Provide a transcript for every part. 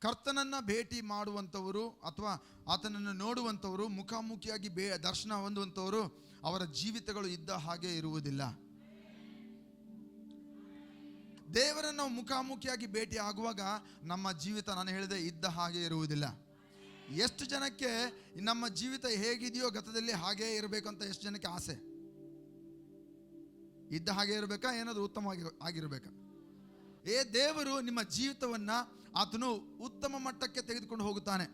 ಕರ್ತನನ್ನು ಭೇಟಿ ಮಾಡುವಂಥವರು ಅಥವಾ ಆತನನ್ನು ನೋಡುವಂಥವರು, ಮುಖಾಮುಖಿಯಾಗಿ ದರ್ಶನ ಹೊಂದುವಂಥವರು, ಅವರ ಜೀವಿತಗಳು ಇದ್ದ ಹಾಗೆ ಇರುವುದಿಲ್ಲ. ದೇವರನ್ನು ನಾವು ಮುಖಾಮುಖಿಯಾಗಿ ಭೇಟಿ ಆಗುವಾಗ ನಮ್ಮ ಜೀವಿತ, ನಾನು ಹೇಳಿದೆ, ಇದ್ದ ಹಾಗೆ ಇರುವುದಿಲ್ಲ. ಎಷ್ಟು ಜನಕ್ಕೆ ನಮ್ಮ ಜೀವಿತ ಹೇಗಿದೆಯೋ ಗತದಲ್ಲಿ ಹಾಗೇ ಇರಬೇಕು ಅಂತ ಎಷ್ಟು ಜನಕ್ಕೆ ಆಸೆ? ಇದ್ದ ಹಾಗೆ ಇರಬೇಕಾ, ಏನಾದರೂ ಉತ್ತಮವಾಗಿ ಆಗಿರಬೇಕಾ? ದೇವರು ನಿಮ್ಮ ಜೀವಿತವನ್ನು ಆತನು ಉತ್ತಮ ಮಟ್ಟಕ್ಕೆ ತೆಗೆದುಕೊಂಡು ಹೋಗುತ್ತಾನೆ.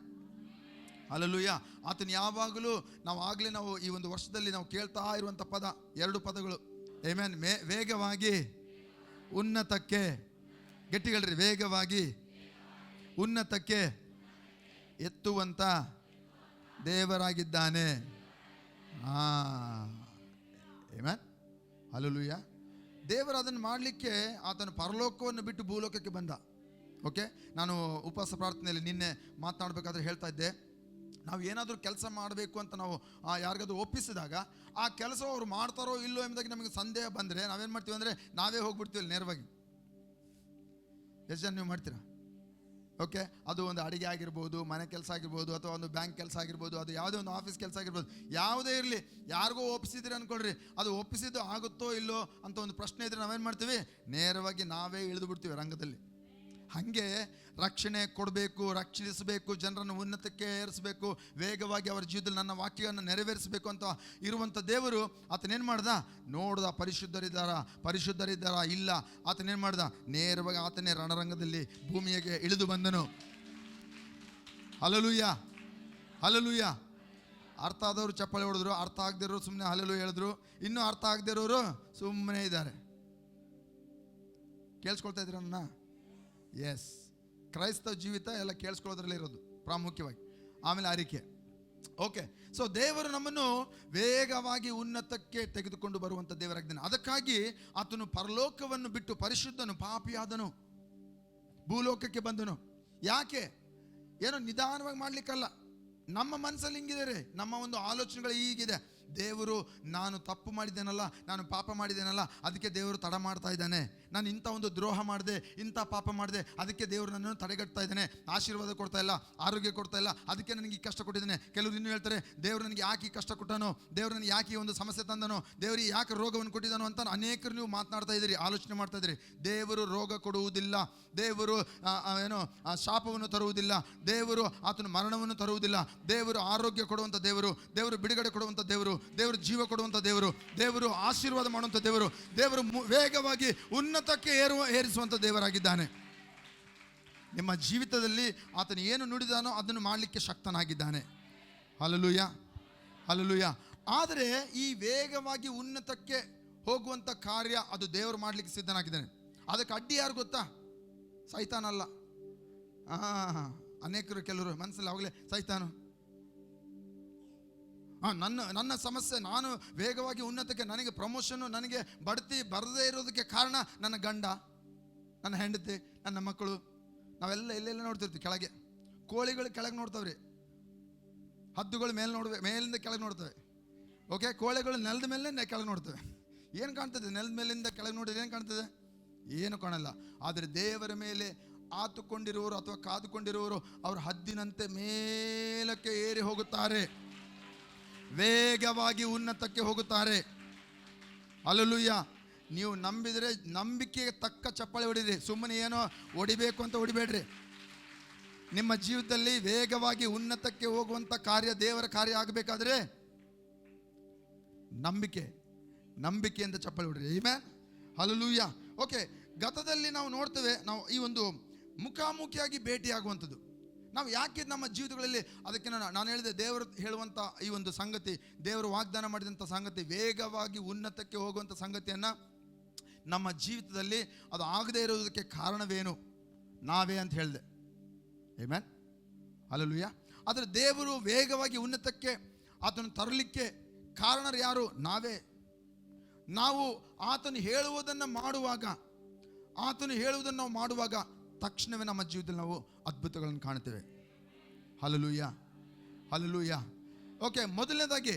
ಹಲ್ಲೆಲೂಯ. ಆತನು ಯಾವಾಗಲೂ, ನಾವು ಈ ಒಂದು ವರ್ಷದಲ್ಲಿ ನಾವು ಕೇಳ್ತಾ ಇರುವಂಥ ಪದ, 2 ಪದಗಳು. ಆಮೆನ್. ವೇಗವಾಗಿ ಉನ್ನತಕ್ಕೆ, ಗಟ್ಟಿಗಳ್ರಿ, ವೇಗವಾಗಿ ಉನ್ನತಕ್ಕೆ ಎತ್ತುವಂತ ದೇವರಾಗಿದ್ದಾನೆ. ಆಮೆನ್. ಹಲ್ಲೆಲೂಯ. ದೇವರು ಅದನ್ನು ಮಾಡಲಿಕ್ಕೆ ಆತನು ಪರಲೋಕವನ್ನು ಬಿಟ್ಟು ಭೂಲೋಕಕ್ಕೆ ಬಂದ. ಓಕೆ, ನಾನು ಉಪವಾಸ ಪ್ರಾರ್ಥನೆಯಲ್ಲಿ ನಿನ್ನೆ ಮಾತನಾಡಬೇಕಾದ್ರೆ ಹೇಳ್ತಾ ಇದ್ದೆ, ನಾವು ಏನಾದರೂ ಕೆಲಸ ಮಾಡಬೇಕು ಅಂತ ನಾವು ಯಾರಿಗಾದ್ರೂ ಒಪ್ಪಿಸಿದಾಗ ಆ ಕೆಲಸ ಅವರು ಮಾಡ್ತಾರೋ ಇಲ್ಲೋ ಎಂಬುದಾಗಿ ನಮಗೆ ಸಂದೇಹ ಬಂದರೆ ನಾವೇನು ಮಾಡ್ತೀವಿ ಅಂದರೆ ನಾವೇ ಹೋಗ್ಬಿಡ್ತೀವಿ ನೇರವಾಗಿ. ಎಷ್ಟು ಜನ ನೀವು ಮಾಡ್ತೀರಾ? ಓಕೆ, ಅದು ಒಂದು ಅಡುಗೆ ಆಗಿರ್ಬೋದು, ಮನೆ ಕೆಲಸ ಆಗಿರ್ಬೋದು, ಅಥವಾ ಒಂದು ಬ್ಯಾಂಕ್ ಕೆಲಸ ಆಗಿರ್ಬೋದು, ಅದು ಯಾವುದೇ ಒಂದು ಆಫೀಸ್ ಕೆಲಸ ಆಗಿರ್ಬೋದು, ಯಾವುದೇ ಇರಲಿ, ಯಾರಿಗೋ ಒಪ್ಪಿಸಿದ್ರಿ ಅಂದ್ಕೊಳ್ರಿ, ಅದು ಒಪ್ಪಿಸಿದ್ದು ಆಗುತ್ತೋ ಇಲ್ಲೋ ಅಂತ ಒಂದು ಪ್ರಶ್ನೆ ಇದ್ರೆ ನಾವೇನು ಮಾಡ್ತೀವಿ? ನೇರವಾಗಿ ನಾವೇ ಇಳಿದು ಬಿಡ್ತೀವಿ ರಂಗದಲ್ಲಿ. ಹಾಗೆ ರಕ್ಷಣೆ ಕೊಡಬೇಕು, ರಕ್ಷಿಸಬೇಕು, ಜನರನ್ನು ಉನ್ನತಕ್ಕೆ ಏರಿಸಬೇಕು, ವೇಗವಾಗಿ ಅವರ ಜೀವಿತದಲ್ಲಿ ನನ್ನ ವಾಕ್ಯವನ್ನು ನೆರವೇರಿಸಬೇಕು ಅಂತ ಇರುವಂಥ ದೇವರು ಆತನೇನು ಮಾಡ್ದ? ನೋಡ್ದ, ಪರಿಶುದ್ಧರಿದ್ದಾರಾ ಇಲ್ಲ. ಆತನೇನು ಮಾಡ್ದ? ನೇರವಾಗಿ ಆತನೇ ರಣರಂಗದಲ್ಲಿ ಭೂಮಿಗೆ ಇಳಿದು ಬಂದನು. Hallelujah, hallelujah. ಅರ್ಥ ಆದವರು ಚಪ್ಪಾಳೆ ಹೊಡೆದ್ರು, ಅರ್ಥ ಆಗದಿರೋರು ಸುಮ್ಮನೆ ಹಲ್ಲೆಲೂಯ ಹೇಳಿದ್ರು, ಇನ್ನೂ ಅರ್ಥ ಆಗದಿರೋರು ಸುಮ್ಮನೆ ಇದ್ದಾರೆ. ಕೇಳಿಸ್ಕೊಳ್ತಾ ಇದ್ದೀರ ನನ್ನ? ಎಸ್, ಕ್ರೈಸ್ತ ಜೀವಿತ ಎಲ್ಲ ಕೇಳಿಸ್ಕೊಳ್ಳೋದ್ರಲ್ಲೇ ಇರೋದು ಪ್ರಾಮುಖ್ಯವಾಗಿ. ಆಮೇಲೆ ಅರಿಕೆ. ಓಕೆ, ಸೊ ದೇವರು ನಮ್ಮನ್ನು ವೇಗವಾಗಿ ಉನ್ನತಕ್ಕೆ ತೆಗೆದುಕೊಂಡು ಬರುವಂಥ ದೇವರಾಗಿದ್ದಾನೆ. ಅದಕ್ಕಾಗಿ ಆತನು ಪರಲೋಕವನ್ನು ಬಿಟ್ಟು ಪರಿಶುದ್ಧನು, ಪಾಪಿಯಾದನು, ಭೂಲೋಕಕ್ಕೆ ಬಂದನು. ಯಾಕೆ? ಏನೋ ನಿಧಾನವಾಗಿ ಮಾಡಲಿಕ್ಕಲ್ಲ. ನಮ್ಮ ಮನಸ್ಸಲ್ಲಿ ಹಿಂಗಿದೆ, ನಮ್ಮ ಒಂದು ಆಲೋಚನೆಗಳು ಹೀಗಿದೆ. ದೇವರು, ನಾನು ತಪ್ಪು ಮಾಡಿದ್ದೇನಲ್ಲ, ನಾನು ಪಾಪ ಮಾಡಿದ್ದೇನಲ್ಲ, ಅದಕ್ಕೆ ದೇವರು ತಡ ಮಾಡ್ತಾ ಇದ್ದಾನೆ. ನಾನು ಇಂಥ ಒಂದು ದ್ರೋಹ ಮಾಡಿದೆ, ಇಂಥ ಪಾಪ ಮಾಡಿದೆ, ಅದಕ್ಕೆ ದೇವರು ನನ್ನನ್ನು ತಡೆಗಟ್ತಾ ಇದ್ದಾನೆ, ಆಶೀರ್ವಾದ ಕೊಡ್ತಾ ಇಲ್ಲ, ಆರೋಗ್ಯ ಕೊಡ್ತಾ ಇಲ್ಲ, ಅದಕ್ಕೆ ನನಗೆ ಈ ಕಷ್ಟ ಕೊಟ್ಟಿದ್ದಾನೆ. ಕೆಲವರು ಇನ್ನೂ ಹೇಳ್ತಾರೆ, ದೇವರು ನನಗೆ ಯಾಕೆ ಈ ಕಷ್ಟ ಕೊಟ್ಟನೋ, ದೇವರು ನನಗೆ ಯಾಕೆ ಈ ಒಂದು ಸಮಸ್ಯೆ ತಂದನೋ, ದೇವರಿಗೆ ಯಾಕೆ ರೋಗವನ್ನು ಕೊಟ್ಟಿದ್ದಾನೋ ಅಂತ ಅನೇಕರು ನೀವು ಮಾತನಾಡ್ತಾ ಇದ್ದೀರಿ, ಆಲೋಚನೆ ಮಾಡ್ತಾ ಇದ್ದೀರಿ. ದೇವರು ರೋಗ ಕೊಡುವುದಿಲ್ಲ, ದೇವರು ಶಾಪವನ್ನು ತರುವುದಿಲ್ಲ, ದೇವರು ಆತನು ಮರಣವನ್ನು ತರುವುದಿಲ್ಲ. ದೇವರು ಆರೋಗ್ಯ ಕೊಡುವಂಥ ದೇವರು, ದೇವರು ಬಿಡುಗಡೆ ಕೊಡುವಂಥ ದೇವರು, ದೇವರು ಜೀವ ಕೊಡುವಂಥ ದೇವರು, ದೇವರು ಆಶೀರ್ವಾದ ಮಾಡುವಂಥ ದೇವರು, ದೇವರು ವೇಗವಾಗಿ ಉನ್ನತಕ್ಕೆ ಏರಿಸುವಂಥ ದೇವರಾಗಿದ್ದಾನೆ. ನಿಮ್ಮ ಜೀವಿತದಲ್ಲಿ ಆತನು ಏನು ನುಡಿದಾನೋ ಅದನ್ನು ಮಾಡಲಿಕ್ಕೆ ಶಕ್ತನಾಗಿದ್ದಾನೆ. Hallelujah, hallelujah. ಆದರೆ ಈ ವೇಗವಾಗಿ ಉನ್ನತಕ್ಕೆ ಹೋಗುವಂಥ ಕಾರ್ಯ ಅದು ದೇವರು ಮಾಡಲಿಕ್ಕೆ ಸಿದ್ಧನಾಗಿದ್ದಾನೆ. ಅದಕ್ಕೆ ಅಡ್ಡಿ ಯಾರು ಗೊತ್ತಾ? ಸೈತಾನಲ್ಲ. ಅನೇಕರು ಕೆಲವರು ಮನಸ್ಸಲ್ಲಿ ಅವಾಗಲೇ ಸೈತಾನು, ನನ್ನ ಸಮಸ್ಯೆ, ನಾನು ವೇಗವಾಗಿ ಉನ್ನತಕ್ಕೆ, ನನಗೆ ಪ್ರಮೋಷನ್ನು, ನನಗೆ ಬಡ್ತಿ ಬರದೇ ಇರೋದಕ್ಕೆ ಕಾರಣ ನನ್ನ ಗಂಡ, ನನ್ನ ಹೆಂಡತಿ, ನನ್ನ ಮಕ್ಕಳು. ನಾವೆಲ್ಲ ಎಲ್ಲೆಲ್ಲ ನೋಡ್ತಿರ್ತೀವಿ. ಕೆಳಗೆ ಕೋಳಿಗಳು ಕೆಳಗೆ ನೋಡ್ತಾವ್ರಿ, ಹದ್ದುಗಳು ಮೇಲಿಂದ ಕೆಳಗೆ ನೋಡ್ತವೆ. ಓಕೆ, ಕೋಳಿಗಳು ನೆಲದ ಮೇಲೆ ಕೆಳಗೆ ನೋಡ್ತವೆ. ಏನು ಕಾಣ್ತದೆ? ನೆಲದ ಮೇಲಿಂದ ಕೆಳಗೆ ನೋಡಿದ್ರೆ ಏನು ಕಾಣ್ತದೆ? ಏನು ಕಾಣಲ್ಲ. ಆದರೆ ದೇವರ ಮೇಲೆ ಆತುಕೊಂಡಿರುವವರು ಅಥವಾ ಕಾದುಕೊಂಡಿರುವವರು ಅವರು ಹದ್ದಿನಂತೆ ಮೇಲಕ್ಕೆ ಏರಿ ಹೋಗುತ್ತಾರೆ, ವೇಗವಾಗಿ ಉನ್ನತಕ್ಕೆ ಹೋಗುತ್ತಾರೆ. ಹಲ್ಲೆಲೂಯ. ನೀವು ನಂಬಿದರೆ ನಂಬಿಕೆಗೆ ತಕ್ಕ ಚಪ್ಪಾಳೆ ಹೊಡಿರಿ, ಸುಮ್ಮನೆ ಏನೋ ಹೊಡಿಬೇಕು ಅಂತ ಹೊಡಿಬೇಡ್ರಿ. ನಿಮ್ಮ ಜೀವಿತದಲ್ಲಿ ವೇಗವಾಗಿ ಉನ್ನತಕ್ಕೆ ಹೋಗುವಂಥ ಕಾರ್ಯ, ದೇವರ ಕಾರ್ಯ ಆಗಬೇಕಾದ್ರೆ ನಂಬಿಕೆಯಿಂದ ಚಪ್ಪಾಳೆ ಹೊಡಿರಿ. Amen, hallelujah. ಓಕೆ, ಗತದಲ್ಲಿ ನಾವು ನೋಡ್ತೇವೆ, ನಾವು ಈ ಒಂದು ಮುಖಾಮುಖಿಯಾಗಿ ಭೇಟಿಯಾಗುವಂಥದ್ದು ನಾವು ಯಾಕೆ ನಮ್ಮ ಜೀವಿತಗಳಲ್ಲಿ, ಅದಕ್ಕೆ ನಾನು ಹೇಳಿದೆ, ದೇವರು ಹೇಳುವಂಥ ಈ ಒಂದು ಸಂಗತಿ, ದೇವರು ವಾಗ್ದಾನ ಮಾಡಿದಂಥ ಸಂಗತಿ, ವೇಗವಾಗಿ ಉನ್ನತಕ್ಕೆ ಹೋಗುವಂಥ ಸಂಗತಿಯನ್ನು ನಮ್ಮ ಜೀವಿತದಲ್ಲಿ ಅದು ಆಗದೇ ಇರೋದಕ್ಕೆ ಕಾರಣವೇನು? ನಾವೇ ಅಂತ ಹೇಳಿದೆ. Amen, hallelujah. ಆದರೆ ದೇವರು ವೇಗವಾಗಿ ಉನ್ನತಕ್ಕೆ ಆತನು ತರಲಿಕ್ಕೆ ಕಾರಣರು ಯಾರು? ನಾವೇ. ನಾವು ಆತನು ಹೇಳುವುದನ್ನು ಮಾಡುವಾಗ ತಕ್ಷಣವೇ ನಮ್ಮ ಜೀವಿತದಲ್ಲಿ ನಾವು ಅದ್ಭುತಗಳನ್ನು ಕಾಣ್ತೇವೆ. Hallelujah, hallelujah. ಓಕೆ, ಮೊದಲನೇದಾಗಿ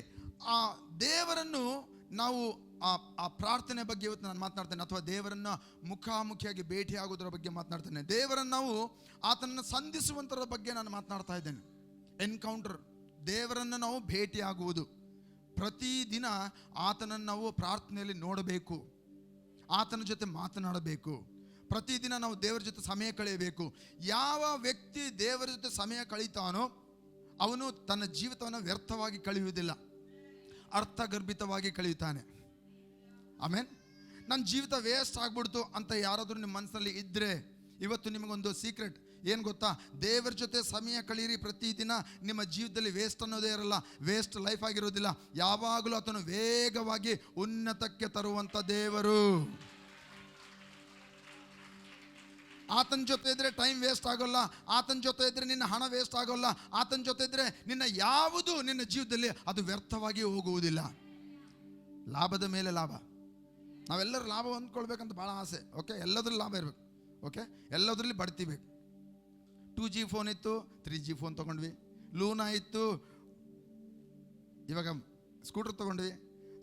ಆ ದೇವರನ್ನು ನಾವು ಆ ಪ್ರಾರ್ಥನೆ ಬಗ್ಗೆ ಇವತ್ತು ನಾನು ಮಾತನಾಡ್ತೇನೆ, ಅಥವಾ ದೇವರನ್ನ ಮುಖಾಮುಖಿಯಾಗಿ ಭೇಟಿಯಾಗೋದ್ರ ಬಗ್ಗೆ ಮಾತನಾಡ್ತೇನೆ. ದೇವರನ್ನು ನಾವು ಆತನನ್ನು ಸಂಧಿಸುವಂಥರ ಬಗ್ಗೆ ನಾನು ಮಾತನಾಡ್ತಾ ಇದ್ದೇನೆ. ಎನ್ಕೌಂಟರ್, ದೇವರನ್ನು ನಾವು ಭೇಟಿಯಾಗುವುದು. ಪ್ರತಿದಿನ ಆತನನ್ನು ನಾವು ಪ್ರಾರ್ಥನೆಯಲ್ಲಿ ನೋಡಬೇಕು, ಆತನ ಜೊತೆ ಮಾತನಾಡಬೇಕು. ಪ್ರತಿದಿನ ನಾವು ದೇವರ ಜೊತೆ ಸಮಯ ಕಳೆಯಬೇಕು. ಯಾವ ವ್ಯಕ್ತಿ ದೇವರ ಜೊತೆ ಸಮಯ ಕಳೀತಾನೋ ಅವನು ತನ್ನ ಜೀವಿತವನ್ನು ವ್ಯರ್ಥವಾಗಿ ಕಳೆಯುವುದಿಲ್ಲ, ಅರ್ಥಗರ್ಭಿತವಾಗಿ ಕಳೆಯುತ್ತಾನೆ. ಆಮೇನ್. ನನ್ನ ಜೀವಿತ ವೇಸ್ಟ್ ಆಗ್ಬಿಡ್ತು ಅಂತ ಯಾರಾದರೂ ನಿಮ್ಮ ಮನಸ್ಸಲ್ಲಿ ಇದ್ದರೆ, ಇವತ್ತು ನಿಮಗೊಂದು ಸೀಕ್ರೆಟ್ ಏನು ಗೊತ್ತಾ? ದೇವರ ಜೊತೆ ಸಮಯ ಕಳೀರಿ ಪ್ರತಿದಿನ. ನಿಮ್ಮ ಜೀವಿತದಲ್ಲಿ ವೇಸ್ಟ್ ಅನ್ನೋದೇ ಇರಲ್ಲ, ವೇಸ್ಟ್ ಲೈಫ್ ಆಗಿರೋದಿಲ್ಲ. ಯಾವಾಗಲೂ ಆತನು ವೇಗವಾಗಿ ಉನ್ನತಕ್ಕೆ ತರುವಂಥ ದೇವರು. ಆತನ ಜೊತೆ ಇದ್ರೆ ಟೈಮ್ ವೇಸ್ಟ್ ಆಗೋಲ್ಲ, ಆತನ ಜೊತೆ ಇದ್ರೆ ನಿನ್ನ ಹಣ ವೇಸ್ಟ್ ಆಗೋಲ್ಲ, ಆತನ ಜೊತೆ ಇದ್ರೆ ನಿನ್ನ ಯಾವುದು ನಿನ್ನ ಜೀವಿತದಲ್ಲಿ ಅದು ವ್ಯರ್ಥವಾಗಿ ಹೋಗುವುದಿಲ್ಲ. ಲಾಭದ ಮೇಲೆ ಲಾಭ. ನಾವೆಲ್ಲರೂ ಲಾಭ ಹೊಂದ್ಕೊಳ್ಬೇಕಂತ ಭಾಳ ಆಸೆ. ಓಕೆ, ಎಲ್ಲದ್ರಲ್ಲಿ ಲಾಭ ಇರಬೇಕು. ಓಕೆ, ಎಲ್ಲದರಲ್ಲಿ ಬಡ್ತಿಬೇಕು. 2G ಫೋನ್ ಇತ್ತು, 3G ಫೋನ್ ತೊಗೊಂಡ್ವಿ. ಲೂನಾ ಇತ್ತು, ಇವಾಗ ಸ್ಕೂಟ್ರ್ ತೊಗೊಂಡ್ವಿ.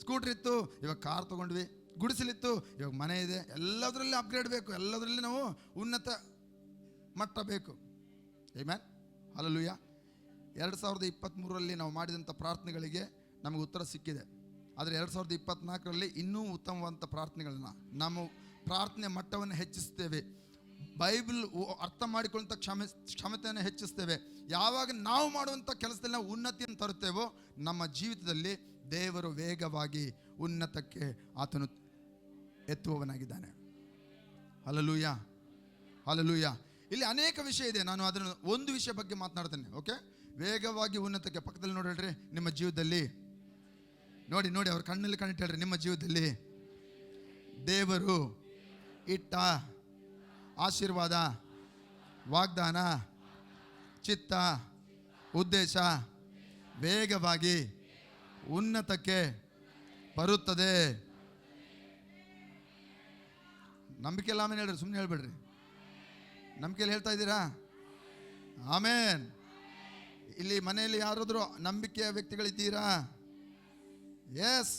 ಸ್ಕೂಟ್ರ್ ಇತ್ತು, ಇವಾಗ ಕಾರ್ ತೊಗೊಂಡ್ವಿ. ಗುಡಿಸಲಿತ್ತು, ಇವಾಗ ಮನೆ ಇದೆ. ಎಲ್ಲದರಲ್ಲಿ ಅಪ್ಗ್ರೇಡ್ ಬೇಕು, ಎಲ್ಲದರಲ್ಲಿ ನಾವು ಉನ್ನತ ಮಟ್ಟ ಬೇಕು. Amen, hallelujah. 2023ರಲ್ಲಿ ನಾವು ಮಾಡಿದಂಥ ಪ್ರಾರ್ಥನೆಗಳಿಗೆ ನಮಗೆ ಉತ್ತರ ಸಿಕ್ಕಿದೆ. ಆದರೆ 2024ರಲ್ಲಿ ಇನ್ನೂ ಉತ್ತಮವಾದಂಥ ಪ್ರಾರ್ಥನೆಗಳನ್ನ, ನಮ್ಮ ಪ್ರಾರ್ಥನೆ ಮಟ್ಟವನ್ನು ಹೆಚ್ಚಿಸ್ತೇವೆ. ಬೈಬಲ್ ಅರ್ಥ ಮಾಡಿಕೊಳ್ಳುವಂಥ ಕ್ಷಮತೆಯನ್ನು ಹೆಚ್ಚಿಸ್ತೇವೆ. ಯಾವಾಗ ನಾವು ಮಾಡುವಂಥ ಕೆಲಸದಲ್ಲಿ ನಾವು ಉನ್ನತಿಯನ್ನು ತರುತ್ತೇವೋ ನಮ್ಮ ಜೀವಿತದಲ್ಲಿ ದೇವರು ವೇಗವಾಗಿ ಉನ್ನತಕ್ಕೆ ಆತನು ಎತ್ತುವವನಾಗಿದ್ದಾನೆ. Hallelujah, hallelujah. ಇಲ್ಲಿ ಅನೇಕ ವಿಷಯ ಇದೆ, ನಾನು ಅದನ್ನು ಒಂದು ವಿಷಯ ಬಗ್ಗೆ ಮಾತನಾಡ್ತೇನೆ. ಓಕೆ, ವೇಗವಾಗಿ ಉನ್ನತಕ್ಕೆ. ಪಕ್ಕದಲ್ಲಿ ನೋಡಿ ಹೇಳ್ರಿ, ನಿಮ್ಮ ಜೀವಿತದಲ್ಲಿ ನೋಡಿ ನೋಡಿ, ಅವ್ರ ಕಣ್ಣಲ್ಲಿ ಕಣ್ಣಿಟ್ಟು ಹೇಳ್ರಿ, ನಿಮ್ಮ ಜೀವಿತದಲ್ಲಿ ದೇವರು ಇಟ್ಟ ಆಶೀರ್ವಾದ, ವಾಗ್ದಾನ, ಚಿತ್ತ, ಉದ್ದೇಶ ವೇಗವಾಗಿ ಉನ್ನತಕ್ಕೆ ಬರುತ್ತದೆ. ನಂಬಿಕೆ ಇಲ್ಲ ಆಮೇಲೆ ಹೇಳ್ರಿ, ಸುಮ್ಮನೆ ಹೇಳ್ಬೇಡ್ರಿ. ನಂಬಿಕೆಯಲ್ಲಿ ಹೇಳ್ತಾ ಇದ್ದೀರಾ? ಆಮೇನ್. ಇಲ್ಲಿ ಮನೆಯಲ್ಲಿ ಯಾರಾದರೂ ನಂಬಿಕೆಯ ವ್ಯಕ್ತಿಗಳಿದ್ದೀರಾ? ಎಸ್,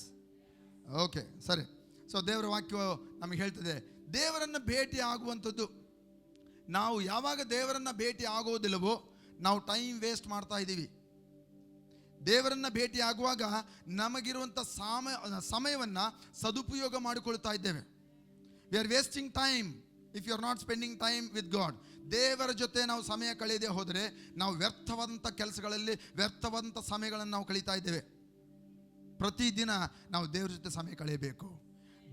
ಓಕೆ, ಸರಿ. ಸೊ ದೇವರ ವಾಕ್ಯ ನಮಗೆ ಹೇಳ್ತದೆ, ದೇವರನ್ನು ಭೇಟಿ ಆಗುವಂಥದ್ದು. ನಾವು ಯಾವಾಗ ದೇವರನ್ನು ಭೇಟಿ ಆಗೋದಿಲ್ಲವೋ ನಾವು ಟೈಮ್ ವೇಸ್ಟ್ ಮಾಡ್ತಾ ಇದ್ದೀವಿ. ದೇವರನ್ನು ಭೇಟಿ ಆಗುವಾಗ ನಮಗಿರುವಂಥ ಸಮಯವನ್ನು ಸದುಪಯೋಗ ಮಾಡಿಕೊಳ್ತಾ ಇದ್ದೇವೆ. We are wasting time if you are not spending time with God. ದೇವರ ಜೊತೆ ನಾವು ಸಮಯ ಕಳೆಯದೆ ಹೋದರೆ ನಾವು ವ್ಯರ್ಥವಾದಂಥ ಕೆಲಸಗಳಲ್ಲಿ ವ್ಯರ್ಥವಾದಂಥ ಸಮಯಗಳನ್ನು ನಾವು ಕಳೀತಾ ಇದ್ದೇವೆ. ಪ್ರತಿದಿನ ನಾವು ದೇವರ ಜೊತೆ ಸಮಯ ಕಳೆಯಬೇಕು.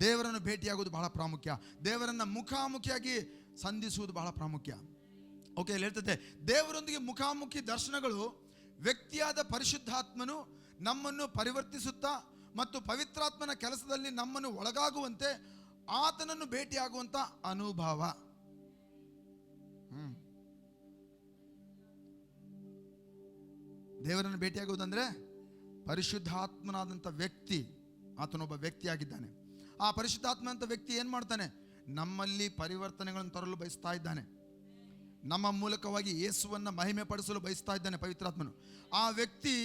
ದೇವರನ್ನು ಭೇಟಿಯಾಗೋದು ಬಹಳ ಪ್ರಾಮುಖ್ಯ. ದೇವರನ್ನು ಮುಖಾಮುಖಿಯಾಗಿ ಸಂಧಿಸುವುದು ಬಹಳ ಪ್ರಾಮುಖ್ಯ. ಓಕೆ, ಇಲ್ಲಿ ಹೇಳ್ತದೆ, ದೇವರೊಂದಿಗೆ ಮುಖಾಮುಖಿ ದರ್ಶನಗಳು ವ್ಯಕ್ತಿಯಾದ ಪರಿಶುದ್ಧಾತ್ಮನು ನಮ್ಮನ್ನು ಪರಿವರ್ತಿಸುತ್ತಾ ಮತ್ತು ಪವಿತ್ರಾತ್ಮನ ಕೆಲಸದಲ್ಲಿ ನಮ್ಮನ್ನು ಒಳಗಾಗುವಂತೆ ಆತನನ್ನು ಭೇಟಿಯಾಗುವಂಥ ಅನುಭವ. ದೇವರನ್ನು ಭೇಟಿಯಾಗುವುದಂದ್ರೆ ಪರಿಶುದ್ಧಾತ್ಮನಾದಂಥ ವ್ಯಕ್ತಿ, ಆತನೊಬ್ಬ ವ್ಯಕ್ತಿಯಾಗಿದ್ದಾನೆ. ಆ ಪರಿಶುದ್ಧಾತ್ಮ ಅಂತ ವ್ಯಕ್ತಿ ಏನು ಮಾಡ್ತಾನೆ? ನಮ್ಮಲ್ಲಿ ಪರಿವರ್ತನೆಗಳನ್ನು ತರಲು ಬಯಸ್ತಾ ಇದ್ದಾನೆ. ನಮ್ಮ ಮೂಲಕವಾಗಿ ಯೇಸುವನ್ನು ಮಹಿಮೆ ಪಡಿಸಲು ಬಯಸ್ತಾ ಇದ್ದಾನೆ ಪವಿತ್ರಾತ್ಮನು. ಆ ವ್ಯಕ್ತಿ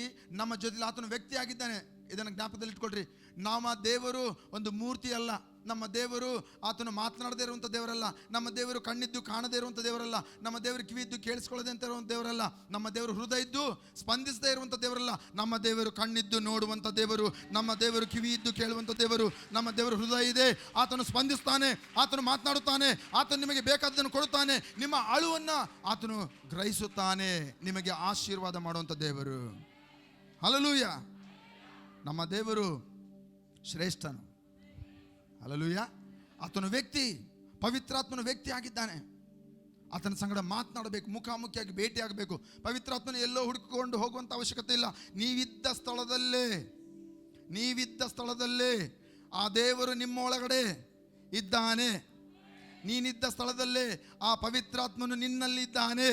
ನಮ್ಮ ಜೊತೆಲಿ ಆತನ ವ್ಯಕ್ತಿ ಆಗಿದ್ದಾನೆ. ಇದನ್ನು ಜ್ಞಾಪಕದಲ್ಲಿ ಇಟ್ಕೊಳ್ರಿ. ನಮ್ಮ ದೇವರು ಒಂದು ಮೂರ್ತಿ ಅಲ್ಲ. ನಮ್ಮ ದೇವರು ಆತನು ಮಾತನಾಡದೇ ಇರುವಂಥ ದೇವರಲ್ಲ. ನಮ್ಮ ದೇವರು ಕಣ್ಣಿದ್ದು ಕಾಣದೇ ಇರುವಂಥ ದೇವರಲ್ಲ. ನಮ್ಮ ದೇವರು ಕಿವಿ ಇದ್ದು ಕೇಳಿಸ್ಕೊಳ್ಳದೆ ಅಂತ ಇರುವಂಥ ದೇವರಲ್ಲ. ನಮ್ಮ ದೇವರು ಹೃದಯ ಇದ್ದು ಸ್ಪಂದಿಸದೇ ಇರುವಂಥ ದೇವರಲ್ಲ. ನಮ್ಮ ದೇವರು ಕಣ್ಣಿದ್ದು ನೋಡುವಂಥ ದೇವರು. ನಮ್ಮ ದೇವರು ಕಿವಿ ಇದ್ದು ಕೇಳುವಂಥ ದೇವರು. ನಮ್ಮ ದೇವರು ಹೃದಯ ಇದೆ, ಆತನು ಸ್ಪಂದಿಸ್ತಾನೆ, ಆತನು ಮಾತನಾಡುತ್ತಾನೆ, ಆತನು ನಿಮಗೆ ಬೇಕಾದನ್ನು ಕೊಡುತ್ತಾನೆ, ನಿಮ್ಮ ಅಳುವನ್ನು ಆತನು ಗ್ರಹಿಸುತ್ತಾನೆ, ನಿಮಗೆ ಆಶೀರ್ವಾದ ಮಾಡುವಂಥ ದೇವರು. ಹಲ್ಲೆಲೂಯಾ. ನಮ್ಮ ದೇವರು ಶ್ರೇಷ್ಠನು. ಹಲ್ಲೆಲೂಯಾ. ಆತನ ವ್ಯಕ್ತಿ, ಪವಿತ್ರಾತ್ಮನ ವ್ಯಕ್ತಿ ಆಗಿದ್ದಾನೆ. ಆತನ ಸಂಗಡ ಮಾತನಾಡಬೇಕು, ಮುಖಾಮುಖಿಯಾಗಿ ಭೇಟಿಯಾಗಬೇಕು. ಪವಿತ್ರಾತ್ಮನ ಎಲ್ಲೋ ಹುಡುಕಿಕೊಂಡು ಹೋಗುವಂಥ ಅವಶ್ಯಕತೆ ಇಲ್ಲ. ನೀವಿದ್ದ ಸ್ಥಳದಲ್ಲೇ ಆ ದೇವರು ನಿಮ್ಮ ಒಳಗಡೆ ಇದ್ದಾನೆ. ನೀನಿದ್ದ ಸ್ಥಳದಲ್ಲೇ ಆ ಪವಿತ್ರಾತ್ಮನು ನಿನ್ನಲ್ಲಿದ್ದಾನೆ.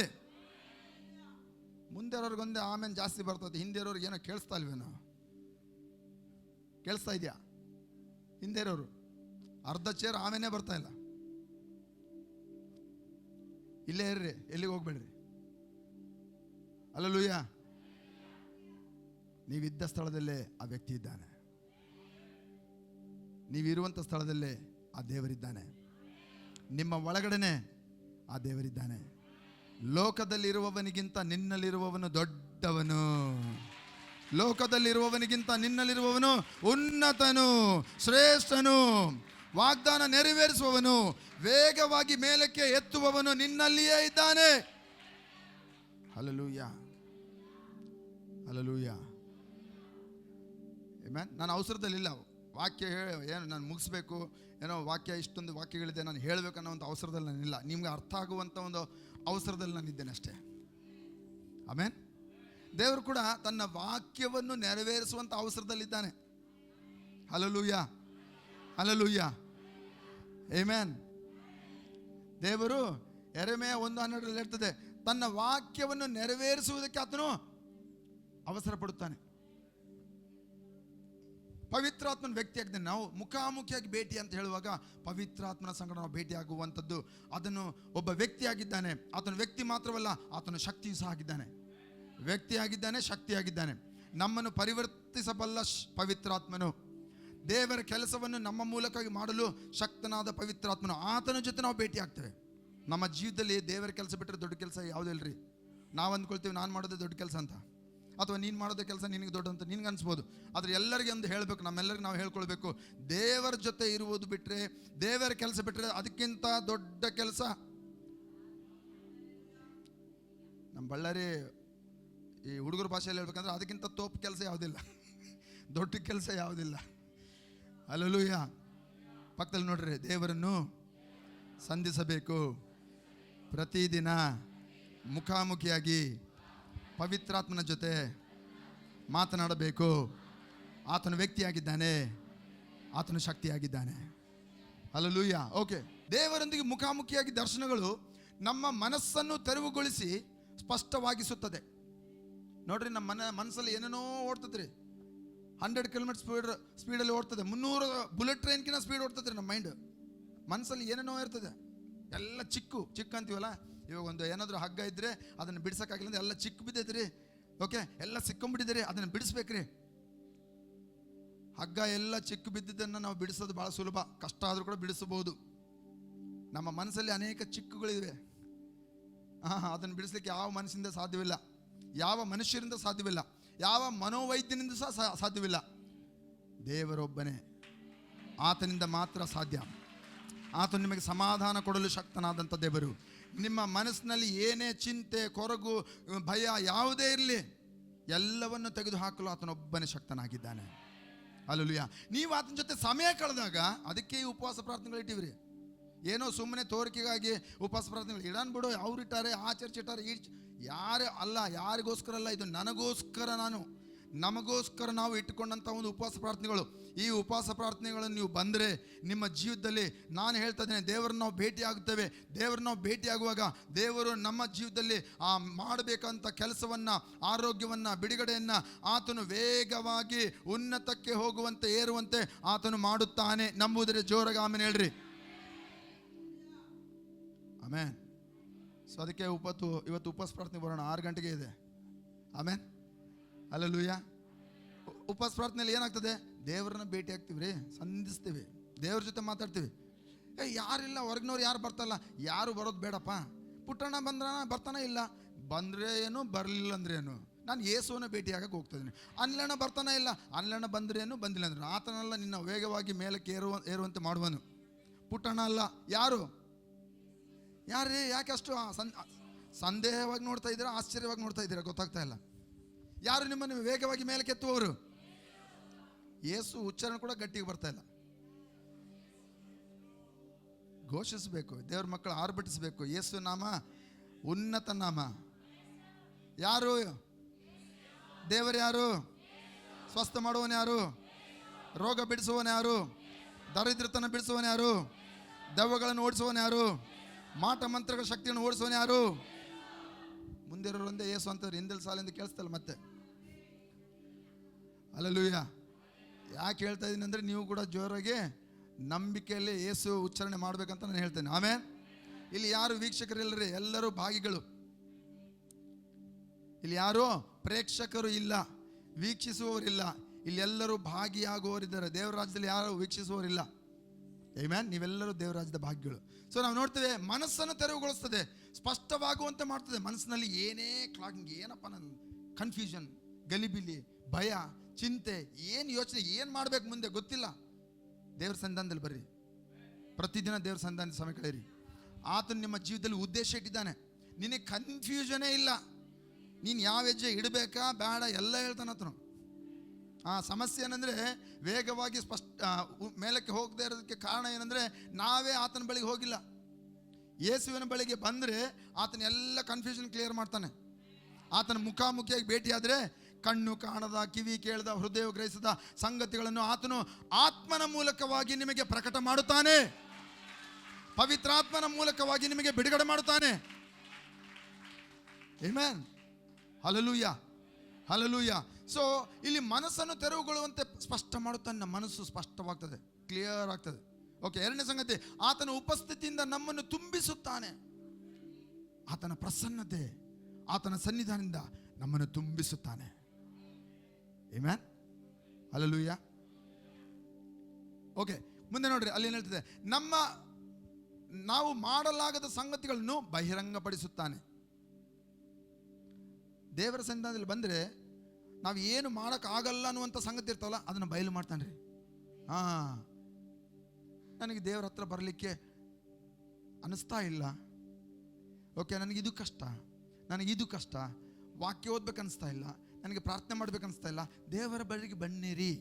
ಮುಂದೆ ಇರೋರಿಗೊಂದೇ ಆಮೇಲೆ ಜಾಸ್ತಿ ಬರ್ತದೆ, ಹಿಂದೆ ಇರೋರಿಗೆ ಏನೋ ಕೇಳಿಸ್ತಾ ಇಲ್ವೇನೋ? ಕೇಳಿಸ್ತಾ ಇದೆಯಾ? ಹಿಂದೆ ಇರೋರು ಅರ್ಧ ಚೇರ್ ಆಮೇಲೆ ಬರ್ತಾ ಇಲ್ಲ. ಇಲ್ಲೇ ಇರ್ರಿ, ಎಲ್ಲಿಗೆ ಹೋಗ್ಬೇಡ್ರಿ. ಹಲ್ಲೆಲೂಯಾ. ನೀವಿದ್ದ ಸ್ಥಳದಲ್ಲೇ ಆ ವ್ಯಕ್ತಿ ಇದ್ದಾನೆ. ನೀವಿರುವಂಥ ಸ್ಥಳದಲ್ಲೇ ಆ ದೇವರಿದ್ದಾನೆ. ನಿಮ್ಮ ಒಳಗಡೆನೆ ಆ ದೇವರಿದ್ದಾನೆ. ಲೋಕದಲ್ಲಿರುವವನಿಗಿಂತ ನಿನ್ನಲ್ಲಿರುವವನು ದೊಡ್ಡವನು. ಲೋಕದಲ್ಲಿರುವವನಿಗಿಂತ ನಿನ್ನಲ್ಲಿರುವವನು ಉನ್ನತನು, ಶ್ರೇಷ್ಠನು, ವಾಗ್ದಾನ ನೆರವೇರಿಸುವವನು, ವೇಗವಾಗಿ ಮೇಲಕ್ಕೆ ಎತ್ತುವವನು ನಿನ್ನಲ್ಲಿಯೇ ಇದ್ದಾನೆ. Hallelujah, hallelujah. ಆಮೆನ್. ನಾನು ಅವಸರದಲ್ಲಿಲ್ಲ. ವಾಕ್ಯ ಏನು ನಾನು ಮುಗಿಸ್ಬೇಕು, ಏನೋ ವಾಕ್ಯ ಇಷ್ಟೊಂದು ವಾಕ್ಯಗಳಿದೆ ನಾನು ಹೇಳಬೇಕು ಅನ್ನೋ ಒಂದು ಅವಸರದಲ್ಲಿ ನಾನಿಲ್ಲ. ನಿಮ್ಗೆ ಅರ್ಥ ಆಗುವಂಥ ಒಂದು ಅವಸರದಲ್ಲಿ ನಾನಿದ್ದೇನೆ ಅಷ್ಟೇ. ಆಮೆನ್. ದೇವರು ಕೂಡ ತನ್ನ ವಾಕ್ಯವನ್ನು ನೆರವೇರಿಸುವಂಥ ಅವಸರದಲ್ಲಿದ್ದಾನೆ. Hallelujah, hallelujah, amen. ದೇವರು ಯೆರೆಮೀಯ 1:12 ಹೇಳ್ತದೆ, ತನ್ನ ವಾಕ್ಯವನ್ನು ನೆರವೇರಿಸುವುದಕ್ಕೆ ಆತನು ಅವಸರ ಪಡುತ್ತಾನೆ. ಪವಿತ್ರಾತ್ಮನ ವ್ಯಕ್ತಿಯಾಗಿದ್ದಾನೆ. ನಾವು ಮುಖಾಮುಖಿಯಾಗಿ ಭೇಟಿ ಅಂತ ಹೇಳುವಾಗ ಪವಿತ್ರಾತ್ಮನ ಸಂಗಡ ನಾವು ಭೇಟಿಯಾಗುವಂಥದ್ದು, ಅದನ್ನು ಒಬ್ಬ ವ್ಯಕ್ತಿಯಾಗಿದ್ದಾನೆ. ಆತನ ವ್ಯಕ್ತಿ ಮಾತ್ರವಲ್ಲ, ಆತನು ಶಕ್ತಿಯೂ ಸಹ ಆಗಿದ್ದಾನೆ. ವ್ಯಕ್ತಿಯಾಗಿದ್ದಾನೆ, ಶಕ್ತಿಯಾಗಿದ್ದಾನೆ. ನಮ್ಮನ್ನು ಪರಿವರ್ತಿಸಬಲ್ಲ ಪವಿತ್ರಾತ್ಮನು, ದೇವರ ಕೆಲಸವನ್ನು ನಮ್ಮ ಮೂಲಕವಾಗಿ ಮಾಡಲು ಶಕ್ತನಾದ ಪವಿತ್ರಾತ್ಮನು, ಆತನ ಜೊತೆ ನಾವು ಭೇಟಿ ಆಗ್ತೇವೆ. ನಮ್ಮ ಜೀವಿತದಲ್ಲಿ ದೇವರ ಕೆಲಸ ಬಿಟ್ಟರೆ ದೊಡ್ಡ ಕೆಲಸ ಯಾವುದೂ ಇಲ್ಲರಿ. ನಾವು ಅಂದ್ಕೊಳ್ತೀವಿ ನಾನು ಮಾಡೋದೇ ದೊಡ್ಡ ಕೆಲಸ ಅಂತ, ಅಥವಾ ನೀನು ಮಾಡೋದೇ ಕೆಲಸ ನಿನಗೆ ದೊಡ್ಡ ಅಂತ ನಿನ್ಗೆ ಅನಿಸ್ಬೋದು. ಆದರೆ ಎಲ್ಲರಿಗೆ ಒಂದು ಹೇಳಬೇಕು, ನಮ್ಮೆಲ್ಲರಿಗೆ ನಾವು ಹೇಳ್ಕೊಳ್ಬೇಕು, ದೇವರ ಜೊತೆ ಇರುವುದು ಬಿಟ್ಟರೆ, ದೇವರ ಕೆಲಸ ಬಿಟ್ಟರೆ ಅದಕ್ಕಿಂತ ದೊಡ್ಡ ಕೆಲಸ ನಮ್ಮ ಬಳ್ಳಾರಿ ಈ ಹುಡುಗರ ಭಾಷೆಯಲ್ಲಿ ಹೇಳ್ಬೇಕಂದ್ರೆ ಅದಕ್ಕಿಂತ ತೋಪ್ ಕೆಲಸ ಯಾವುದಿಲ್ಲ, ದೊಡ್ಡ ಕೆಲಸ ಯಾವುದಿಲ್ಲ. ಹಲ್ಲೆಲೂಯಾ. ಪಕ್ಕದಲ್ಲಿ ನೋಡ್ರಿ, ದೇವರನ್ನು ಸಂಧಿಸಬೇಕು, ಪ್ರತಿದಿನ ಮುಖಾಮುಖಿಯಾಗಿ ಪವಿತ್ರಾತ್ಮನ ಜೊತೆ ಮಾತನಾಡಬೇಕು. ಆತನು ವ್ಯಕ್ತಿಯಾಗಿದ್ದಾನೆ, ಆತನು ಶಕ್ತಿಯಾಗಿದ್ದಾನೆ. ಹಲ್ಲೆಲೂಯಾ. ಓಕೆ, ದೇವರೊಂದಿಗೆ ಮುಖಾಮುಖಿಯಾಗಿ ದರ್ಶನಗಳು ನಮ್ಮ ಮನಸ್ಸನ್ನು ತೆರವುಗೊಳಿಸಿ ಸ್ಪಷ್ಟವಾಗಿಸುತ್ತದೆ. ನೋಡ್ರಿ, ನಮ್ಮ ಮನಸ್ಸಲ್ಲಿ ಏನೇನೋ ಓಡ್ತದ್ರಿ. 100 ಕಿಲೋಮೀಟರ್ ಸ್ಪೀಡಲ್ಲಿ ಓಡ್ತದೆ, 300 ಬುಲೆಟ್ ಟ್ರೈನ್ಕಿಂತ ಸ್ಪೀಡ್ ಓಡ್ತದೆ ರೀ. ನಮ್ಮ ಮೈಂಡ್ ಮನಸ್ಸಲ್ಲಿ ಏನೇನೋ ಇರ್ತದೆ. ಎಲ್ಲ ಚಿಕ್ಕ ಅಂತೀವಲ್ಲ, ಇವಾಗ ಒಂದು ಏನಾದರೂ ಹಗ್ಗ ಇದ್ದರೆ ಅದನ್ನು ಬಿಡ್ಸೋಕ್ಕಾಗಿಲ್ಲ ಅಂದ್ರೆ ಎಲ್ಲ ಚಿಕ್ಕ ಬಿದ್ದೈತೆ ರೀ. ಓಕೆ, ಎಲ್ಲ ಸಿಕ್ಕೊಂಬಿಟ್ಟಿದೆ ರೀ, ಅದನ್ನು ಬಿಡಿಸ್ಬೇಕ್ರಿ. ಹಗ್ಗ ಎಲ್ಲ ಚಿಕ್ಕ ಬಿದ್ದಿದ್ದನ್ನು ನಾವು ಬಿಡಿಸೋದು ಭಾಳ ಸುಲಭ, ಕಷ್ಟ ಆದರೂ ಕೂಡ ಬಿಡಿಸಬಹುದು. ನಮ್ಮ ಮನಸ್ಸಲ್ಲಿ ಅನೇಕ ಚಿಕ್ಕುಗಳಿವೆ. ಅದನ್ನು ಬಿಡಿಸ್ಲಿಕ್ಕೆ ಯಾವ ಮನಸ್ಸಿಂದ ಸಾಧ್ಯವಿಲ್ಲ, ಯಾವ ಮನುಷ್ಯರಿಂದ ಸಾಧ್ಯವಿಲ್ಲ, ಯಾವ ಮನೋವೈದ್ಯನಿಂದ ಸಹ ಸಾಧ್ಯವಿಲ್ಲ. ದೇವರೊಬ್ಬನೇ, ಆತನಿಂದ ಮಾತ್ರ ಸಾಧ್ಯ. ಆತ ನಿಮಗೆ ಸಮಾಧಾನ ಕೊಡಲು ಶಕ್ತನಾದಂಥ ದೇವರು. ನಿಮ್ಮ ಮನಸ್ಸಿನಲ್ಲಿ ಏನೇ ಚಿಂತೆ, ಕೊರಗು, ಭಯ ಯಾವುದೇ ಇರಲಿ, ಎಲ್ಲವನ್ನು ತೆಗೆದುಹಾಕಲು ಆತನೊಬ್ಬನೇ ಶಕ್ತನಾಗಿದ್ದಾನೆ. ಹಲ್ಲೆಲೂಯಾ. ನೀವು ಆತನ ಜೊತೆ ಸಮಯ ಕಳೆದಾಗ, ಅದಕ್ಕೆ ಈ ಉಪವಾಸ ಪ್ರಾರ್ಥನೆಗಳು ಇಟ್ಟಿವ್ರಿ. ಏನೋ ಸುಮ್ಮನೆ ತೋರಿಕೆಗಾಗಿ ಉಪವಾಸ ಪ್ರಾರ್ಥನೆಗಳು ಇಡನ್ ಬಿಡು, ಅವ್ರು ಇಟ್ಟಾರೆ, ಆ ಚರ್ಚ್ ಇಟ್ಟಾರೆ, ಯಾರು ಅಲ್ಲ, ಯಾರಿಗೋಸ್ಕರ ಅಲ್ಲ, ಇದು ನನಗೋಸ್ಕರ, ನಮಗೋಸ್ಕರ ನಾವು ಇಟ್ಟುಕೊಂಡಂಥ ಒಂದು ಉಪವಾಸ ಪ್ರಾರ್ಥನೆಗಳು. ಈ ಉಪವಾಸ ಪ್ರಾರ್ಥನೆಗಳನ್ನು ನೀವು ಬಂದರೆ ನಿಮ್ಮ ಜೀವಿತದಲ್ಲಿ, ನಾನು ಹೇಳ್ತಾ ಇದ್ದೇನೆ, ದೇವರನ್ನು ನಾವು ಭೇಟಿಯಾಗುತ್ತೇವೆ. ದೇವರನ್ನು ನಾವು ಭೇಟಿಯಾಗುವಾಗ ದೇವರು ನಮ್ಮ ಜೀವಿತದಲ್ಲಿ ಆ ಮಾಡಬೇಕಂತ ಕೆಲಸವನ್ನು, ಆರೋಗ್ಯವನ್ನು, ಬಿಡುಗಡೆಯನ್ನು ಆತನು ವೇಗವಾಗಿ ಉನ್ನತಕ್ಕೆ ಹೋಗುವಂತೆ, ಏರುವಂತೆ ಆತನು ಮಾಡುತ್ತಾನೆ. ನಂಬುವುದರೆ ಜೋರಾಗಿ ಆಮೇಲೆ ಹೇಳ್ರಿ. ಆಮೇನ್. ಸೊ ಅದಕ್ಕೆ ಇವತ್ತು ಉಪವಾಸ ಪ್ರಾರ್ಥನೆ ಬರೋಣ. 6 ಗಂಟೆಗೆ ಇದೆ. ಆಮೇನ್. ಹಲ್ಲೆಲೂಯಾ. ಉಪವಾಸ ಪ್ರಾರ್ಥನೆಯಲ್ಲಿ ಏನಾಗ್ತದೆ? ದೇವರನ್ನ ಭೇಟಿ ಆಗ್ತೀವಿ ರೀ, ಸಂಧಿಸ್ತೀವಿ, ದೇವ್ರ ಜೊತೆ ಮಾತಾಡ್ತೀವಿ. ಯಾರಿಲ್ಲ, ಹೊರಗಿನವ್ರು ಯಾರು ಬರ್ತಲ್ಲ, ಯಾರು ಬರೋದು ಬೇಡಪ್ಪ. ಪುಟ್ಟಣ್ಣ ಬರ್ತಾನೆ ಇಲ್ಲ, ಬಂದರೆ ಏನು, ಬರಲಿಲ್ಲ ಅಂದ್ರೆ ಏನು, ನಾನು ಯೇಸುವನ್ನ ಭೇಟಿಯಾಗಕ್ಕೆ ಹೋಗ್ತಾ ಇದ್ದೀನಿ. ಅನ್ಲಣ್ಣ ಬರ್ತಾನೆ ಇಲ್ಲ, ಅನ್ಲಣ್ಣ ಬಂದ್ರೇನು, ಬಂದಿಲ್ಲ ಅಂದ್ರೆ ಆತನೆಲ್ಲ ನಿನ್ನ ವೇಗವಾಗಿ ಮೇಲಕ್ಕೆ ಏರುವಂತೆ ಮಾಡುವನು. ಪುಟ್ಟಣ್ಣ ಅಲ್ಲ, ಯಾರು ಯಾರೇ? ಯಾಕೆ ಅಷ್ಟು ಸಂದೇಹವಾಗಿ ನೋಡ್ತಾ ಇದ್ದೀರಾ, ಆಶ್ಚರ್ಯವಾಗಿ ನೋಡ್ತಾ ಇದ್ದೀರಾ? ಗೊತ್ತಾಗ್ತಾ ಇಲ್ಲ. ಯಾರು ನಿಮ್ಮನ್ನು ವೇಗವಾಗಿ ಮೇಲಕ್ಕೆ ಎತ್ತುವವರು? ಯೇಸು ಉಚ್ಚಾರಣೆ ಕೂಡ ಗಟ್ಟಿಗೆ ಬರ್ತಾ ಇಲ್ಲ. ಘೋಷಿಸಬೇಕು, ದೇವ್ರ ಮಕ್ಕಳು ಆರ್ಭಟಿಸಬೇಕು. ಯೇಸು ನಾಮ ಉನ್ನತ ನಾಮ. ಯಾರು ದೇವರು? ಯಾರು ಸ್ವಸ್ಥ ಮಾಡುವನು? ಯಾರು ರೋಗ ಬಿಡಿಸುವನು? ಯಾರು ದರಿದ್ರತನ ಬಿಡಿಸುವನು? ಯಾರು ದೆವ್ವಗಳನ್ನು ಓಡಿಸುವನು? ಯಾರು ಮಾಟ ಮಂತ್ರಗಳ ಶಕ್ತಿಯನ್ನು ಓಡಿಸುವನು? ಯಾರು? ಮುಂದಿರೋರೊಂದೇ ಯೇಸು ಅಂತವ್ರು ಹಿಂದಿನ ಸಾಲಿಂದ ಕೇಳಿಸ್ತಲ್ಲ ಮತ್ತೆ. ಹಲ್ಲೆಲೂಯಾ. ಯಾಕೆ ಹೇಳ್ತಾ ಇದ್ದೀನಿ ಅಂದರೆ, ನೀವು ಕೂಡ ಜೋರಾಗಿ ನಂಬಿಕೆಯಲ್ಲಿ ಯೇಸು ಉಚ್ಚಾರಣೆ ಮಾಡಬೇಕಂತ ನಾನು ಹೇಳ್ತೇನೆ. ಆಮೇಲೆ ಇಲ್ಲಿ ಯಾರು ವೀಕ್ಷಕರಿಲ್ಲರಿ, ಎಲ್ಲರೂ ಭಾಗಿಗಳು. ಇಲ್ಲಿ ಯಾರು ಪ್ರೇಕ್ಷಕರು ಇಲ್ಲ, ವೀಕ್ಷಿಸುವವರಿಲ್ಲ. ಇಲ್ಲೆಲ್ಲರೂ ಭಾಗಿಯಾಗುವವರಿದ್ದಾರೆ. ದೇವರ ರಾಜ್ಯದಲ್ಲಿ ಯಾರು ವೀಕ್ಷಿಸುವವರಿಲ್ಲ. ಆಮೆನ್. ನೀವೆಲ್ಲರೂ ದೇವರ ರಾಜ್ಯದ ಭಾಗ್ಯಗಳು. ಸೊ ನಾವು ನೋಡ್ತೇವೆ, ಮನಸ್ಸನ್ನು ತೆರವುಗೊಳಿಸ್ತದೆ, ಸ್ಪಷ್ಟವಾಗುವಂತೆ ಮಾಡ್ತದೆ. ಮನಸ್ಸಿನಲ್ಲಿ ಏನೇ ಏನಪ್ಪ ನನ್ನ ಕನ್ಫ್ಯೂಷನ್, ಗಲಿಬಿಲಿ, ಭಯ, ಚಿಂತೆ, ಏನು ಯೋಚನೆ, ಏನು ಮಾಡಬೇಕು ಮುಂದೆ ಗೊತ್ತಿಲ್ಲ. ದೇವ್ರ ಸಂಧಾನದಲ್ಲಿ ಬರ್ರಿ, ಪ್ರತಿದಿನ ದೇವ್ರ ಸಂಧಾನದ ಸಮಯ ಕಳೆಯಿರಿ. ಆತನು ನಿಮ್ಮ ಜೀವಿತದಲ್ಲಿ ಉದ್ದೇಶ ಇಟ್ಟಿದ್ದಾನೆ. ನಿನಗೆ ಕನ್ಫ್ಯೂಷನೇ ಇಲ್ಲ. ನೀನು ಯಾವ ಹೆಜ್ಜೆ ಇಡಬೇಕಾ ಬೇಡ ಎಲ್ಲ ಹೇಳ್ತಾನೆ ಆತನು. ಸಮಸ್ಯೆ ಏನಂದರೆ ವೇಗವಾಗಿ ಮೇಲಕ್ಕೆ ಹೋಗದೇ ಇರೋದಕ್ಕೆ ಕಾರಣ ಏನಂದರೆ ನಾವೇ ಆತನ ಬಳಿಗೆ ಹೋಗಿಲ್ಲ. ಯೇಸುವಿನ ಬಳಿಗೆ ಬಂದರೆ ಆತನ ಎಲ್ಲ ಕನ್ಫ್ಯೂಷನ್ ಕ್ಲಿಯರ್ ಮಾಡ್ತಾನೆ. ಆತನ ಮುಖಾಮುಖಿಯಾಗಿ ಭೇಟಿಯಾದರೆ ಕಣ್ಣು ಕಾಣದ, ಕಿವಿ ಕೇಳದ, ಹೃದಯ ಗ್ರಹಿಸದ ಸಂಗತಿಗಳನ್ನು ಆತನು ಆತ್ಮನ ಮೂಲಕವಾಗಿ ನಿಮಗೆ ಪ್ರಕಟ ಮಾಡುತ್ತಾನೆ. ಪವಿತ್ರಾತ್ಮನ ಮೂಲಕವಾಗಿ ನಿಮಗೆ ಬಿಡುಗಡೆ ಮಾಡುತ್ತಾನೆ. ಆಮೆನ್. Hallelujah, hallelujah. ಸೊ ಇಲ್ಲಿ ಮನಸ್ಸನ್ನು ತೆರವುಗೊಳ್ಳುವಂತೆ ಸ್ಪಷ್ಟ ಮಾಡುತ್ತಾನೆ. ನಮ್ಮ ಮನಸ್ಸು ಸ್ಪಷ್ಟವಾಗ್ತದೆ, ಕ್ಲಿಯರ್ ಆಗ್ತದೆ. ಓಕೆ, ಎರಡನೇ ಸಂಗತಿ, ಆತನ ಉಪಸ್ಥಿತಿಯಿಂದ ನಮ್ಮನ್ನು ತುಂಬಿಸುತ್ತಾನೆ. ಆತನ ಪ್ರಸನ್ನತೆ, ಆತನ ಸನ್ನಿಧಾನದಿಂದ ನಮ್ಮನ್ನು ತುಂಬಿಸುತ್ತಾನೆ. Amen, hallelujah. ಓಕೆ, ಮುಂದೆ ನೋಡ್ರಿ, ಅಲ್ಲಿ ಏನು ಹೇಳ್ತದೆ, ನಾವು ಮಾಡಲಾಗದ ಸಂಗತಿಗಳನ್ನು ಬಹಿರಂಗಪಡಿಸುತ್ತಾನೆ. ದೇವರ ಸನ್ನಿಧಾನದಲ್ಲಿ ಬಂದರೆ ನಾವು ಏನು ಮಾಡೋಕ್ಕಾಗಲ್ಲ ಅನ್ನುವಂಥ ಸಂಗತಿ ಇರ್ತಾವಲ್ಲ, ಅದನ್ನು ಬಯಲು ಮಾಡ್ತಾನೆ ರೀ. ನನಗೆ ದೇವರ ಹತ್ರ ಬರಲಿಕ್ಕೆ ಅನ್ನಿಸ್ತಾ ಇಲ್ಲ. ಓಕೆ, ನನಗಿದು ಕಷ್ಟ, ನನಗಿದು ಕಷ್ಟ, ವಾಕ್ಯ ಓದ್ಬೇಕು ಅನಿಸ್ತಾ ಇಲ್ಲ, ನನಗೆ ಪ್ರಾರ್ಥನೆ ಮಾಡ್ಬೇಕು ಅನಿಸ್ತಾ ಇಲ್ಲ. ದೇವರ ಬಳಿಗೆ ಬನ್ನಿರಿ.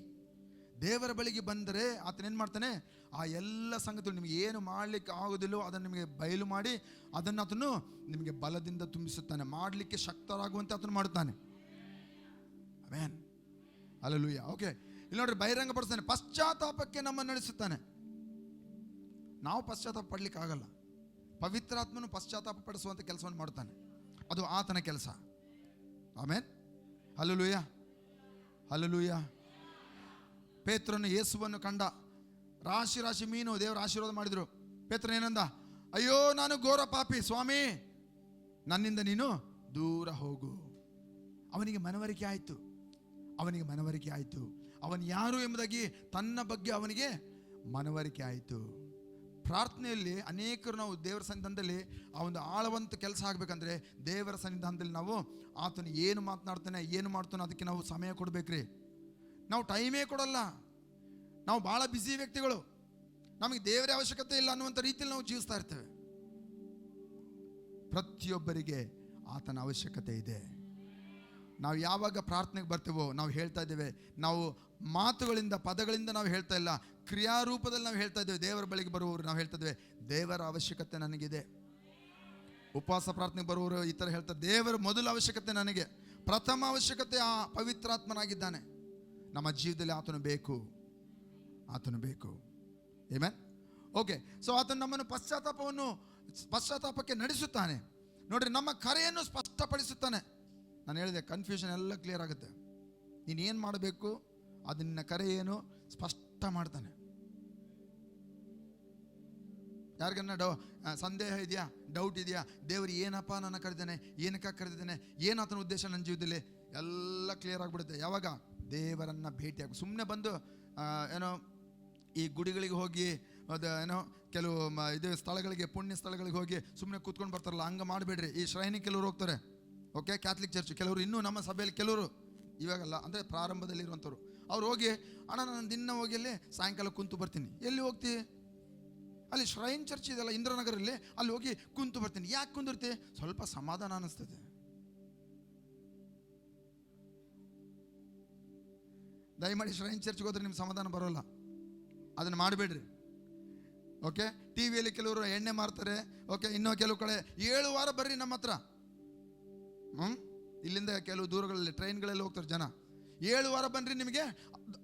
ದೇವರ ಬಳಿಗೆ ಬಂದರೆ ಆತನ ಏನು ಮಾಡ್ತಾನೆ, ಆ ಎಲ್ಲ ಸಂಗತಿಗಳು ನಿಮಗೆ ಏನು ಮಾಡಲಿಕ್ಕೆ ಆಗೋದಿಲ್ಲೋ ಅದನ್ನು ನಿಮಗೆ ಬಯಲು ಮಾಡಿ ಅದನ್ನು ಆತನು ನಿಮಗೆ ಬಲದಿಂದ ತುಂಬಿಸುತ್ತಾನೆ. ಮಾಡಲಿಕ್ಕೆ ಶಕ್ತರಾಗುವಂತೆ ಆತನು ಮಾಡುತ್ತಾನೆ. Amen, hallelujah. ಓಕೆ, ಇಲ್ಲಿ ನೋಡ್ರಿ, ಬಹಿರಂಗಪಡಿಸ್ತಾನೆ. ಪಶ್ಚಾತ್ತಾಪಕ್ಕೆ ನಮ್ಮನ್ನು ನಡೆಸುತ್ತಾನೆ. ನಾವು ಪಶ್ಚಾತ್ತಾಪ ಪಡಲಿಕ್ಕೆ ಆಗಲ್ಲ. ಪವಿತ್ರಾತ್ಮನು ಪಶ್ಚಾತ್ತಾಪ ಪಡಿಸುವಂಥ ಕೆಲಸವನ್ನು ಮಾಡುತ್ತಾನೆ. ಅದು ಆತನ ಕೆಲಸ. Amen, hallelujah, hallelujah. ಪೇತ್ರನು ಯೇಸುವನ್ನು ಕಂಡ. ರಾಶಿ ರಾಶಿ ಮೀನು ದೇವರ ಆಶೀರ್ವಾದ ಮಾಡಿದರು. ಪೇತ್ರನ ಏನಂದ, ಅಯ್ಯೋ ನಾನು ಘೋರ ಪಾಪಿ ಸ್ವಾಮಿ, ನನ್ನಿಂದ ನೀನು ದೂರ ಹೋಗು. ಅವನಿಗೆ ಮನವರಿಕೆ ಆಯಿತು, ಅವನಿಗೆ ಮನವರಿಕೆ ಆಯಿತು. ಅವನು ಯಾರು ಎಂಬುದಾಗಿ ತನ್ನ ಬಗ್ಗೆ ಅವನಿಗೆ ಮನವರಿಕೆ ಆಯಿತು. ಪ್ರಾರ್ಥನೆಯಲ್ಲಿ ಅನೇಕರು ನಾವು ದೇವರ ಸನ್ನಿಧಾನದಲ್ಲಿ ಆ ಒಂದು ಆಳವಂತ ಕೆಲಸ ಆಗಬೇಕಂದ್ರೆ ದೇವರ ಸನ್ನಿಧಾನದಲ್ಲಿ ನಾವು ಆತನು ಏನು ಮಾತನಾಡ್ತಾನೆ, ಏನು ಮಾಡ್ತಾನೆ ಅದಕ್ಕೆ ನಾವು ಸಮಯ ಕೊಡಬೇಕ್ರಿ. ನಾವು ಟೈಮೇ ಕೊಡಲ್ಲ. ನಾವು ಭಾಳ ಬ್ಯುಸಿ ವ್ಯಕ್ತಿಗಳು. ನಮಗೆ ದೇವರ ಅವಶ್ಯಕತೆ ಇಲ್ಲ ಅನ್ನುವಂಥ ರೀತಿಯಲ್ಲಿ ನಾವು ಜೀವಿಸ್ತಾ ಇರ್ತೇವೆ. ಪ್ರತಿಯೊಬ್ಬರಿಗೆ ಆತನ ಅವಶ್ಯಕತೆ ಇದೆ. ನಾವು ಯಾವಾಗ ಪ್ರಾರ್ಥನೆಗೆ ಬರ್ತೀವೋ ನಾವು ಹೇಳ್ತಾ ಇದ್ದೇವೆ, ನಾವು ಮಾತುಗಳಿಂದ ಪದಗಳಿಂದ ನಾವು ಹೇಳ್ತಾ ಇಲ್ಲ, ಕ್ರಿಯಾರೂಪದಲ್ಲಿ ನಾವು ಹೇಳ್ತಾ ಇದ್ದೇವೆ. ದೇವರ ಬಳಿಗೆ ಬರುವವರು ನಾವು ಹೇಳ್ತಾ ಇದ್ದೇವೆ, ದೇವರ ಅವಶ್ಯಕತೆ ನನಗಿದೆ. ಉಪವಾಸ ಪ್ರಾರ್ಥನೆಗೆ ಬರುವವರು ಈ ಥರ ಹೇಳ್ತಾರೆ, ದೇವರ ಮೊದಲ ಅವಶ್ಯಕತೆ ನನಗೆ, ಪ್ರಥಮ ಅವಶ್ಯಕತೆ ಆ ಪವಿತ್ರಾತ್ಮನಾಗಿದ್ದಾನೆ. ನಮ್ಮ ಜೀವಿತದಲ್ಲಿ ಆತನು ಬೇಕು, ಆತನು ಬೇಕು. ಆಮೆನ್. ಓಕೆ, ಸೊ ಆತನು ನಮ್ಮನ್ನು ಪಶ್ಚಾತ್ತಾಪಕ್ಕೆ ನಡೆಸುತ್ತಾನೆ. ನೋಡ್ರಿ, ನಮ್ಮ ಕರೆಯನ್ನು ಸ್ಪಷ್ಟಪಡಿಸುತ್ತಾನೆ. ನಾನು ಹೇಳಿದೆ, ಕನ್ಫ್ಯೂಷನ್ ಎಲ್ಲ ಕ್ಲಿಯರ್ ಆಗುತ್ತೆ. ನೀನು ಏನು ಮಾಡಬೇಕು, ಅದು ನಿನ್ನ ಕರೆ ಏನು ಸ್ಪಷ್ಟ ಮಾಡ್ತಾನೆ. ಯಾರಿಗನ್ನ ಸಂದೇಹ ಇದೆಯಾ, ಡೌಟ್ ಇದೆಯಾ, ದೇವರು ಏನಪ್ಪ ನನ್ನ ಕರೆದಿದ್ದಾನೆ, ಏನಕ್ಕೆ ಕರೆದಿದ್ದಾನೆ, ಏನು ಆತನ ಉದ್ದೇಶ ನನ್ನ ಜೀವಿತದಲ್ಲಿ, ಎಲ್ಲ ಕ್ಲಿಯರ್ ಆಗಿಬಿಡುತ್ತೆ. ಯಾವಾಗ ದೇವರನ್ನು ಭೇಟಿಯಾಗ. ಸುಮ್ಮನೆ ಬಂದು ಏನೋ ಈ ಗುಡಿಗಳಿಗೆ ಹೋಗಿ ಅದು ಏನೋ ಕೆಲವು ಇದು ಸ್ಥಳಗಳಿಗೆ, ಪುಣ್ಯ ಸ್ಥಳಗಳಿಗೆ ಹೋಗಿ ಸುಮ್ಮನೆ ಕೂತ್ಕೊಂಡು ಬರ್ತಾರಲ್ಲ, ಹಂಗೆ ಮಾಡಬೇಡ್ರಿ. ಈ ಶ್ರೈನಿ ಕೆಲವರು ಹೋಗ್ತಾರೆ, ಓಕೆ, ಕ್ಯಾಥಲಿಕ್ ಚರ್ಚ್ ಕೆಲವರು, ಇನ್ನೂ ನಮ್ಮ ಸಭೆಯಲ್ಲಿ ಕೆಲವರು, ಇವಾಗಲ್ಲ ಅಂದರೆ ಪ್ರಾರಂಭದಲ್ಲಿ ಇರುವಂಥವ್ರು, ಅವ್ರು ಹೋಗಿ, ಅಣ್ಣ ನಾನು ದಿನ ಹೋಗಿ ಅಲ್ಲಿ ಸಾಯಂಕಾಲ ಕುಂತು ಬರ್ತೀನಿ. ಎಲ್ಲಿ ಹೋಗ್ತಿ? ಅಲ್ಲಿ ಶ್ರೈನ್ ಚರ್ಚ್ ಇದೆಲ್ಲ ಇಂದ್ರನಗರಲ್ಲಿ, ಅಲ್ಲಿ ಹೋಗಿ ಕುಂತು ಬರ್ತೀನಿ. ಯಾಕೆ ಕುಂದಿರ್ತಿ? ಸ್ವಲ್ಪ ಸಮಾಧಾನ ಅನ್ನಿಸ್ತದೆ. ದಯಮಾಡಿ ಶ್ರೈನ್ ಚರ್ಚ್ಗೆ ಹೋದ್ರೆ ನಿಮ್ಗೆ ಸಮಾಧಾನ ಬರೋಲ್ಲ, ಅದನ್ನು ಮಾಡಬೇಡ್ರಿ. ಓಕೆ, ಟಿ ವಿಯಲ್ಲಿ ಕೆಲವರು ಎಣ್ಣೆ ಮಾರ್ತಾರೆ. ಓಕೆ, ಇನ್ನೂ ಕೆಲವು ಕಡೆ 7 ವಾರ ಬರ್ರಿ ನಮ್ಮ ಹತ್ರ. ಇಲ್ಲಿಂದ ಕೆಲವು ದೂರಗಳಲ್ಲಿ ಟ್ರೈನ್ಗಳಲ್ಲಿ ಹೋಗ್ತಾರೆ ಜನ. 7 ವಾರ ಬನ್ನಿರಿ, ನಿಮಗೆ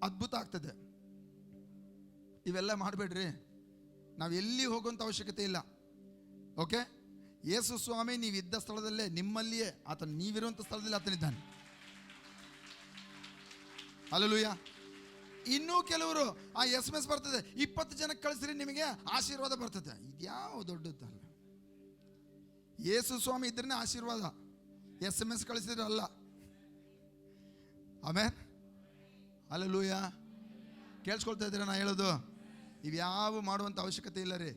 ಅದ್ಭುತ ಆಗ್ತದೆ. ಇವೆಲ್ಲ ಮಾಡಬೇಡ್ರಿ. ನಾವು ಎಲ್ಲಿ ಹೋಗುವಂಥ ಅವಶ್ಯಕತೆ ಇಲ್ಲ. ಓಕೆ, ಯೇಸು ಸ್ವಾಮಿ ನೀವಿದ್ದ ಸ್ಥಳದಲ್ಲೇ, ನಿಮ್ಮಲ್ಲಿಯೇ ಆತನು, ನೀವಿರುವಂಥ ಸ್ಥಳದಲ್ಲಿ ಆತನಿದ್ದಾನೆ. ಹಲ್ಲೆಲೂಯಾ. ಇನ್ನೂ ಕೆಲವರು ಆ SMS ಬರ್ತದೆ, 20 ಜನಕ್ಕೆ ಕಳಿಸ್ರಿ ನಿಮಗೆ ಆಶೀರ್ವಾದ ಬರ್ತದೆ. ಇದ್ಯಾವ ದೊಡ್ಡದಲ್ಲ. ಯೇಸು ಸ್ವಾಮಿ ಇದ್ರೇ ಆಶೀರ್ವಾದ, SMS ಕಳಿಸಿದ್ರೆ ಅಲ್ಲ. Amen, hallelujah. ಕೇಳಿಸ್ಕೊಳ್ತಾ ಇದ್ದೀರಾ ನಾ ಹೇಳೋದು? ಇವ್ಯಾವ ಮಾಡುವಂಥ ಅವಶ್ಯಕತೆ ಇಲ್ಲ ರೀ.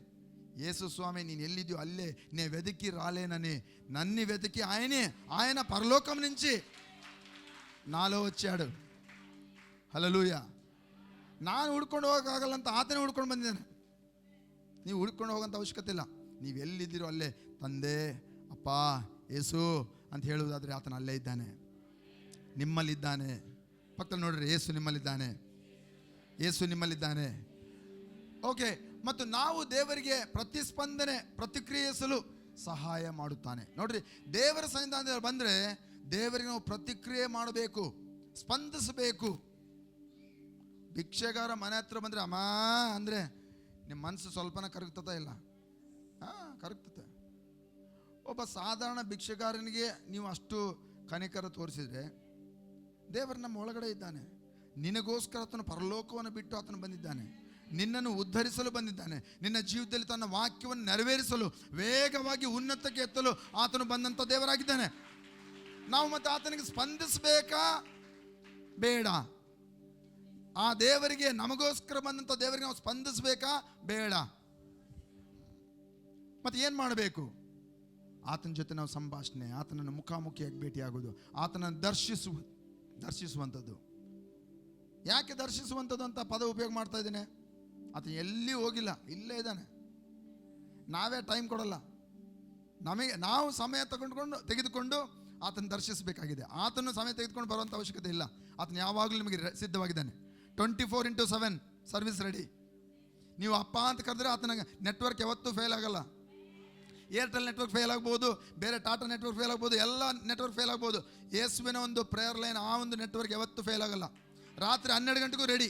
యేసు స్వామి నేను ఎల్లిద్యో అల్లే నే వెతికి రాలేనని నన్ను వెతికి ఆయన పరలోకం నుంచి నాలో వచ్చాడు. ಹಲ್ಲೆಲೂಯ. ನಾನು ಹುಡ್ಕೊಂಡು ಹೋಗೋಕ್ಕಾಗಲ್ಲ ಅಂತ ಆತನೇ ಹುಡ್ಕೊಂಡು ಬಂದಿದ್ದಾನೆ. ನೀವು ಹುಡ್ಕೊಂಡು ಹೋಗೋಂಥ ಅವಶ್ಯಕತೆ ಇಲ್ಲ. ನೀವು ಎಲ್ಲಿದ್ದೀರೋ ಅಲ್ಲೇ ತಂದೆ, ಅಪ್ಪ, ಯೇಸು ಅಂತ ಹೇಳುವುದಾದರೆ ಆತನ ಅಲ್ಲೇ ಇದ್ದಾನೆ, ನಿಮ್ಮಲ್ಲಿದ್ದಾನೆ. ಪಕ್ಕದಲ್ಲಿ ನೋಡ್ರಿ, ಯೇಸು ನಿಮ್ಮಲ್ಲಿದ್ದಾನೆ, ಯೇಸು ನಿಮ್ಮಲ್ಲಿದ್ದಾನೆ. ಓಕೆ. ಮತ್ತು ನಾವು ದೇವರಿಗೆ ಪ್ರತಿಕ್ರಿಯಿಸಲು ಸಹಾಯ ಮಾಡುತ್ತಾನೆ. ನೋಡ್ರಿ, ದೇವರ ಸನ್ನಿಧಾನದಲ್ಲಿ ಬಂದರೆ ದೇವರಿಗೆ ನಾವು ಪ್ರತಿಕ್ರಿಯೆ ಮಾಡಬೇಕು, ಸ್ಪಂದಿಸಬೇಕು. ಭಿಕ್ಷೆಗಾರ ಮನೆ ಹತ್ರ ಬಂದರೆ ಅಮ್ಮ ಅಂದರೆ ನಿಮ್ಮ ಮನಸ್ಸು ಸ್ವಲ್ಪನ ಕರಗ್ತದ ಇಲ್ಲ? ಕರಗ್ತದೆ. ಒಬ್ಬ ಸಾಧಾರಣ ಭಿಕ್ಷೆಗಾರನಿಗೆ ನೀವು ಅಷ್ಟು ಕನಿಕರ ತೋರಿಸಿದರೆ, ದೇವರು ನಮ್ಮ ಒಳಗಡೆ ಇದ್ದಾನೆ. ನಿನಗೋಸ್ಕರ ಆತನು ಪರಲೋಕವನ್ನು ಬಿಟ್ಟು ಆತನು ಬಂದಿದ್ದಾನೆ, ನಿನ್ನನ್ನು ಉದ್ಧರಿಸಲು ಬಂದಿದ್ದಾನೆ. ನಿನ್ನ ಜೀವಿತದಲ್ಲಿ ತನ್ನ ವಾಕ್ಯವನ್ನು ನೆರವೇರಿಸಲು, ವೇಗವಾಗಿ ಉನ್ನತಕ್ಕೆ ಎತ್ತಲು ಆತನು ಬಂದಂಥ ದೇವರಾಗಿದ್ದಾನೆ. ನಾವು ಮತ್ತೆ ಆತನಿಗೆ ಸ್ಪಂದಿಸಬೇಕಾ ಬೇಡ? ಆ ದೇವರಿಗೆ, ನಮಗೋಸ್ಕರ ಬಂದಂಥ ದೇವರಿಗೆ ನಾವು ಸ್ಪಂದಿಸಬೇಕಾ ಬೇಡ? ಮತ್ತೆ ಏನು ಮಾಡಬೇಕು? ಆತನ ಜೊತೆ ನಾವು ಸಂಭಾಷಣೆ, ಆತನನ್ನು ಮುಖಾಮುಖಿಯಾಗಿ ಭೇಟಿಯಾಗೋದು, ಆತನನ್ನು ದರ್ಶಿಸುವಂಥದ್ದು. ಯಾಕೆ ದರ್ಶಿಸುವಂಥದ್ದು ಅಂತ ಪದ ಉಪಯೋಗ ಮಾಡ್ತಾ ಇದ್ದೇನೆ? ಆತ ಎಲ್ಲಿ ಹೋಗಿಲ್ಲ, ಇಲ್ಲೇ ಇದ್ದಾನೆ. ನಾವೇ ಟೈಮ್ ಕೊಡಲ್ಲ. ನಾವು ಸಮಯ ತೆಗೆದುಕೊಂಡು ಆತನ ದರ್ಶಿಸಬೇಕಾಗಿದೆ. ಆತನು ಸಮಯ ತೆಗೆದುಕೊಂಡು ಬರುವಂಥ ಅವಶ್ಯಕತೆ ಇಲ್ಲ. ಆತನು ಯಾವಾಗಲೂ ನಿಮಗೆ ಸಿದ್ಧವಾಗಿದ್ದಾನೆ. 24/7 ಸರ್ವಿಸ್ ರೆಡಿ. ನೀವು ಅಪ್ಪ ಅಂತ ಕರೆದ್ರೆ ಆತನ ನೆಟ್ವರ್ಕ್ ಯಾವತ್ತೂ ಫೇಲ್ ಆಗಲ್ಲ. ಏರ್ಟೆಲ್ ನೆಟ್ವರ್ಕ್ ಫೇಲ್ ಆಗ್ಬೋದು, ಬೇರೆ ಟಾಟಾ ನೆಟ್ವರ್ಕ್ ಫೇಲ್ ಆಗ್ಬೋದು, ಎಲ್ಲ ನೆಟ್ವರ್ಕ್ ಫೇಲ್ ಆಗ್ಬೋದು. ಯೇಸುವಿನ ಒಂದು ಪ್ರೇಯರ್ ಲೈನ್, ಆ ಒಂದು ನೆಟ್ವರ್ಕ್ ಯಾವತ್ತೂ ಫೇಲ್ ಆಗಲ್ಲ. ರಾತ್ರಿ 12 ಗಂಟೆಗೂ ರೆಡಿ.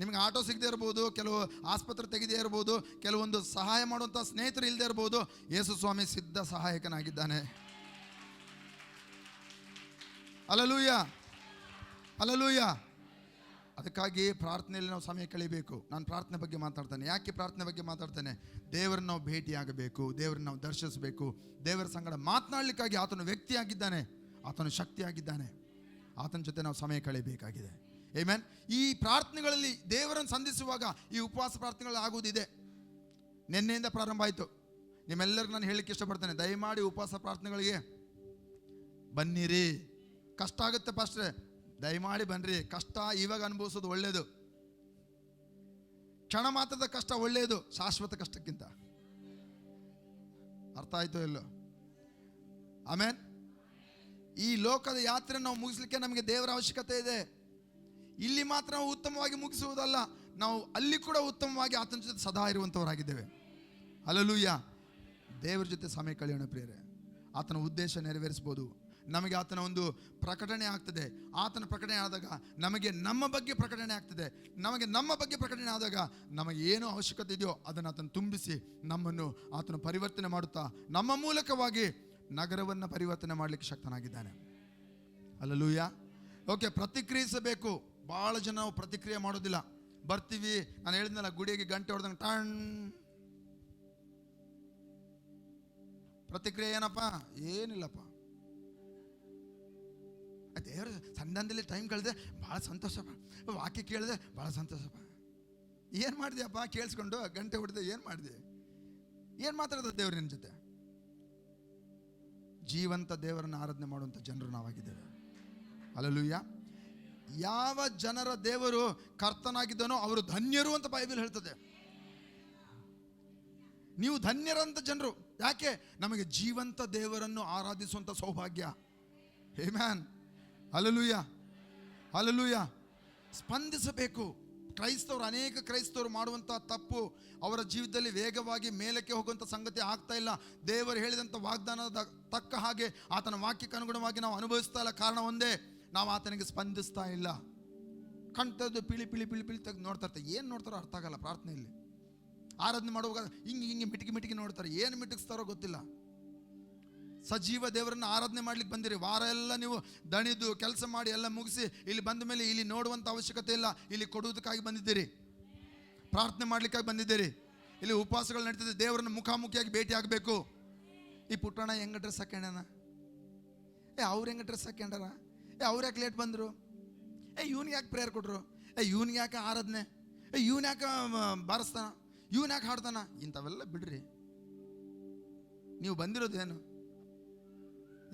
ನಿಮಗೆ ಆಟೋ ಸಿಗದೇ ಇರ್ಬೋದು, ಕೆಲವು ಆಸ್ಪತ್ರೆ ತೆಗೆದೇ ಇರ್ಬೋದು, ಕೆಲವೊಂದು ಸಹಾಯ ಮಾಡುವಂಥ ಸ್ನೇಹಿತರು ಇಲ್ಲದೆ ಇರ್ಬೋದು. ಯೇಸು ಸ್ವಾಮಿ ಸಿದ್ಧ ಸಹಾಯಕನಾಗಿದ್ದಾನೆ. Hallelujah, hallelujah. ಅದಕ್ಕಾಗಿ ಪ್ರಾರ್ಥನೆಯಲ್ಲಿ ನಾವು ಸಮಯ ಕಳಿಬೇಕು. ನಾನು ಪ್ರಾರ್ಥನೆ ಬಗ್ಗೆ ಮಾತಾಡ್ತೇನೆ. ಯಾಕೆ ಪ್ರಾರ್ಥನೆ ಬಗ್ಗೆ ಮಾತಾಡ್ತೇನೆ? ದೇವರನ್ನು ನಾವು ಭೇಟಿಯಾಗಬೇಕು, ದೇವರನ್ನು ನಾವು ದರ್ಶಿಸಬೇಕು. ದೇವರ ಸಂಗಡ ಮಾತನಾಡಲಿಕ್ಕಾಗಿ ಆತನು ವ್ಯಕ್ತಿಯಾಗಿದ್ದಾನೆ, ಆತನು ಶಕ್ತಿಯಾಗಿದ್ದಾನೆ. ಆತನ ಜೊತೆ ನಾವು ಸಮಯ ಕಳೆಯಬೇಕಾಗಿದೆ. ಆಮೆನ್. ಈ ಪ್ರಾರ್ಥನೆಗಳಲ್ಲಿ ದೇವರನ್ನು ಸಂಧಿಸುವಾಗ ಈ ಉಪವಾಸ ಪ್ರಾರ್ಥನೆಗಳು ಆಗುವುದಿದೆ. ನಿನ್ನೆಯಿಂದ ಪ್ರಾರಂಭ ಆಯಿತು. ನಿಮ್ಮೆಲ್ಲರಿಗೂ ನಾನು ಹೇಳಲಿಕ್ಕೆ ಇಷ್ಟಪಡ್ತೇನೆ, ದಯಮಾಡಿ ಉಪವಾಸ ಪ್ರಾರ್ಥನೆಗಳಿಗೆ ಬನ್ನಿರಿ. ಕಷ್ಟ ಆಗುತ್ತೆ ಪಾಸ್ಟ್ರೆ, ದಯಮಾಡಿ ಬನ್ನಿರಿ. ಕಷ್ಟ ಇವಾಗ ಅನುಭವಿಸೋದು ಒಳ್ಳೆಯದು. ಕ್ಷಣ ಮಾತ್ರದ ಕಷ್ಟ ಒಳ್ಳೆಯದು ಶಾಶ್ವತ ಕಷ್ಟಕ್ಕಿಂತ. ಅರ್ಥ ಆಯ್ತೋ ಇಲ್ಲೋ? ಆಮೇನ್. ಈ ಲೋಕದ ಯಾತ್ರೆ ನಾವು ಮುಗಿಸ್ಲಿಕ್ಕೆ ನಮಗೆ ದೇವರ ಅವಶ್ಯಕತೆ ಇದೆ. ಇಲ್ಲಿ ಮಾತ್ರ ನಾವು ಉತ್ತಮವಾಗಿ ಮುಗಿಸುವುದಲ್ಲ, ನಾವು ಅಲ್ಲಿ ಕೂಡ ಉತ್ತಮವಾಗಿ ಆತನ ಜೊತೆ ಸದಾ ಇರುವಂಥವರಾಗಿದ್ದೇವೆ. ಹಲ್ಲೆಲೂಯ. ದೇವರ ಜೊತೆ ಸಮಯ ಕಳೆಯೋಣ ಪ್ರಿಯರೇ. ಆತನ ಉದ್ದೇಶ ನೆರವೇರಿಸ್ಬೋದು. ನಮಗೆ ಆತನ ಒಂದು ಪ್ರಕಟಣೆ ಆಗ್ತದೆ. ಆತನ ಪ್ರಕಟಣೆ ಆದಾಗ ನಮಗೆ ನಮ್ಮ ಬಗ್ಗೆ ಪ್ರಕಟಣೆ ಆಗ್ತದೆ. ನಮಗೆ ನಮ್ಮ ಬಗ್ಗೆ ಪ್ರಕಟಣೆ ಆದಾಗ ನಮಗೆ ಏನು ಅವಶ್ಯಕತೆ ಇದೆಯೋ ಅದನ್ನು ಆತನು ತುಂಬಿಸಿ ನಮ್ಮನ್ನು ಆತನು ಪರಿವರ್ತನೆ ಮಾಡುತ್ತಾ ನಮ್ಮ ಮೂಲಕವಾಗಿ ನಗರವನ್ನು ಪರಿವರ್ತನೆ ಮಾಡಲಿಕ್ಕೆ ಶಕ್ತನಾಗಿದ್ದಾನೆ. ಹಲ್ಲೆಲೂಯ. ಓಕೆ. ಪ್ರತಿಕ್ರಿಯಿಸಬೇಕು. ಭಾಳ ಜನ ನಾವು ಪ್ರತಿಕ್ರಿಯೆ ಮಾಡೋದಿಲ್ಲ. ಬರ್ತೀವಿ, ನಾನು ಹೇಳಿದ್ನಲ್ಲ, ಗುಡಿಗೆ ಗಂಟೆ ಹೊಡೆದಂಗೆ ಟಣ್. ಪ್ರತಿಕ್ರಿಯೆ ಏನಪ್ಪ? ಏನಿಲ್ಲಪ್ಪ. ದೇವರ ಸಂಧಾನದಲ್ಲಿ ಟೈಮ್ ಕಳೆದೆ, ಭಾಳ ಸಂತೋಷಪ್ಪ. ವಾಕ್ಯ ಕೇಳಿದೆ, ಭಾಳ ಸಂತೋಷಪ್ಪ. ಏನು ಮಾಡಿದೆಯಪ್ಪ? ಕೇಳಿಸ್ಕೊಂಡು ಗಂಟೆ ಹೊಡೆದೆ, ಏನು ಮಾಡಿದೆ? ಏನು ಮಾತಾಡ್ತದೆ ದೇವ್ರು ನಿನ್ನ ಜೊತೆ? ಜೀವಂತ ದೇವರನ್ನು ಆರಾಧನೆ ಮಾಡುವಂಥ ಜನರು ನಾವಾಗಿದ್ದೇವೆ. ಹಲ್ಲೆಲೂಯ. ಯಾವ ಜನರ ದೇವರು ಕರ್ತನಾಗಿದ್ದಾನೋ ಅವರು ಧನ್ಯರು ಅಂತ ಬೈಬಲ್ ಹೇಳ್ತದೆ. ನೀವು ಧನ್ಯರಂತ ಜನರು. ಯಾಕೆ? ನಮಗೆ ಜೀವಂತ ದೇವರನ್ನು ಆರಾಧಿಸುವಂಥ ಸೌಭಾಗ್ಯ. ಆಮೆನ್. Hallelujah, hallelujah. ಸ್ಪಂದಿಸಬೇಕು. ಅನೇಕ ಕ್ರೈಸ್ತವರು ಮಾಡುವಂಥ ತಪ್ಪು, ಅವರ ಜೀವಿತದಲ್ಲಿ ವೇಗವಾಗಿ ಮೇಲಕ್ಕೆ ಹೋಗುವಂಥ ಸಂಗತಿ ಆಗ್ತಾ ಇಲ್ಲ. ದೇವರು ಹೇಳಿದಂಥ ವಾಗ್ದಾನದ ತಕ್ಕ ಹಾಗೆ ಆತನ ವಾಕ್ಯಕ್ಕೆ ಅನುಗುಣವಾಗಿ ನಾವು ಅನುಭವಿಸ್ತಾ ಇಲ್ಲ. ಕಾರಣ ಒಂದೇ, ನಾವು ಆತನಿಗೆ ಸ್ಪಂದಿಸ್ತಾ ಇಲ್ಲ. ಕಣ್ತದ್ದು ಪಿಳಿ ಪಿಳಿ ಪಿಳಿ ಪಿಳಿ ತೆಗೆದು ನೋಡ್ತಾ ಇರ್ತಾರೆ. ಏನು ನೋಡ್ತಾರೋ ಅರ್ಥ ಆಗಲ್ಲ. ಪ್ರಾರ್ಥನೆಯಲ್ಲಿ ಆರಾಧನೆ ಮಾಡುವಾಗ ಹಿಂಗೆ ಮಿಟಿಕಿ ನೋಡ್ತಾರೆ. ಏನು ಮಿಟುಕಿಸ್ತಾರೋ ಗೊತ್ತಿಲ್ಲ. ಸಜೀವ ದೇವರನ್ನು ಆರಾಧನೆ ಮಾಡ್ಲಿಕ್ಕೆ ಬಂದಿರಿ. ವಾರ ಎಲ್ಲ ನೀವು ದಣಿದು ಕೆಲಸ ಮಾಡಿ ಎಲ್ಲ ಮುಗಿಸಿ ಇಲ್ಲಿ ಬಂದ ಮೇಲೆ ಇಲ್ಲಿ ನೋಡುವಂಥ ಅವಶ್ಯಕತೆ ಇಲ್ಲ. ಇಲ್ಲಿ ಕೊಡುವುದಕ್ಕಾಗಿ ಬಂದಿದ್ದೀರಿ, ಪ್ರಾರ್ಥನೆ ಮಾಡ್ಲಿಕ್ಕಾಗಿ ಬಂದಿದ್ದೀರಿ. ಇಲ್ಲಿ ಉಪವಾಸಗಳು ನಡೀತಿದೆ. ದೇವರನ್ನು ಮುಖಾಮುಖಿಯಾಗಿ ಭೇಟಿ ಆಗಬೇಕು. ಈ ಪುಟ್ಟಣ ಹೆಂಗೆ ಡ್ರೆಸ್ ಹಾಕ್ಯಣ್ಣ? ಅವ್ರು ಹೆಂಗೆ ಡ್ರೆಸ್ ಹಾಕ್ಯಂಡಾರ? ಅವ್ರು ಯಾಕೆ ಲೇಟ್ ಬಂದರು? ಇವ್ನಿಗೆ ಯಾಕೆ ಪ್ರೇಯರ್ ಕೊಟ್ರು, ಇವ್ನಿಗೆ ಯಾಕೆ ಆರಾಧನೆ, ಇವ್ನ ಯಾಕೆ ಬಾರಿಸ್ತಾನ, ಇವ್ನ ಯಾಕೆ ಹಾಡ್ತಾನ, ಇಂಥವೆಲ್ಲ ಬಿಡ್ರಿ. ನೀವು ಬಂದಿರೋದೇನು?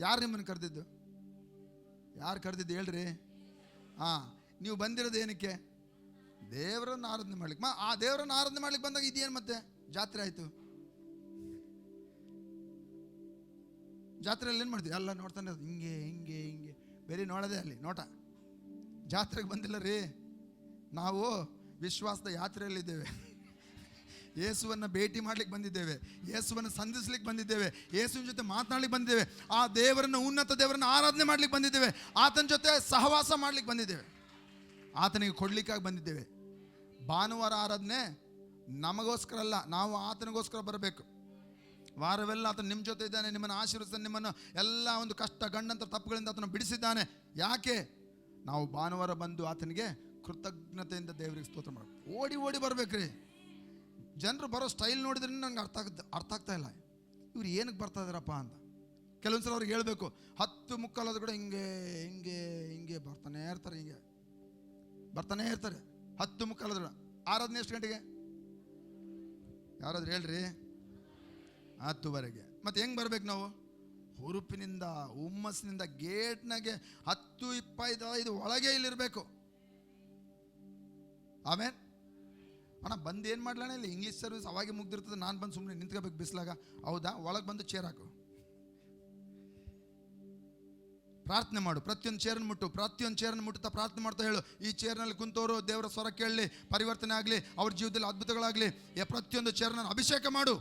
ಯಾರು ನಿಮ್ಮನ್ನು ಕರೆದಿದ್ದು? ಯಾರು ಕರೆದಿದ್ದು ಹೇಳ್ರಿ? ನೀವು ಬಂದಿರೋದು ಏನಕ್ಕೆ? ದೇವರನ್ನು ಆರಾಧನೆ ಮಾಡ್ಲಿಕ್ಕೆ. ಆ ದೇವರನ್ನು ಆರಾಧನೆ ಮಾಡ್ಲಿಕ್ಕೆ ಬಂದಾಗ ಇದೇನು ಮತ್ತೆ ಜಾತ್ರೆ ಆಯಿತು? ಜಾತ್ರೆಯಲ್ಲಿ ಏನು ಮಾಡ್ತೀವಿ? ಎಲ್ಲ ನೋಡ್ತಾನೆ ಇರೋದು, ಹಿಂಗೆ ಹಿಂಗೆ ಹಿಂಗೆ, ಬೇರೆ ನೋಡೋದೇ ಅಲ್ಲಿ ನೋಟ. ಜಾತ್ರೆಗೆ ಬಂದಿಲ್ಲ ರೀ, ನಾವು ವಿಶ್ವಾಸದ ಯಾತ್ರೆಯಲ್ಲಿದ್ದೇವೆ. ಯೇಸುವನ್ನು ಭೇಟಿ ಮಾಡ್ಲಿಕ್ಕೆ ಬಂದಿದ್ದೇವೆ, ಯೇಸುವನ್ನು ಸಂಧಿಸ್ಲಿಕ್ಕೆ ಬಂದಿದ್ದೇವೆ, ಯೇಸುವಿನ ಜೊತೆ ಮಾತನಾಡ್ಲಿಕ್ಕೆ ಬಂದಿದ್ದೇವೆ, ಆ ದೇವರನ್ನು, ಉನ್ನತ ದೇವರನ್ನು ಆರಾಧನೆ ಮಾಡ್ಲಿಕ್ಕೆ ಬಂದಿದ್ದೇವೆ, ಆತನ ಜೊತೆ ಸಹವಾಸ ಮಾಡ್ಲಿಕ್ಕೆ ಬಂದಿದ್ದೇವೆ, ಆತನಿಗೆ ಕೊಡ್ಲಿಕ್ಕಾಗಿ ಬಂದಿದ್ದೇವೆ. ಭಾನುವಾರ ಆರಾಧನೆ ನಮಗೋಸ್ಕರ ಅಲ್ಲ, ನಾವು ಆತನಿಗೋಸ್ಕರ ಬರಬೇಕು. ವಾರವೆಲ್ಲ ಆತನು ನಿಮ್ಮ ಜೊತೆ ಇದ್ದಾನೆ, ನಿಮ್ಮನ್ನು ಆಶೀರ್ವದಿಸ್ತಾನೆ, ನಿಮ್ಮನ್ನು ಎಲ್ಲ ಒಂದು ಕಷ್ಟ ಗಂಡಂತ ತಪ್ಪುಗಳಿಂದ ಆತನು ಬಿಡಿಸಿದ್ದಾನೆ. ಯಾಕೆ? ನಾವು ಭಾನುವಾರ ಬಂದು ಆತನಿಗೆ ಕೃತಜ್ಞತೆಯಿಂದ ದೇವರಿಗೆ ಸ್ತೋತ್ರ ಮಾಡಬೇಕು. ಓಡಿ ಓಡಿ ಬರ್ಬೇಕ್ರಿ. ಜನರು ಬರೋ ಸ್ಟೈಲ್ ನೋಡಿದ್ರೆ ನಂಗೆ ಅರ್ಥ ಆಗ್ತಾ ಇಲ್ಲ, ಇವ್ರು ಏನಕ್ಕೆ ಬರ್ತಾ ಇದ್ದಾರಪ್ಪ ಅಂತ. ಕೆಲವೊಂದ್ಸಲ ಅವ್ರಿಗೆ ಹೇಳಬೇಕು, 10 ಮುಕ್ಕಾಲಾದ ಕೂಡ ಹಿಂಗೆ ಹಿಂಗೆ ಹಿಂಗೆ ಬರ್ತಾನೆ ಇರ್ತಾರೆ, ಹಿಂಗೆ ಬರ್ತಾನೆ ಇರ್ತಾರೆ. 10 ಮುಕ್ಕಾಲಾದ ಆರಾಧನೆ ಎಷ್ಟು ಗಂಟೆಗೆ? ಯಾರಾದ್ರೂ ಹೇಳ್ರಿ? 10ವರೆಗೆ. ಮತ್ತೆ ಹೆಂಗೆ ಬರ್ಬೇಕು ನಾವು? ಹುರುಪಿನಿಂದ, ಹುಮ್ಮಸ್ಸಿನಿಂದ, ಗೇಟ್ನಾಗೆ 10:25 ಒಳಗೆ ಇಲ್ಲಿರಬೇಕು. ಆಮೇಲೆ ಅಣ್ಣ ಬಂದು ಏನು ಮಾಡ್ಲಣ್ಣ, ಇಲ್ಲಿ ಇಂಗ್ಲೀಷ್ ಸರ್ವಿಸ್ ಅವಾಗೆ ಮುಗ್ದಿರ್ತದೆ, ನಾನು ಬಂದು ಸುಮ್ಮನೆ ನಿಂತ್ಕೋಬೇಕು ಬಿಸ್ಲಾಗ. ಹೌದಾ? ಒಳಗೆ ಬಂದು ಚೇರ್ ಹಾಕು, ಪ್ರಾರ್ಥನೆ ಮಾಡು. ಪ್ರತಿಯೊಂದು ಚೇರನ್ನು ಮುಟ್ಟು, ಪ್ರತಿಯೊಂದು ಚೇರನ್ನು ಮುಟ್ಟುತ್ತಾ ಪ್ರಾರ್ಥನೆ ಮಾಡ್ತಾ ಹೇಳು, ಈ ಚೇರ್ನಲ್ಲಿ ಕುಂತವರು ದೇವರ ಸ್ವರ ಕೇಳಲಿ, ಪರಿವರ್ತನೆ ಆಗಲಿ, ಅವ್ರ ಜೀವನದಲ್ಲಿ ಅದ್ಭುತಗಳಾಗಲಿ. ಪ್ರತಿಯೊಂದು ಚೇರನ್ನು ಅಭಿಷೇಕ ಮಾಡು.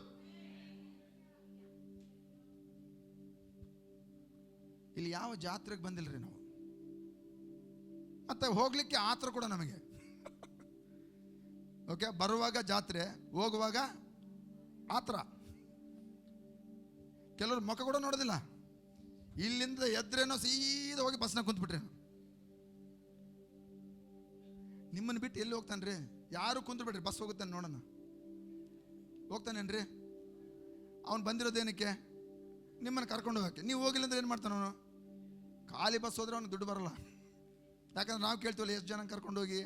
ಇಲ್ಲಿ ಯಾವ ಜಾತ್ರೆಗೆ ಬಂದಿಲ್ಲರಿ ನಾವು, ಮತ್ತೆ ಹೋಗ್ಲಿಕ್ಕೆ ಆತರ ಕೂಡ ನಮಗೆ. ಓಕೆ, ಬರುವಾಗ ಜಾತ್ರೆ, ಹೋಗುವಾಗ ಆತರ. ಕೆಲವರು ಮುಖ ಕೂಡ ನೋಡೋದಿಲ್ಲ, ಇಲ್ಲಿಂದ ಎದ್ರೇನೋ ಸೀದಾ ಹೋಗಿ ಬಸ್ನಾಗ ಕುಂತ್ಬಿಟ್ರೆ. ನಿಮ್ಮನ್ನು ಬಿಟ್ಟು ಎಲ್ಲಿ ಹೋಗ್ತಾನ್ರಿ? ಯಾರು ಕುಂತು ಬಿಡ್ರಿ, ಬಸ್ ಹೋಗುತ್ತಾನೆ ನೋಡೋಣ, ಹೋಗ್ತಾನೇನ್ರಿ? ಅವ್ನು ಬಂದಿರೋದೇನಕ್ಕೆ? ನಿಮ್ಮನ್ನು ಕರ್ಕೊಂಡು ಹೋಗಕ್ಕೆ. ನೀವು ಹೋಗಿಲ್ಲ ಅಂದ್ರೆ ಏನು ಮಾಡ್ತಾನೆ ಅವನು? ಖಾಲಿ ಬಸ್ ಹೋದ್ರೆ ಅವ್ನಿಗೆ ದುಡ್ಡು ಬರಲ್ಲ. ಯಾಕಂದ್ರೆ ನಾವು ಕೇಳ್ತೀವಲ್ಲ, ಎಷ್ಟು ಜನ ಕರ್ಕೊಂಡು ಹೋಗಿ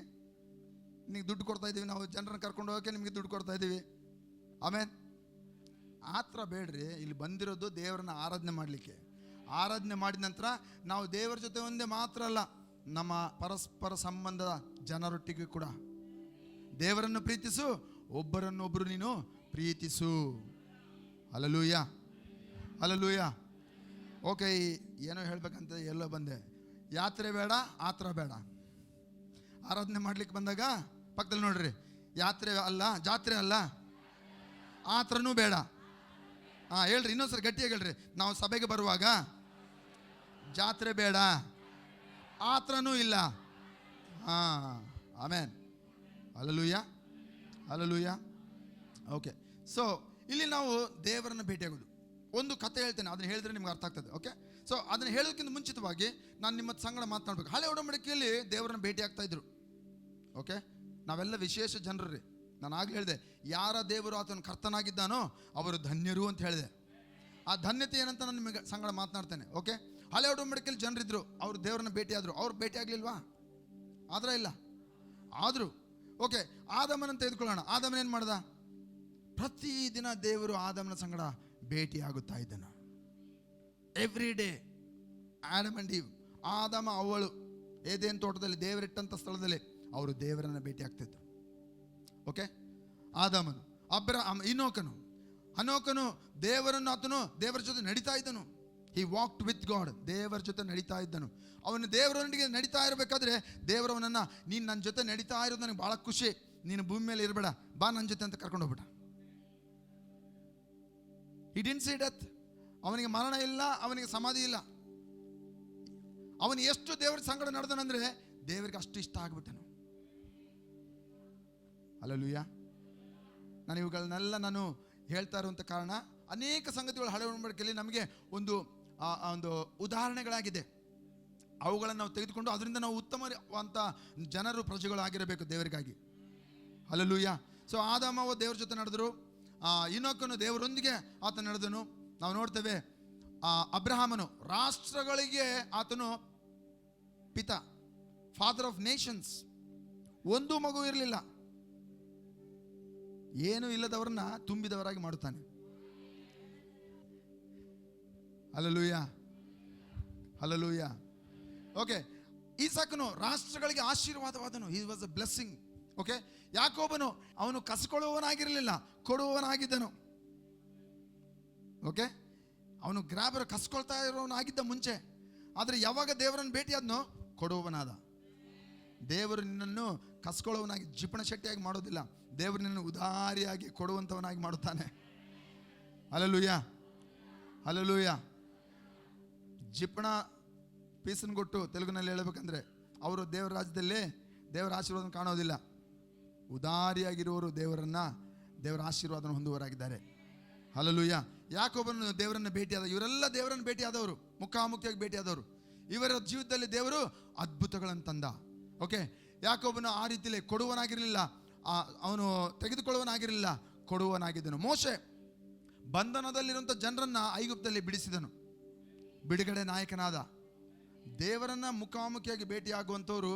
ನಿಮಗೆ ದುಡ್ಡು ಕೊಡ್ತಾ ಇದ್ದೀವಿ, ನಾವು ಜನರನ್ನು ಕರ್ಕೊಂಡು ಹೋಗೋಕ್ಕೆ ನಿಮಗೆ ದುಡ್ಡು ಕೊಡ್ತಾ ಇದ್ದೀವಿ. ಆಮೇಲೆ ಆ ಥರ ಬೇಡ್ರಿ. ಇಲ್ಲಿ ಬಂದಿರೋದು ದೇವರನ್ನ ಆರಾಧನೆ ಮಾಡಲಿಕ್ಕೆ. ಆರಾಧನೆ ಮಾಡಿದ ನಂತರ ನಾವು ದೇವರ ಜೊತೆ ಒಂದೇ ಮಾತ್ರ ಅಲ್ಲ, ನಮ್ಮ ಪರಸ್ಪರ ಸಂಬಂಧದ ಜನರೊಟ್ಟಿಗೆ ಕೂಡ ದೇವರನ್ನು ಪ್ರೀತಿಸು, ಒಬ್ಬರನ್ನೊಬ್ಬರು ನೀನು ಪ್ರೀತಿಸು. Hallelujah, hallelujah. ಓಕೆ, ಏನೋ ಹೇಳ್ಬೇಕಂತ ಎಲ್ಲೋ ಬಂದೆ. ಯಾತ್ರೆ ಬೇಡ, ಆತ್ರ ಬೇಡ. ಆರಾಧನೆ ಮಾಡ್ಲಿಕ್ಕೆ ಬಂದಾಗ ಪಕ್ಕದಲ್ಲಿ ನೋಡ್ರಿ, ಯಾತ್ರೆ ಅಲ್ಲ, ಜಾತ್ರೆ ಅಲ್ಲ, ಆತ್ರನೂ ಬೇಡ. ಹೇಳ್ರಿ, ಇನ್ನೊಂದ್ಸರಿ ಗಟ್ಟಿಯಾಗಿ ಹೇಳ್ರಿ. ನಾವು ಸಭೆಗೆ ಬರುವಾಗ ಜಾತ್ರೆ ಬೇಡ, ಆತ್ರನೂ ಇಲ್ಲ. ಆಮೇನ್, ಹಲ್ಲೆಲೂಯಾ, ಹಲ್ಲೆಲೂಯಾ. ಓಕೆ, ಸೊ ಇಲ್ಲಿ ನಾವು ದೇವರನ್ನು ಭೇಟಿಯಾಗೋದು. ಒಂದು ಕತೆ ಹೇಳ್ತೇನೆ, ಅದನ್ನು ಹೇಳಿದ್ರೆ ನಿಮ್ಗೆ ಅರ್ಥ ಆಗ್ತದೆ. ಓಕೆ, ಸೊ ಅದನ್ನು ಹೇಳೋದಕ್ಕಿಂತ ಮುಂಚಿತವಾಗಿ ನಾನು ನಿಮ್ಮ ಸಂಗಡ ಮಾತನಾಡಬೇಕು. ಹಳೆ ಒಡಂಬಡಿಕೆಯಲ್ಲಿ ದೇವರನ್ನು ಭೇಟಿ ಆಗ್ತಾ ಇದ್ರು. ಓಕೆ, ನಾವೆಲ್ಲ ವಿಶೇಷ ಜನರು ರೀ. ನಾನು ಆಗಲೇ ಹೇಳಿದೆ, ಯಾರ ದೇವರು ಆತನ ಕರ್ತನಾಗಿದ್ದಾನೋ ಅವರು ಧನ್ಯರು ಅಂತ ಹೇಳಿದೆ. ಆ ಧನ್ಯತೆ ಏನಂತ ನಾನು ನಿಮಗೆ ಸಂಗಡ ಮಾತನಾಡ್ತೇನೆ. ಓಕೆ, ಹಳೆ ಒಡಂಬಡಿಕೆಯಲ್ಲಿ ಜನರಿದ್ರು, ಅವರು ದೇವರನ್ನ ಭೇಟಿ ಆದರು. ಅವ್ರು ಭೇಟಿ ಆಗಲಿಲ್ವಾ? ಆದ್ರೆ ಇಲ್ಲ, ಆದರು. ಓಕೆ, ಆದಮನನ್ನು ತೆಗೆದುಕೊಳ್ಳೋಣ. ಆದಮನ ಏನು ಮಾಡ್ದ? ಪ್ರತಿದಿನ ದೇವರು ಆದಮನ ಸಂಗಡ ಭೇಟಿ ಆಗುತ್ತಾ ಇದ್ದನು. ಎವ್ರಿ ಡೇ ಆಡಮ್ ಅಂಡ್ ಈವ್, ಆದಮ ಅವಳು ಏದೇನು ತೋಟದಲ್ಲಿ ದೇವರಿಟ್ಟಂಥ ಸ್ಥಳದಲ್ಲಿ ಅವರು ದೇವರನ್ನು ಭೇಟಿ ಆಗ್ತಿದ್ರು. ಓಕೆ, ಆದಮನು, ಹನೋಕನು ದೇವರನ್ನು, ಆತನು ದೇವರ ಜೊತೆ ನಡೀತಾ ಇದ್ದನು. ಹಿ ವಾಕ್ಡ್ ವಿತ್ ಗಾಡ್, ದೇವರ ಜೊತೆ ನಡೀತಾ ಇದ್ದನು. ಅವನು ದೇವರೊಂದಿಗೆ ನಡೀತಾ ಇರಬೇಕಾದ್ರೆ ದೇವರವನನ್ನು, ನೀನು ನನ್ನ ಜೊತೆ ನಡೀತಾ ಇರೋದು ನನಗೆ ಭಾಳ ಖುಷಿ, ನೀನು ಭೂಮಿ ಮೇಲೆ ಇರಬೇಡ, ಬಾ ನನ್ನ ಜೊತೆ ಅಂತ ಕರ್ಕೊಂಡು ಹೋಗ್ಬಿಟ್ಟ. He didn't see death. ಅವನಿಗೆ ಮರಣ ಇಲ್ಲ, ಅವನಿಗೆ ಸಮಾಧಿ ಇಲ್ಲ. ಅವನು ಎಷ್ಟು ದೇವರ ಸಂಗಡ ನಡೆದನಂದ್ರೆ ದೇವರಿಗೆ ಅಷ್ಟು ಇಷ್ಟ ಆಗ್ಬಿಟ್ಟನು. ಹಲ್ಲೆಲೂಯಾ. ನಾನು ಇವುಗಳನ್ನೆಲ್ಲ ನಾನು ಹೇಳ್ತಾ ಇರುವಂಥ ಕಾರಣ, ಅನೇಕ ಸಂಗತಿಗಳು ಹಳೆ ಒಡಂಬಡಿಕೆಯಲ್ಲಿ ನಮಗೆ ಒಂದು ಉದಾಹರಣೆಗಳಾಗಿದೆ. ಅವುಗಳನ್ನು ನಾವು ತೆಗೆದುಕೊಂಡು ಅದರಿಂದ ನಾವು ಉತ್ತಮವಂತ ಜನರು, ಪ್ರಜೆಗಳಾಗಿರಬೇಕು ದೇವರಿಗಾಗಿ. ಹಲ್ಲೆಲೂಯಾ. ಸೊ ಆದಾಮ ದೇವರ ಜೊತೆ ನಡೆದರು. ಇನೋಕನು ದೇವರೊಂದಿಗೆ ಆತ ನಡೆದನು. ನಾವು ನೋಡ್ತೇವೆ, ಅಬ್ರಹಾಮನು ರಾಷ್ಟ್ರಗಳಿಗೆ ಆತನು ಪಿತ, ಫಾದರ್ ಆಫ್ ನೇಷನ್ಸ್. ಒಂದು ಮಗು ಇರಲಿಲ್ಲ. ಏನು ಇಲ್ಲದವರನ್ನ ತುಂಬಿದವರಾಗಿ ಮಾಡುತ್ತಾನೆ. Hallelujah, hallelujah. ಓಕೆ, ಈಸಾಕನು ರಾಷ್ಟ್ರಗಳಿಗೆ ಆಶೀರ್ವಾದವಾದನು. He was a blessing. Okay, ಯಾಕೋಬನು ಅವನು ಕಸ್ಕೊಳ್ಳುವವನಾಗಿರಲಿಲ್ಲ, ಕೊಡುವವನಾಗಿದ್ದನು. ಓಕೆ, ಅವನು ಗ್ರಾಬರ್ ಕಸ್ಕೊಳ್ತಾ ಇರೋವನಾಗಿದ್ದ ಮುಂಚೆ. ಆದರೆ ಯಾವಾಗ ದೇವರನ್ನು ಭೇಟಿಯಾದನೋ ಕೊಡುವವನಾದ. ದೇವರು ನಿನ್ನನ್ನು ಕಸ್ಕೊಳ್ಳೋವನಾಗಿ ಜಿಪಣ ಶೆಟ್ಟಿಯಾಗಿ ಮಾಡೋದಿಲ್ಲ. ದೇವರು ನಿನ್ನನ್ನು ಉದಾರಿಯಾಗಿ ಕೊಡುವಂಥವನಾಗಿ ಮಾಡುತ್ತಾನೆ. Hallelujah, hallelujah. ಜಿಪಣ ಪೀಸನ್ ಕೊಟ್ಟು ತೆಲುಗಿನಲ್ಲಿ ಹೇಳಬೇಕಂದ್ರೆ ಅವರು ದೇವರ ರಾಜ್ಯದಲ್ಲಿ ದೇವರ ಆಶೀರ್ವಾದ ಕಾಣೋದಿಲ್ಲ. ಉದಾರಿಯಾಗಿರುವವರು ದೇವರ ಆಶೀರ್ವಾದನ ಹೊಂದುವವರಾಗಿದ್ದಾರೆ. ಹಲ್ಲೆಲೂಯಾ. ಯಾಕೋಬನು ದೇವರನ್ನು ಭೇಟಿಯಾದ. ಇವರೆಲ್ಲ ದೇವರನ್ನು ಭೇಟಿಯಾದವರು, ಮುಖಾಮುಖಿಯಾಗಿ ಭೇಟಿಯಾದವರು. ಇವರ ಜೀವಿತದಲ್ಲಿ ದೇವರು ಅದ್ಭುತಗಳನ್ನು ತಂದ. ಓಕೆ, ಯಾಕೋಬನು ಆ ರೀತಿಯಲ್ಲಿ ಕೊಡುವನಾಗಿರಲಿಲ್ಲ, ಅವನು ತೆಗೆದುಕೊಳ್ಳುವನಾಗಿರಲಿಲ್ಲ, ಕೊಡುವನಾಗಿದ್ದನು. ಮೋಶೆ ಬಂಧನದಲ್ಲಿರುವಂಥ ಜನರನ್ನು ಐಗುಪ್ತದಲ್ಲಿ ಬಿಡಿಸಿದನು, ಬಿಡುಗಡೆ ನಾಯಕನಾದ. ದೇವರನ್ನ ಮುಖಾಮುಖಿಯಾಗಿ ಭೇಟಿಯಾಗುವಂಥವ್ರು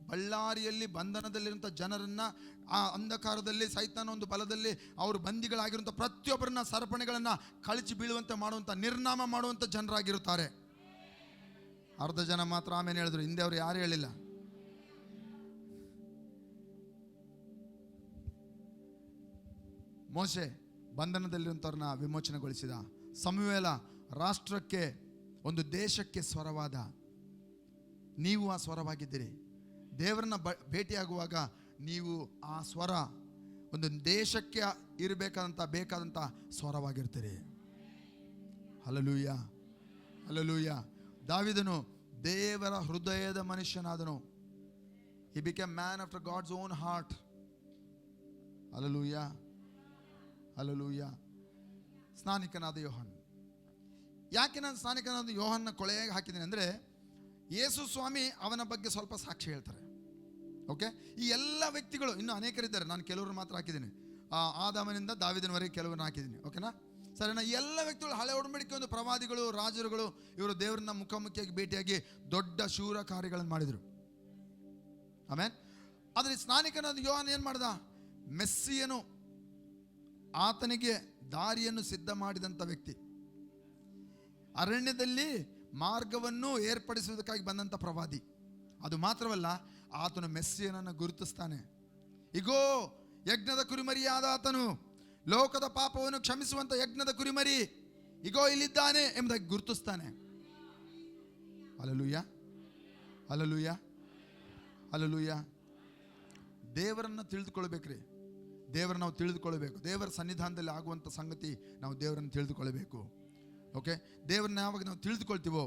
ಬಳ್ಳಾರಿಯಲ್ಲಿ ಬಂಧನದಲ್ಲಿರುವಂಥ ಜನರನ್ನು, ಆ ಅಂಧಕಾರದಲ್ಲಿ ಸೈತಾನ ಒಂದು ಬಲದಲ್ಲಿ ಅವರು ಬಂದಿಗಳಾಗಿರುವಂಥ ಪ್ರತಿಯೊಬ್ಬರನ್ನ ಸರಪಣಿಗಳನ್ನು ಕಳಚಿ ಬೀಳುವಂತೆ ಮಾಡುವಂಥ, ನಿರ್ನಾಮ ಮಾಡುವಂಥ ಜನರಾಗಿರುತ್ತಾರೆ. ಅರ್ಧ ಜನ ಮಾತ್ರ ಆಮೇಲೆ ಹೇಳಿದ್ರು, ಹಿಂದೆ ಅವರು ಯಾರು ಹೇಳಿಲ್ಲ. ಮೋಶೆ ಬಂಧನದಲ್ಲಿರುವಂಥವ್ರನ್ನ ವಿಮೋಚನೆಗೊಳಿಸಿದ. ಸಮುವೇಲ ರಾಷ್ಟ್ರಕ್ಕೆ, ಒಂದು ದೇಶಕ್ಕೆ ಸ್ವರವಾದ. ನೀವು ಆ ಸ್ವರವಾಗಿದ್ದೀರಿ. ದೇವರನ್ನ ಭೇಟಿಯಾಗುವಾಗ ನೀವು ಆ ಸ್ವರ, ಒಂದು ದೇಶಕ್ಕೆ ಬೇಕಾದಂಥ ಸ್ವರವಾಗಿರ್ತೀರಿ. Hallelujah, hallelujah. ದಾವೀದನು ದೇವರ ಹೃದಯದ ಮನುಷ್ಯನಾದನು. He became man after God's own heart. Hallelujah, hallelujah. ಸ್ನಾನಿಕನಾದ ಯೋಹಾನ್. ಯಾಕೆ ನಾನು ಸ್ನಾನಿಕನಾದ ಯೋಹಾನ್ನ ಕೊಳೆಯಾಗಿ ಹಾಕಿದ್ದೀನಿ ಅಂದರೆ, ಯೇಸು ಸ್ವಾಮಿ ಅವನ ಬಗ್ಗೆ ಸ್ವಲ್ಪ ಸಾಕ್ಷಿ ಹೇಳ್ತಾರೆ. ಓಕೆ, ಈ ಎಲ್ಲ ವ್ಯಕ್ತಿಗಳು ಇನ್ನೂ ಅನೇಕರಿದ್ದಾರೆ. ನಾನು ಕೆಲವರು ಮಾತ್ರ ಹಾಕಿದ್ದೀನಿ. ಆದಾಮನಿಂದ ದಾವೀದನವರೆಗೆ ಕೆಲವರನ್ನ ಹಾಕಿದ್ದೀನಿ. ಓಕೆನಾ, ಸರಿನಾ? ಈ ಎಲ್ಲ ವ್ಯಕ್ತಿಗಳು ಹಳೆ ಒಡಂಬಡಿಕೆ ಒಂದು ಪ್ರವಾದಿಗಳು, ರಾಜರುಗಳು, ಇವರು ದೇವರನ್ನ ಮುಖಾಮುಖಿಯಾಗಿ ಭೇಟಿಯಾಗಿ ದೊಡ್ಡ ಶೂರ ಕಾರ್ಯಗಳನ್ನು ಮಾಡಿದರು. ಆಮೇಲೆ ಆದರೆ ಸ್ನಾನಿಕನಾದ ಯೋಹಾನ್ ಏನು ಮಾಡ್ದ? ಮೆಸ್ಸಿಯನು, ಆತನಿಗೆ ದಾರಿಯನ್ನು ಸಿದ್ಧ ಮಾಡಿದಂಥ ವ್ಯಕ್ತಿ, ಅರಣ್ಯದಲ್ಲಿ ಮಾರ್ಗವನ್ನು ಏರ್ಪಡಿಸುವುದಕ್ಕಾಗಿ ಬಂದಂಥ ಪ್ರವಾದಿ. ಅದು ಮಾತ್ರವಲ್ಲ, ಆತನು ಮೆಸ್ಸಿಯನನ್ನು ಗುರುತಿಸ್ತಾನೆ. ಇಗೋ ಯಜ್ಞದ ಕುರಿಮರಿಯಾದ ಆತನು, ಲೋಕದ ಪಾಪವನ್ನು ಕ್ಷಮಿಸುವಂಥ ಯಜ್ಞದ ಕುರಿಮರಿ, ಇಗೋ ಇಲ್ಲಿದ್ದಾನೆ ಎಂಬುದಾಗಿ ಗುರುತಿಸ್ತಾನೆ. Hallelujah, hallelujah, hallelujah. ದೇವರನ್ನು ತಿಳಿದುಕೊಳ್ಬೇಕ್ರಿ. ದೇವರನ್ನು ನಾವು ತಿಳಿದುಕೊಳ್ಬೇಕು. ದೇವರ ಸನ್ನಿಧಾನದಲ್ಲಿ ಆಗುವಂಥ ಸಂಗತಿ ನಾವು ದೇವರನ್ನು ತಿಳಿದುಕೊಳ್ಬೇಕು. ಓಕೆ, ದೇವರನ್ನ ಯಾವಾಗ ನಾವು ತಿಳಿದುಕೊಳ್ತೀವೋ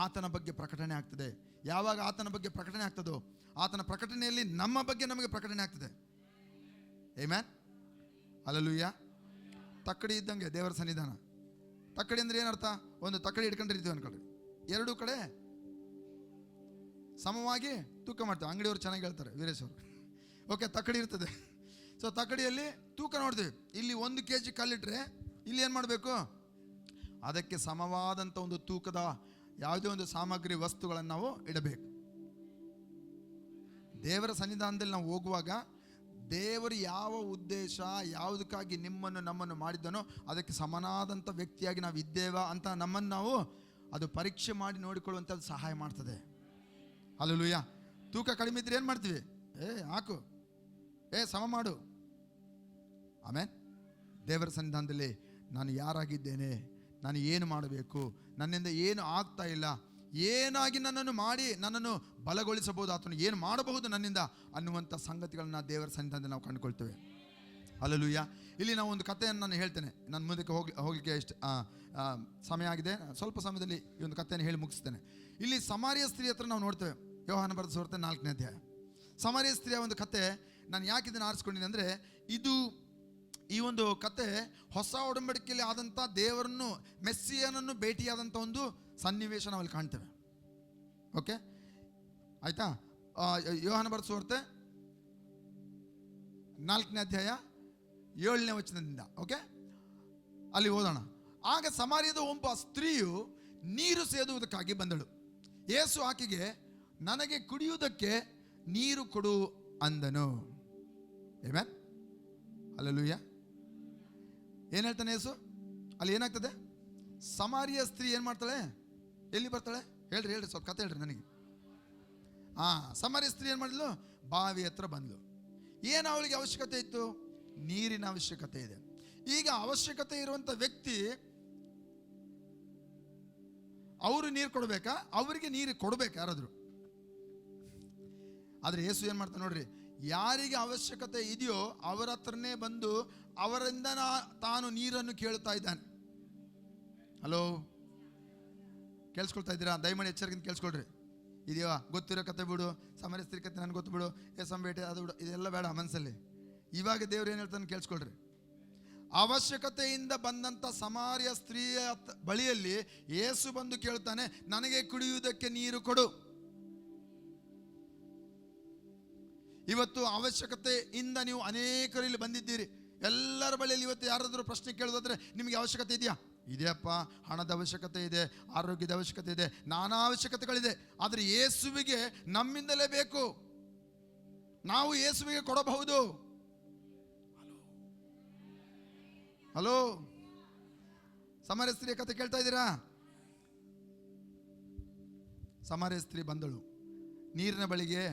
ಆತನ ಬಗ್ಗೆ ಪ್ರಕಟಣೆ ಆಗ್ತದೆ. ಯಾವಾಗ ಆತನ ಬಗ್ಗೆ ಪ್ರಕಟಣೆ ಆಗ್ತದೋ ಆತನ ಪ್ರಕಟಣೆಯಲ್ಲಿ ನಮ್ಮ ಬಗ್ಗೆ ನಮಗೆ ಪ್ರಕಟಣೆ ಆಗ್ತದೆ. Amen, hallelujah. ತಕ್ಕಡಿ ಇದ್ದಂಗೆ ದೇವರ ಸನ್ನಿಧಾನ. ತಕ್ಕಡಿ ಅಂದರೆ ಏನರ್ಥ? ಒಂದು ತಕ್ಕಡಿ ಹಿಡ್ಕೊಂಡಿರ್ತೀವಿ ಅನ್ಕೊಳ್ರಿ, ಎರಡೂ ಕಡೆ ಸಮವಾಗಿ ತೂಕ ಮಾಡ್ತೇವೆ. ಅಂಗಡಿಯವರು ಚೆನ್ನಾಗಿ ಹೇಳ್ತಾರೆ, ವೀರೇಶ್ ಅವರು. ಓಕೆ, ತಕ್ಕಡಿ ಇರ್ತದೆ. ಸೊ ತಕ್ಕಡಿಯಲ್ಲಿ ತೂಕ ನೋಡ್ತೀವಿ. ಇಲ್ಲಿ 1 kg ಕಲ್ಲಿಟ್ರೆ ಇಲ್ಲಿ ಏನು ಮಾಡಬೇಕು? ಅದಕ್ಕೆ ಸಮವಾದಂಥ ಒಂದು ತೂಕದ ಯಾವುದೇ ಒಂದು ಸಾಮಗ್ರಿ, ವಸ್ತುಗಳನ್ನು ನಾವು ಇಡಬೇಕು. ದೇವರ ಸನ್ನಿಧಾನದಲ್ಲಿ ನಾವು ಹೋಗುವಾಗ ದೇವರು ಯಾವ ಉದ್ದೇಶ, ಯಾವುದಕ್ಕಾಗಿ ನಮ್ಮನ್ನು ಮಾಡಿದ್ದನೋ ಅದಕ್ಕೆ ಸಮನಾದಂಥ ವ್ಯಕ್ತಿಯಾಗಿ ನಾವು ಇದ್ದೇವಾ ಅಂತ ನಮ್ಮನ್ನು ನಾವು ಅದು ಪರೀಕ್ಷೆ ಮಾಡಿ ನೋಡಿಕೊಳ್ಳುವಂಥದ್ದು ಸಹಾಯ ಮಾಡ್ತದೆ. ಹಲ್ಲೆಲೂಯಾ. ತೂಕ ಕಡಿಮೆ ಇದ್ರೆ ಏನು ಮಾಡ್ತೀವಿ? ಹಾಕು, ಸಮ ಮಾಡು. ಆಮೇಲೆ ದೇವರ ಸನ್ನಿಧಾನದಲ್ಲಿ ನಾನು ಯಾರಾಗಿದ್ದೇನೆ, ನಾನು ಏನು ಮಾಡಬೇಕು, ನನ್ನಿಂದ ಏನು ಆಗ್ತಾ ಇಲ್ಲ, ಏನಾಗಿ ನನ್ನನ್ನು ಮಾಡಿ ನನ್ನನ್ನು ಬಲಗೊಳಿಸಬಹುದು, ಆತನು ಏನು ಮಾಡಬಹುದು ನನ್ನಿಂದ ಅನ್ನುವಂಥ ಸಂಗತಿಗಳನ್ನ ದೇವರ ಸನ್ನಿಧಾನದಲ್ಲಿ ನಾವು ಕಂಡುಕೊಳ್ತೇವೆ. ಹಲ್ಲೆಲೂಯಾ. ಇಲ್ಲಿ ನಾವು ಒಂದು ಕಥೆಯನ್ನು ನಾನು ಹೇಳ್ತೇನೆ. ನಾನು ಮುಂದಕ್ಕೆ ಹೋಗಲಿಕ್ಕೆ ಎಷ್ಟು ಸಮಯ ಆಗಿದೆ, ಸ್ವಲ್ಪ ಸಮಯದಲ್ಲಿ ಈ ಒಂದು ಕಥೆಯನ್ನು ಹೇಳಿ ಮುಗಿಸ್ತೇನೆ. ಇಲ್ಲಿ ಸಮಾರ್ಯ ಸ್ತ್ರೀ ಹತ್ರ ನಾವು ನೋಡ್ತೇವೆ. ಯೋಹಾನ ಬರೆದ ಸುವಾರ್ತೆ 4ನೇ ಅಧ್ಯಾಯ. ಸಮಾರ್ಯ ಸ್ತ್ರೀಯ ಒಂದು ಕತೆ. ನಾನು ಯಾಕೆ ಇದನ್ನು ಆರಿಸ್ಕೊಂಡಿದ್ದೀನಿ ಅಂದರೆ, ಈ ಒಂದು ಕತೆ ಹೊಸ ಒಡಂಬಡಿಕೆಯಲ್ಲಿ ಆದಂಥ ದೇವರನ್ನು, ಮೆಸ್ಸಿಯನನ್ನು ಭೇಟಿಯಾದಂಥ ಒಂದು ಸನ್ನಿವೇಶ ನಾವಲ್ಲಿ ಕಾಣ್ತೇವೆ. ಓಕೆ, ಆಯಿತಾ? ಯೋಹಾನ ಬರೆದ ಸುವಾರ್ತೆ 4ನೇ ಅಧ್ಯಾಯ 7ನೇ ವಚನದಿಂದ ಓಕೆ ಅಲ್ಲಿ ಓದೋಣ. ಆಗ ಸಮಾರ್ಯದ ಒಬ್ಬ ಸ್ತ್ರೀಯು ನೀರು ಸೇದುವುದಕ್ಕಾಗಿ ಬಂದಳು. ಯೇಸು ಆಕೆಗೆ, ನನಗೆ ಕುಡಿಯುವುದಕ್ಕೆ ನೀರು ಕೊಡು ಅಂದನು. ಆಮೆನ್. ಹಲ್ಲೆಲೂಯ. ಏನು ಹೇಳ್ತಾನೆ ಯೇಸು? ಅಲ್ಲಿ ಏನಾಗ್ತದೆ? ಸಮಾರಿಯ ಸ್ತ್ರೀ ಏನು ಮಾಡ್ತಾಳೆ? ಎಲ್ಲಿ ಬರ್ತಾಳೆ? ಹೇಳ್ರಿ ಸ್ವಲ್ಪ ಕತೆ ಹೇಳ್ರಿ ನನಗೆ. ಸಮಾರಿಯ ಸ್ತ್ರೀ ಏನು ಮಾಡಿದ್ಲು? ಬಾವಿ ಹತ್ರ ಬಂದ್ಲು. ಏನು ಅವಳಿಗೆ ಅವಶ್ಯಕತೆ ಇತ್ತು? ನೀರಿನ ಅವಶ್ಯಕತೆ ಇದೆ. ಈಗ ಅವಶ್ಯಕತೆ ಇರುವಂಥ ವ್ಯಕ್ತಿ ಅವರು ನೀರು ಕೊಡಬೇಕಾ? ಅವರಿಗೆ ನೀರು ಕೊಡಬೇಕು ಯಾರಾದರೂ. ಆದರೆ ಯೇಸು ಏನು ಮಾಡ್ತಾನೆ ನೋಡ್ರಿ, ಯಾರಿಗೆ ಅವಶ್ಯಕತೆ ಇದೆಯೋ ಅವರ ಹತ್ರನೇ ಬಂದು ಅವರಿಂದ ತಾನು ನೀರನ್ನು ಕೇಳ್ತಾ ಇದ್ದಾನೆ. ಹಲೋ, ಕೇಳಿಸ್ಕೊಳ್ತಾ ಇದ್ದೀರಾ? ದಯಮಾಡಿ ಎಚ್ಚರಿಕೆಯಿಂದ ಕೇಳಿಸ್ಕೊಳ್ರಿ. ಇದೆಯಾ ಗೊತ್ತಿರೋ ಕತೆ ಬಿಡು, ಸಮಾರ್ಯ ಸ್ತ್ರೀ ಕತೆ ನನಗೆ ಗೊತ್ತು ಬಿಡು, ಸಂಬೇಟೆ ಅದು ಬಿಡು, ಇದೆಲ್ಲ ಬೇಡ ಮನಸ್ಸಲ್ಲಿ. ಇವಾಗ ದೇವ್ರು ಏನು ಹೇಳ್ತಾನೆ ಕೇಳಿಸ್ಕೊಳ್ರಿ. ಅವಶ್ಯಕತೆಯಿಂದ ಬಂದಂಥ ಸಮಾರ್ಯ ಸ್ತ್ರೀಯ ಬಳಿಯಲ್ಲಿ ಯೇಸು ಬಂದು ಕೇಳ್ತಾನೆ, ನನಗೆ ಕುಡಿಯುವುದಕ್ಕೆ ನೀರು ಕೊಡು. ಇವತ್ತು ಅವಶ್ಯಕತೆಯಿಂದ ನೀವು ಅನೇಕರು ಇಲ್ಲಿ ಬಂದಿದ್ದೀರಿ. ಎಲ್ಲರ ಬಳಿಯಲ್ಲಿ ಇವತ್ತು ಯಾರಾದರೂ ಪ್ರಶ್ನೆ ಕೇಳೋದಾದ್ರೆ, ನಿಮಗೆ ಅವಶ್ಯಕತೆ ಇದೆಯಾ? ಇದೆಯಪ್ಪ, ಹಣದ ಅವಶ್ಯಕತೆ ಇದೆ, ಆರೋಗ್ಯದ ಅವಶ್ಯಕತೆ ಇದೆ, ನಾನಾ ಅವಶ್ಯಕತೆಗಳಿದೆ. ಆದರೆ ಯೇಸುವಿಗೆ ನಮ್ಮಿಂದಲೇ ಬೇಕು. ನಾವು ಯೇಸುವಿಗೆ ಕೊಡಬಹುದು. ಹಲೋ, ಸಮಾರ್ಯ ಸ್ತ್ರೀಯ ಕತೆ ಕೇಳ್ತಾ ಇದ್ದೀರಾ? ಸಮಾರ್ಯ ಸ್ತ್ರೀ ಬಂದಳು, ನೀರಿನ ಬಳಿಗೆ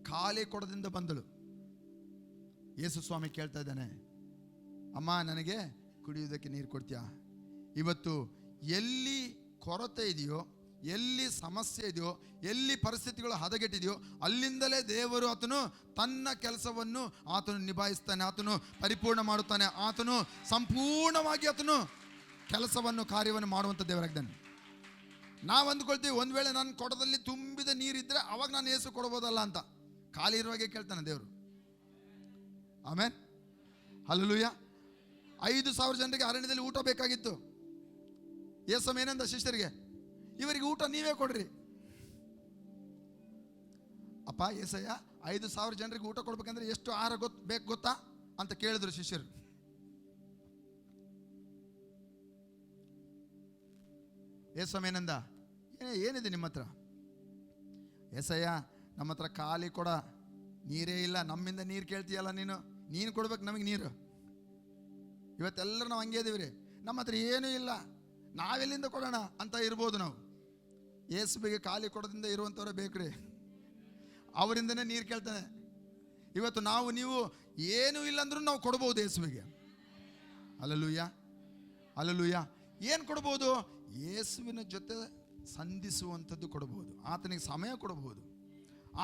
ಖಾಲಿ ಕೊಡದಿಂದ ಬಂದಳು. ಯೇಸು ಸ್ವಾಮಿ ಕೇಳ್ತಾ ಇದ್ದಾನೆ, ಅಮ್ಮ ನನಗೆ ಕುಡಿಯುವುದಕ್ಕೆ ನೀರು ಕೊಡ್ತೀಯಾ? ಇವತ್ತು ಎಲ್ಲಿ ಕೊರತೆ ಇದೆಯೋ, ಎಲ್ಲಿ ಸಮಸ್ಯೆ ಇದೆಯೋ, ಎಲ್ಲಿ ಪರಿಸ್ಥಿತಿಗಳು ಹದಗೆಟ್ಟಿದೆಯೋ, ಅಲ್ಲಿಂದಲೇ ದೇವರು ಆತನು ತನ್ನ ಕೆಲಸವನ್ನು ಆತನು ನಿಭಾಯಿಸ್ತಾನೆ, ಆತನು ಪರಿಪೂರ್ಣ ಮಾಡುತ್ತಾನೆ, ಆತನು ಸಂಪೂರ್ಣವಾಗಿ ಆತನು ಕೆಲಸವನ್ನು ಕಾರ್ಯವನ್ನು ಮಾಡುವಂಥ ದೇವರಾಗಿದ್ದಾನೆ. ನಾವು ಅಂದ್ಕೊಳ್ತೀವಿ, ಒಂದು ವೇಳೆ ನನ್ನ ಕೊಡದಲ್ಲಿ ತುಂಬಿದ ನೀರಿದ್ದರೆ ಅವಾಗ ನಾನು ಯೇಸು ಕೊಡ್ಬೋದಲ್ಲ ಅಂತ. ಖಾಲಿ ಇರುವಾಗೆ ಕೇಳ್ತಾನೆ ದೇವರು. ಆಮೇನ್, ಹಲ್ಲೆಲೂಯಾ. 5,000 ಜನರಿಗೆ ಅರಣ್ಯದಲ್ಲಿ ಊಟ ಬೇಕಾಗಿತ್ತು. ಯೇಸು ಏನಂದ ಶಿಷ್ಯರಿಗೆ, ಇವರಿಗೆ ಊಟ ನೀವೇ ಕೊಡ್ರಿ. ಅಪ್ಪ ಏಸಯ್ಯ, 5,000 ಜನರಿಗೆ ಊಟ ಕೊಡ್ಬೇಕಂದ್ರೆ ಎಷ್ಟು ಆಹಾರ ಬೇಕು ಗೊತ್ತಾ ಅಂತ ಕೇಳಿದ್ರು ಶಿಷ್ಯರು. ಯೇಸು ಏನಂದ, ಏನಿದೆ ನಿಮ್ಮ ಹತ್ರ? ಏಸಯ್ಯ, ನಮ್ಮ ಹತ್ರ ಖಾಲಿ ಕೊಡ, ನೀರೇ ಇಲ್ಲ. ನಮ್ಮಿಂದ ನೀರು ಕೇಳ್ತೀಯಲ್ಲ, ನೀನು ಕೊಡ್ಬೇಕು ನಮಗೆ ನೀರು. ಇವತ್ತೆಲ್ಲರೂ ನಾವು ಹಂಗೆ ಇದೀವಿ ರೀ, ನಮ್ಮ ಹತ್ರ ಏನೂ ಇಲ್ಲ, ನಾವೆಲ್ಲಿಂದ ಕೊಡೋಣ ಅಂತ ಇರ್ಬೋದು ನಾವು. ಯೇಸುವಿಗೆ ಖಾಲಿ ಕೊಡದಿಂದ ಇರುವಂಥವ್ರೆ ಬೇಕ್ರಿ, ಅವರಿಂದನೇ ನೀರು ಕೇಳ್ತಾನೆ. ಇವತ್ತು ನೀವು ಏನೂ ಇಲ್ಲ ಅಂದ್ರೂ ನಾವು ಕೊಡ್ಬೋದು ಯೇಸುವಿಗೆ. Hallelujah, hallelujah. ಏನು ಕೊಡ್ಬೋದು? ಯೇಸುವಿನ ಜೊತೆ ಸಂಧಿಸುವಂಥದ್ದು ಕೊಡ್ಬೋದು, ಆತನಿಗೆ ಸಮಯ ಕೊಡ್ಬೋದು,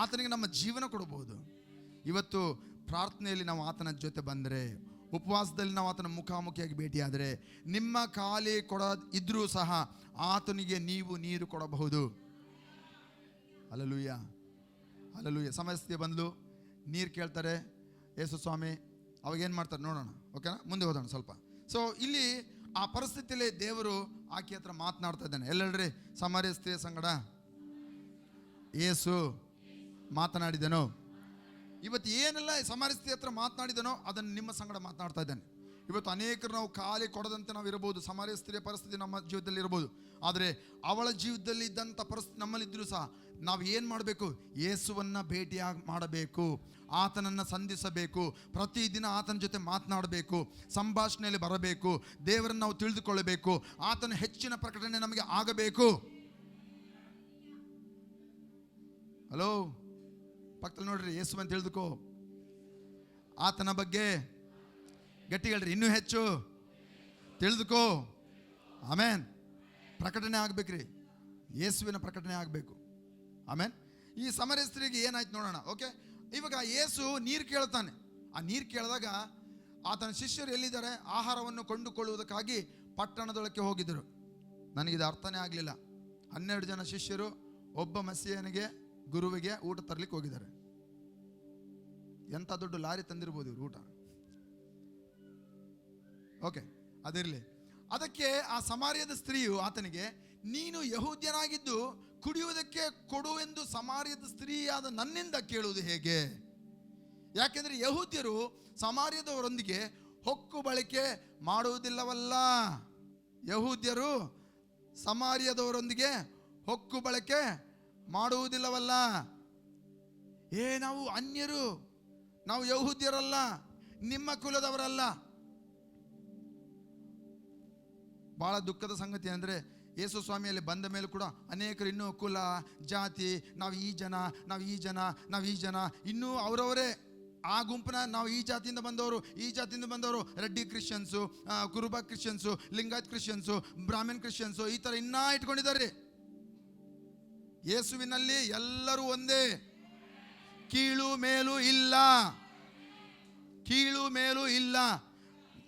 ಆತನಿಗೆ ನಮ್ಮ ಜೀವನ ಕೊಡ್ಬೋದು. ಇವತ್ತು ಪ್ರಾರ್ಥನೆಯಲ್ಲಿ ನಾವು ಆತನ ಜೊತೆ ಬಂದರೆ, ಉಪವಾಸದಲ್ಲಿ ನಾವು ಆತನ ಮುಖಾಮುಖಿಯಾಗಿ ಭೇಟಿಯಾದರೆ, ನಿಮ್ಮ ಖಾಲಿ ಕೊಡ ಇದ್ರೂ ಸಹ ಆತನಿಗೆ ನೀವು ನೀರು ಕೊಡಬಹುದು. Hallelujah, hallelujah. ಸಮಸ್ಯೆ ಬಂದು ನೀರು ಕೇಳ್ತಾರೆ ಯೇಸು ಸ್ವಾಮಿ, ಅವಾಗೇನು ಮಾಡ್ತಾರೆ ನೋಡೋಣ. ಓಕೆನಾ, ಮುಂದೆ ಹೋಗೋಣ ಸ್ವಲ್ಪ. ಸೊ ಇಲ್ಲಿ ಆ ಪರಿಸ್ಥಿತಿಯಲ್ಲಿ ದೇವರು ಆಕೆ ಹತ್ರ ಮಾತನಾಡ್ತಾ ಇದ್ದಾನೆ. ಎಲ್ಲೆಲ್ರಿ, ಸಮಾರ್ಯ ಸ್ತ್ರೀಯ ಸಂಗಡ ಯೇಸು ಮಾತನಾಡಿದನು. ಇವತ್ತು ಏನೆಲ್ಲ ಸಮಾರ್ಯ ಸ್ತ್ರೀ ಹತ್ರ ಮಾತನಾಡಿದನೋ ಅದನ್ನು ನಿಮ್ಮ ಸಂಗಡ ಮಾತನಾಡ್ತಾ ಇದ್ದಾನೆ. ಇವತ್ತು ಅನೇಕರು ನಾವು ಖಾಲಿ ಕೊಡದಂತೆ ನಾವು ಇರಬಹುದು. ಸಮಾರ್ಯ ಸ್ತ್ರೀಯ ಪರಿಸ್ಥಿತಿ ನಮ್ಮ ಜೀವಿತದಲ್ಲಿ ಇರಬಹುದು. ಆದರೆ ಅವಳ ಜೀವಿತದಲ್ಲಿ ಇದ್ದಂಥ ಪರಿಸ್ಥಿತಿ ನಮ್ಮಲ್ಲಿದ್ದರೂ ಸಹ ನಾವು ಏನು ಮಾಡಬೇಕು? ಯೇಸುವನ್ನು ಭೇಟಿಯಾಗಿ ಮಾಡಬೇಕು, ಆತನನ್ನು ಸಂಧಿಸಬೇಕು, ಪ್ರತಿದಿನ ಆತನ ಜೊತೆ ಮಾತನಾಡಬೇಕು, ಸಂಭಾಷಣೆಯಲ್ಲಿ ಬರಬೇಕು, ದೇವರನ್ನು ನಾವು ತಿಳಿದುಕೊಳ್ಳಬೇಕು, ಆತನ ಹೆಚ್ಚಿನ ಪ್ರಕಟಣೆ ನಮಗೆ ಆಗಬೇಕು. ಹಲೋ, ಪಕ್ಕದಲ್ಲಿ ನೋಡ್ರಿ, ಯೇಸುವನ್ನು ತಿಳಿದುಕೋ, ಆತನ ಬಗ್ಗೆ ಗಟ್ಟಿ ಹೇಳ್ರಿ, ಇನ್ನೂ ಹೆಚ್ಚು ತಿಳಿದುಕೋ. ಆಮೇನ್. ಪ್ರಕಟಣೆ ಆಗ್ಬೇಕ್ರಿ, ಯೇಸುವಿನ ಪ್ರಕಟಣೆ ಆಗಬೇಕು. ಆಮೇನ್. ಈ ಸಮಾರ್ಯ ಸ್ತ್ರೀಗೆ ಏನಾಯ್ತು ನೋಡೋಣ. ಓಕೆ, ಇವಾಗ ಯೇಸು ನೀರು ಕೇಳ್ತಾನೆ. ಆ ನೀರು ಕೇಳಿದಾಗ ಆತನ ಶಿಷ್ಯರು ಎಲ್ಲಿದ್ದಾರೆ? ಆಹಾರವನ್ನು ಕೊಂಡುಕೊಳ್ಳುವುದಕ್ಕಾಗಿ ಪಟ್ಟಣದೊಳಕ್ಕೆ ಹೋಗಿದ್ದರು. ನನಗಿದು ಅರ್ಥನೇ ಆಗಲಿಲ್ಲ. 12 ಜನ ಶಿಷ್ಯರು ಒಬ್ಬ ಮಸೀಯನಿಗೆ, ಗುರುವಿಗೆ ಊಟ ತರಲಿಕ್ಕೆ ಹೋಗಿದ್ದಾರೆ. ಎಂಥ ದೊಡ್ಡ ಲಾರಿ ತಂದಿರ್ಬೋದು ಇವರು ಊಟ. ಓಕೆ, ಅದಿರಲಿ. ಅದಕ್ಕೆ ಆ ಸಮಾರ್ಯದ ಸ್ತ್ರೀಯು ಆತನಿಗೆ, ನೀನು ಯಹೂದ್ಯನಾಗಿದ್ದು ಕುಡಿಯುವುದಕ್ಕೆ ಕೊಡು ಎಂದು ಸಮಾರ್ಯದ ಸ್ತ್ರೀಯಾದ ನನ್ನಿಂದ ಕೇಳುವುದು ಹೇಗೆ? ಯಾಕೆಂದರೆ ಯಹೂದ್ಯರು ಸಮಾರ್ಯದವರೊಂದಿಗೆ ಹೊಕ್ಕು ಬಳಕೆ ಮಾಡುವುದಿಲ್ಲವಲ್ಲ. ಯಹೂದ್ಯರು ಸಮಾರ್ಯದವರೊಂದಿಗೆ ಹೊಕ್ಕು ಬಳಕೆ ಮಾಡುವುದಿಲ್ಲವಲ್ಲ. ನಾವು ಅನ್ಯರು, ನಾವು ಯಹೂದ್ಯರಲ್ಲ, ನಿಮ್ಮ ಕುಲದವರಲ್ಲ. ಬಹಳ ದುಃಖದ ಸಂಗತಿ ಅಂದರೆ ಯೇಸು ಸ್ವಾಮಿಯಲ್ಲಿ ಬಂದ ಮೇಲೆ ಕೂಡ ಅನೇಕರು ಇನ್ನೂ ಕುಲ, ಜಾತಿ, ನಾವು ಈ ಜನ ಇನ್ನೂ ಅವರವರೇ ಆ ಗುಂಪಿನ, ನಾವು ಈ ಜಾತಿಯಿಂದ ಬಂದವರು, ರೆಡ್ಡಿ ಕ್ರಿಶ್ಚಿಯನ್ಸು, ಕುರುಬ ಕ್ರಿಶ್ಚಿಯನ್ಸು, ಲಿಂಗಾಯತ್ ಕ್ರಿಶ್ಚಿಯನ್ಸು, ಬ್ರಾಹ್ಮಣ್ ಕ್ರಿಶ್ಚಿಯನ್ಸು, ಈ ಥರ ಇನ್ನೂ ಇಟ್ಕೊಂಡಿದ್ದಾರೆ. ಯೇಸುವಿನಲ್ಲಿ ಎಲ್ಲರೂ ಒಂದೇ, ಕೀಳು ಮೇಲು ಇಲ್ಲ.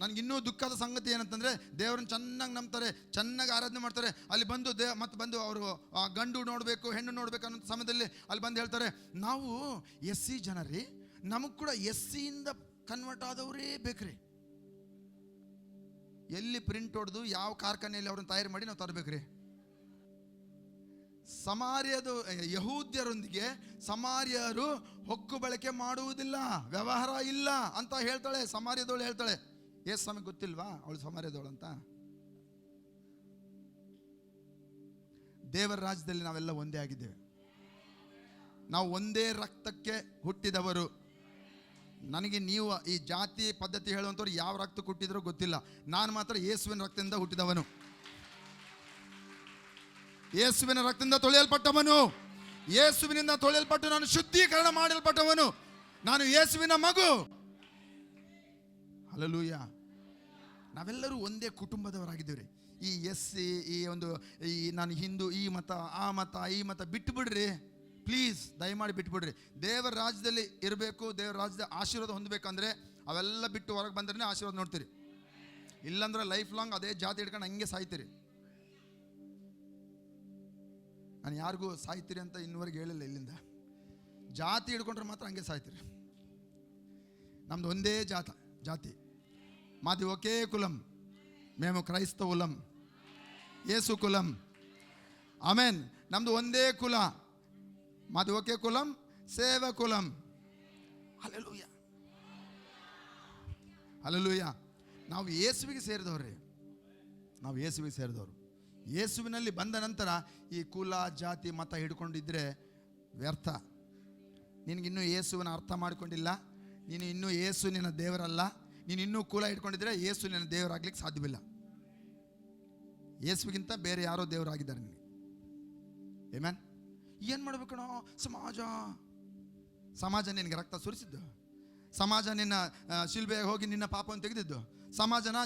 ನನಗಿನ್ನೂ ದುಃಖದ ಸಂಗತಿ ಏನಂತಂದರೆ, ದೇವರನ್ನ ಚೆನ್ನಾಗಿ ನಂಬ್ತಾರೆ, ಚೆನ್ನಾಗಿ ಆರಾಧನೆ ಮಾಡ್ತಾರೆ. ಅಲ್ಲಿ ಬಂದು ಅವರು ಗಂಡು ನೋಡಬೇಕು, ಹೆಣ್ಣು ನೋಡಬೇಕು ಅನ್ನೋ ಸಮಯದಲ್ಲಿ ಅಲ್ಲಿ ಬಂದು ಹೇಳ್ತಾರೆ, ನಾವು SC ಜನರಿ, ನಮಗೆ ಕೂಡ SCಯಿಂದ ಕನ್ವರ್ಟ್ ಆದವರೇ ಬೇಕ್ರಿ. ಎಲ್ಲಿ ಪ್ರಿಂಟ್ ಹೊಡೆದು ಯಾವ ಕಾರ್ಖಾನೆಯಲ್ಲಿ ಅವ್ರನ್ನ ತಯಾರು ಮಾಡಿ ನಾವು ತರಬೇಕ್ರಿ. ಯಹೂದ್ಯರೊಂದಿಗೆ ಸಮಾರ್ಯರು ಹೊಕ್ಕು ಬಳಕೆ ಮಾಡುವುದಿಲ್ಲ, ವ್ಯವಹಾರ ಇಲ್ಲ ಅಂತ ಹೇಳ್ತಾಳೆ ಸಮಾರ್ಯದವಳು. ಹೇಳ್ತಾಳೆ, ಯೇಸು ಸ್ವಾಮಿ ಗೊತ್ತಿಲ್ವಾ ಅವಳು ಸಮಾರ್ಯದವಳು ಅಂತ? ದೇವರ ರಾಜ್ಯದಲ್ಲಿ ನಾವೆಲ್ಲ ಒಂದೇ ಆಗಿದ್ದೇವೆ. ನಾವು ಒಂದೇ ರಕ್ತಕ್ಕೆ ಹುಟ್ಟಿದವರು. ನನಗೆ ನೀವು ಈ ಜಾತಿ ಪದ್ಧತಿ ಹೇಳುವಂಥವ್ರು ಯಾವ ರಕ್ತ ಹುಟ್ಟಿದ್ರೋ ಗೊತ್ತಿಲ್ಲ. ನಾನು ಮಾತ್ರ ಯೇಸುವಿನ ರಕ್ತದಿಂದ ಹುಟ್ಟಿದವನು, ಯೇಸುವಿನ ರಕ್ತದಿಂದ ತೊಳೆಯಲ್ಪಟ್ಟವನು, ಯೇಸುವಿನಿಂದ ತೊಳೆಯಲ್ಪಟ್ಟು ನಾನು ಶುದ್ಧೀಕರಣ ಮಾಡಲ್ಪಟ್ಟವನು. ನಾನು ಯೇಸುವಿನ ಮಗು. ಹಲ್ಲೆಲೂಯಾ. ನಾವೆಲ್ಲರೂ ಒಂದೇ ಕುಟುಂಬದವರಾಗಿದ್ದೇವೆ. ಈ SC, ನಾನು ಹಿಂದೂ, ಈ ಮತ ಬಿಟ್ಟುಬಿಡ್ರಿ ಪ್ಲೀಸ್, ದಯಮಾಡಿ ಬಿಟ್ಟುಬಿಡ್ರಿ. ದೇವರ ರಾಜ್ಯದಲ್ಲಿ ಇರಬೇಕು, ದೇವರ ರಾಜ್ಯದ ಆಶೀರ್ವಾದ ಹೊಂದಬೇಕಂದ್ರೆ ಅವೆಲ್ಲ ಬಿಟ್ಟು ಹೊರಗೆ ಬಂದ್ರೆ ಆಶೀರ್ವಾದ ನೋಡ್ತೀರಿ. ಇಲ್ಲಾಂದ್ರೆ ಲೈಫ್ ಲಾಂಗ್ ಅದೇ ಜಾತಿ ಹಿಡ್ಕೊಂಡು ಹಂಗೆ ಸಾಯ್ತೀರಿ. ನಾನು ಯಾರಿಗೂ ಸಾಯ್ತೀರಿ ಅಂತ ಇನ್ನುವರೆಗೆ ಹೇಳಿಲ್ಲ. ಇಲ್ಲಿಂದ ಜಾತಿ ಹಿಡ್ಕೊಂಡ್ರೆ ಮಾತ್ರ ಹಂಗೆ ಸಾಯ್ತೀರಿ. ನಮ್ದು ಒಂದೇ ಜಾತಿ, మాది ఒకే కులం, మేము క్రైస్తవులం, యేసు కులం. ಆಮೆನ್. ನಮ್ದು ಒಂದೇ ಕುಲ, మాది ఒకే కులం, ಸೇವ ಕುಲಂ. Hallelujah, hallelujah. ನಾವು ಯೇಸುವಿಗೆ ಸೇರಿದವ್ರಿ, ನಾವು ಯೇಸುವಿಗೆ ಸೇರಿದವರು. ಯೇಸುವಿನಲ್ಲಿ ಬಂದ ನಂತರ ಈ ಕುಲ, ಜಾತಿ, ಮತ ಹಿಡ್ಕೊಂಡಿದ್ರೆ ವ್ಯರ್ಥ. ನಿನಗಿನ್ನೂ ಯೇಸುವಿನ ಅರ್ಥ ಮಾಡ್ಕೊಂಡಿಲ್ಲ, ನೀನು ಇನ್ನೂ ಯೇಸು ನಿನ್ನ ದೇವರಲ್ಲ. ನೀನು ಇನ್ನೂ ಕುಲ ಇಟ್ಕೊಂಡಿದ್ರೆ ಯೇಸು ನಿನ್ನ ದೇವರಾಗ್ಲಿಕ್ಕೆ ಸಾಧ್ಯವಿಲ್ಲ. ಯೇಸುವಿಗಿಂತ ಬೇರೆ ಯಾರೋ ದೇವರಾಗಿದ್ದಾರೆ ನಿನಗೆ. ಆಮೆನ್. ಏನು ಮಾಡ್ಬೇಕಣೋ? ಸಮಾಜ ನಿನಗೆ ರಕ್ತ ಸುರಿಸಿದ್ದು, ಸಮಾಜ ನಿನ್ನ ಶಿಲ್ಬೆಗೆ ಹೋಗಿ ನಿನ್ನ ಪಾಪವನ್ನು ತೆಗೆದಿದ್ದು,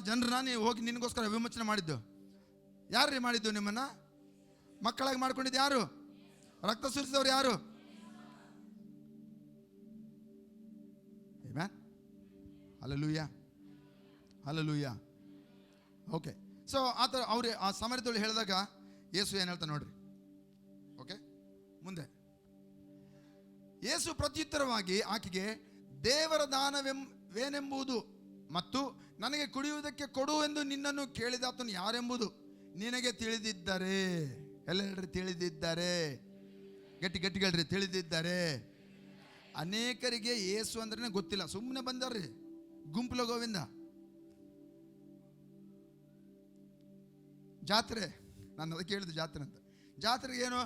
ಜನರನ್ನ ನೀವು ಹೋಗಿ ನಿನಗೋಸ್ಕರ ವಿಮೋಚನೆ ಮಾಡಿದ್ದು ಯಾರು ಮಾಡಿದ್ದು? ನಿಮ್ಮನ್ನ ಮಕ್ಕಳಾಗಿ ಮಾಡ್ಕೊಂಡಿದ್ದು ಯಾರು? ರಕ್ತ ಸುರಿಸಿದವರು ಯಾರು? Amen. Hallelujah, hallelujah. Okay. So ಆ ಥರ ಆ ಸಮಾರ್ಯದವಳು ಹೇಳಿದಾಗ ಯೇಸು ಏನು ಹೇಳ್ತಾ ನೋಡ್ರಿ. ಓಕೆ, ಮುಂದೆ ಯೇಸು ಪ್ರತ್ಯುತ್ತರವಾಗಿ ಆಕೆಗೆ, ದೇವರ ದಾನವೇನೆಂಬುದು ಮತ್ತು ನನಗೆ ಕುಡಿಯುವುದಕ್ಕೆ ಕೊಡು ಎಂದು ನಿನ್ನನ್ನು ಕೇಳಿದಾತನು ಯಾರೆಂಬುದು ನಿನಗೆ ತಿಳಿದಿದ್ದರೆ. ಎಲ್ಲ ಹೇಳ್ರಿ, ತಿಳಿದಿದ್ದಾರೆ. ಗಟ್ಟಿಗಳ್ರಿ, ತಿಳಿದಿದ್ದಾರೆ. ಅನೇಕರಿಗೆ ಯೇಸು ಅಂದ್ರೆ ಗೊತ್ತಿಲ್ಲ, ಸುಮ್ಮನೆ ಬಂದಾರ್ರಿ ಗುಂಪುಲ ಗೋವಿಂದ. ಜಾತ್ರೆ, ನಾನು ಅದಕ್ಕೆ ಹೇಳಿದ್ದು ಜಾತ್ರೆ ಅಂತ. ಜಾತ್ರೆಗೆ ಏನು,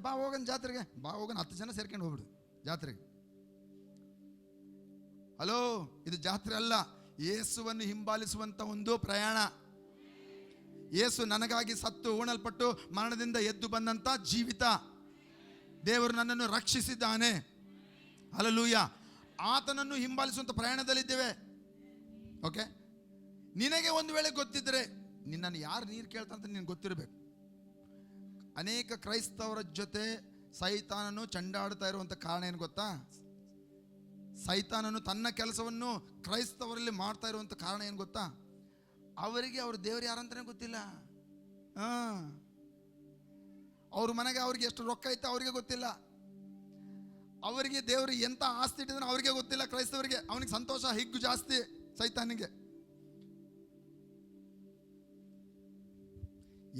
ಬಾ ಹೋಗೋಣ ಜಾತ್ರೆಗೆ, ಬಾ ಹೋಗೋಣ 10 ಜನ ಸೇರ್ಕೊಂಡು ಹೋಗ್ಬಿಡು ಜಾತ್ರೆಗೆ. ಹಲೋ, ಇದು ಜಾತ್ರೆ ಅಲ್ಲ, ಯೇಸುವನ್ನು ಹಿಂಬಾಲಿಸುವಂಥ ಒಂದು ಪ್ರಯಾಣ. ಯೇಸು ನನಗಾಗಿ ಸತ್ತು ಉಣಲ್ಪಟ್ಟು ಮರಣದಿಂದ ಎದ್ದು ಬಂದಂಥ ಜೀವಿತ. ದೇವರು ನನ್ನನ್ನು ರಕ್ಷಿಸಿದ್ದಾನೆ. ಹಲ್ಲೆಲೂಯಾ. ಆತನನ್ನು ಹಿಂಬಾಲಿಸುವಂಥ ಪ್ರಯಾಣದಲ್ಲಿದ್ದೇವೆ. ಓಕೆ. ನಿನಗೆ ಒಂದು ವೇಳೆ ಗೊತ್ತಿದ್ರೆ, ನಿನ್ನನ್ನು ಯಾರು ನೀರು ಕೇಳ್ತಾರಂತ ನಿನಗೆ ಗೊತ್ತಿರಬೇಕು. ಅನೇಕ ಕ್ರೈಸ್ತವರ ಜೊತೆ ಸೈತಾನನು ಚಂಡಾಡ್ತಾ ಇರುವಂಥ ಕಾರಣ ಏನು ಗೊತ್ತಾ? ಸೈತಾನನು ತನ್ನ ಕೆಲಸವನ್ನು ಕ್ರೈಸ್ತವರಲ್ಲಿ ಮಾಡ್ತಾ ಇರುವಂಥ ಕಾರಣ ಏನು ಗೊತ್ತಾ? ಅವರಿಗೆ ಅವ್ರ ದೇವರು ಯಾರಂತಾನೆ ಗೊತ್ತಿಲ್ಲ. ಅವ್ರ ಮನೆಗೆ ಅವ್ರಿಗೆ ಎಷ್ಟು ರೊಕ್ಕ ಐತೆ ಅವ್ರಿಗೆ ಗೊತ್ತಿಲ್ಲ. ಅವರಿಗೆ ದೇವರು ಎಂಥ ಆಸ್ತಿ ಇಟ್ಟಿದ್ರೆ ಅವ್ರಿಗೆ ಗೊತ್ತಿಲ್ಲ. ಕ್ರೈಸ್ತವರಿಗೆ ಅವನಿಗೆ ಸಂತೋಷ, ಹಿಗ್ಗು ಜಾಸ್ತಿ ಸೈತಾನಿಗೆ.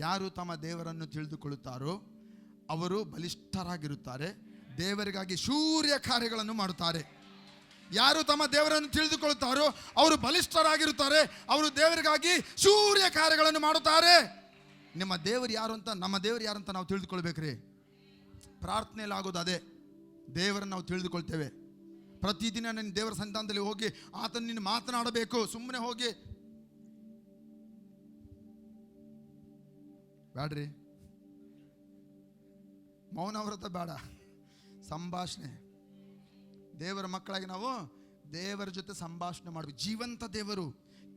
ಯಾರು ತಮ್ಮ ದೇವರನ್ನು ತಿಳಿದುಕೊಳ್ಳುತ್ತಾರೋ ಅವರು ಬಲಿಷ್ಠರಾಗಿರುತ್ತಾರೆ, ದೇವರಿಗಾಗಿ ಶೂರ್ಯ ಕಾರ್ಯಗಳನ್ನು ಮಾಡುತ್ತಾರೆ. ಯಾರು ತಮ್ಮ ದೇವರನ್ನು ತಿಳಿದುಕೊಳ್ಳುತ್ತಾರೋ ಅವರು ಬಲಿಷ್ಠರಾಗಿರುತ್ತಾರೆ, ಅವರು ದೇವರಿಗಾಗಿ ಶೂರ್ಯ ಕಾರ್ಯಗಳನ್ನು ಮಾಡುತ್ತಾರೆ. ನಿಮ್ಮ ದೇವರು ಯಾರು ಅಂತ, ನಮ್ಮ ದೇವರು ಯಾರು ಅಂತ ನಾವು ತಿಳಿದುಕೊಳ್ಬೇಕ್ರಿ. ಪ್ರಾರ್ಥನೆಯಲ್ಲಿ ಆಗೋದು ಅದೇ. ದೇವರನ್ನು ನಾವು ತಿಳಿದುಕೊಳ್ತೇವೆ. ಪ್ರತಿದಿನ ನಿನ್ನ ದೇವರ ಸನ್ನಿಧಾನದಲ್ಲಿ ಹೋಗಿ ಆತನ ನಿನ್ನ ಮಾತನಾಡಬೇಕು. ಸುಮ್ಮನೆ ಹೋಗಿ ಬೇಡ್ರಿ, ಮೌನ ವ್ರತ ಬೇಡ, ಸಂಭಾಷಣೆ. ದೇವರ ಮಕ್ಕಳಾಗಿ ನಾವು ದೇವರ ಜೊತೆ ಸಂಭಾಷಣೆ ಮಾಡಬೇಕು. ಜೀವಂತ ದೇವರು,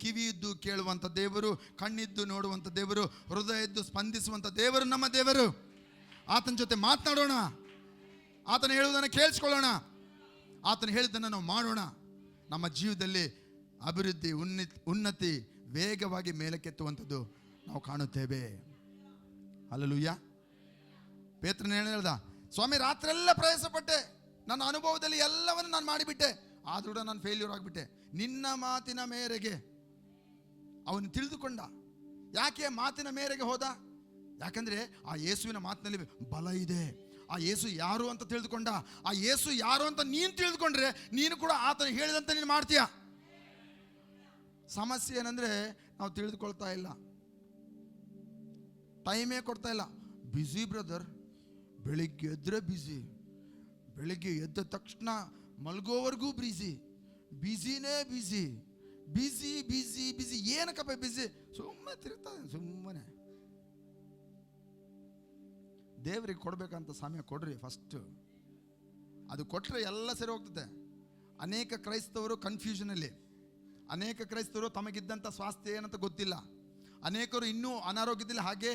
ಕಿವಿ ಇದ್ದು ಕೇಳುವಂಥ ದೇವರು, ಕಣ್ಣಿದ್ದು ನೋಡುವಂಥ ದೇವರು, ಹೃದಯ ಇದ್ದು ಸ್ಪಂದಿಸುವಂಥ ದೇವರು ನಮ್ಮ ದೇವರು. ಆತನ ಜೊತೆ ಮಾತನಾಡೋಣ, ಆತನ ಹೇಳುವುದನ್ನು ಕೇಳಿಸ್ಕೊಳ್ಳೋಣ, ಆತನ ಹೇಳಿದ್ದನ್ನು ನಾವು ಮಾಡೋಣ. ನಮ್ಮ ಜೀವನದಲ್ಲಿ ಅಭಿವೃದ್ಧಿ, ಉನ್ನತಿ ವೇಗವಾಗಿ ಮೇಲಕ್ಕೆತ್ತುವಂಥದ್ದು ನಾವು ಕಾಣುತ್ತೇವೆ. ಹಲ್ಲೆಲೂಯಾ. ಪೇತ್ರನ ಹೇಳ್ದ, ಸ್ವಾಮಿ ರಾತ್ರೆಲ್ಲ ಪ್ರಯಾಸಪಟ್ಟೆ, ನನ್ನ ಅನುಭವದಲ್ಲಿ ಎಲ್ಲವನ್ನು ನಾನು ಮಾಡಿಬಿಟ್ಟೆ, ಆದ್ರೂ ನಾನು ಫೇಲ್ಯೂರ್ ಆಗಿಬಿಟ್ಟೆ. ನಿನ್ನ ಮಾತಿನ ಮೇರೆಗೆ ಅವನು ತಿಳಿದುಕೊಂಡ. ಯಾಕೆ ಮಾತಿನ ಮೇರೆಗೆ ಹೋದ? ಯಾಕಂದ್ರೆ ಆ ಯೇಸುವಿನ ಮಾತಿನಲ್ಲಿ ಬಲ ಇದೆ. ಆ ಯೇಸು ಯಾರು ಅಂತ ತಿಳಿದುಕೊಂಡ. ಆ ಯೇಸು ಯಾರು ಅಂತ ನೀನು ತಿಳಿದುಕೊಂಡ್ರೆ ನೀನು ಕೂಡ ಆತನ ಹೇಳಿದಂತೆ ನೀನು ಮಾಡ್ತೀಯ. ಸಮಸ್ಯೆ ಏನಂದ್ರೆ ನಾವು ತಿಳಿದುಕೊಳ್ತಾ ಇಲ್ಲ, ಟೈಮೇ ಕೊಡ್ತಾ ಇಲ್ಲ. ಬ್ಯುಸಿ ಬ್ರದರ್, ಬೆಳಿಗ್ಗೆ ಎದ್ರೆ ಬ್ಯುಸಿ, ಬೆಳಿಗ್ಗೆ ಎದ್ದ ತಕ್ಷಣ ಮಲ್ಗೋವರೆಗೂ ಬ್ಯುಸಿನೇ ಬ್ಯುಸಿ. ಏನಕ್ಕಪ್ಪ ಬ್ಯುಸಿ? ಸುಮ್ಮನೆ ತಿರುಗ್ತಾ ಸುಮ್ಮನೆ. ದೇವರಿಗೆ ಕೊಡ್ಬೇಕಂತ ಸಮಯ ಕೊಡ್ರಿ ಫಸ್ಟ್. ಅದು ಕೊಟ್ಟರೆ ಎಲ್ಲ ಸರಿ ಹೋಗ್ತದೆ. ಅನೇಕ ಕ್ರೈಸ್ತವರು ಕನ್ಫ್ಯೂಷನಲ್ಲಿ, ಅನೇಕ ಕ್ರೈಸ್ತವರು ತಮಗಿದ್ದಂಥ ಸ್ವಾಸ್ಥ್ಯ ಏನಂತ ಗೊತ್ತಿಲ್ಲ. ಅನೇಕರು ಇನ್ನೂ ಅನಾರೋಗ್ಯದಲ್ಲಿ ಹಾಗೆ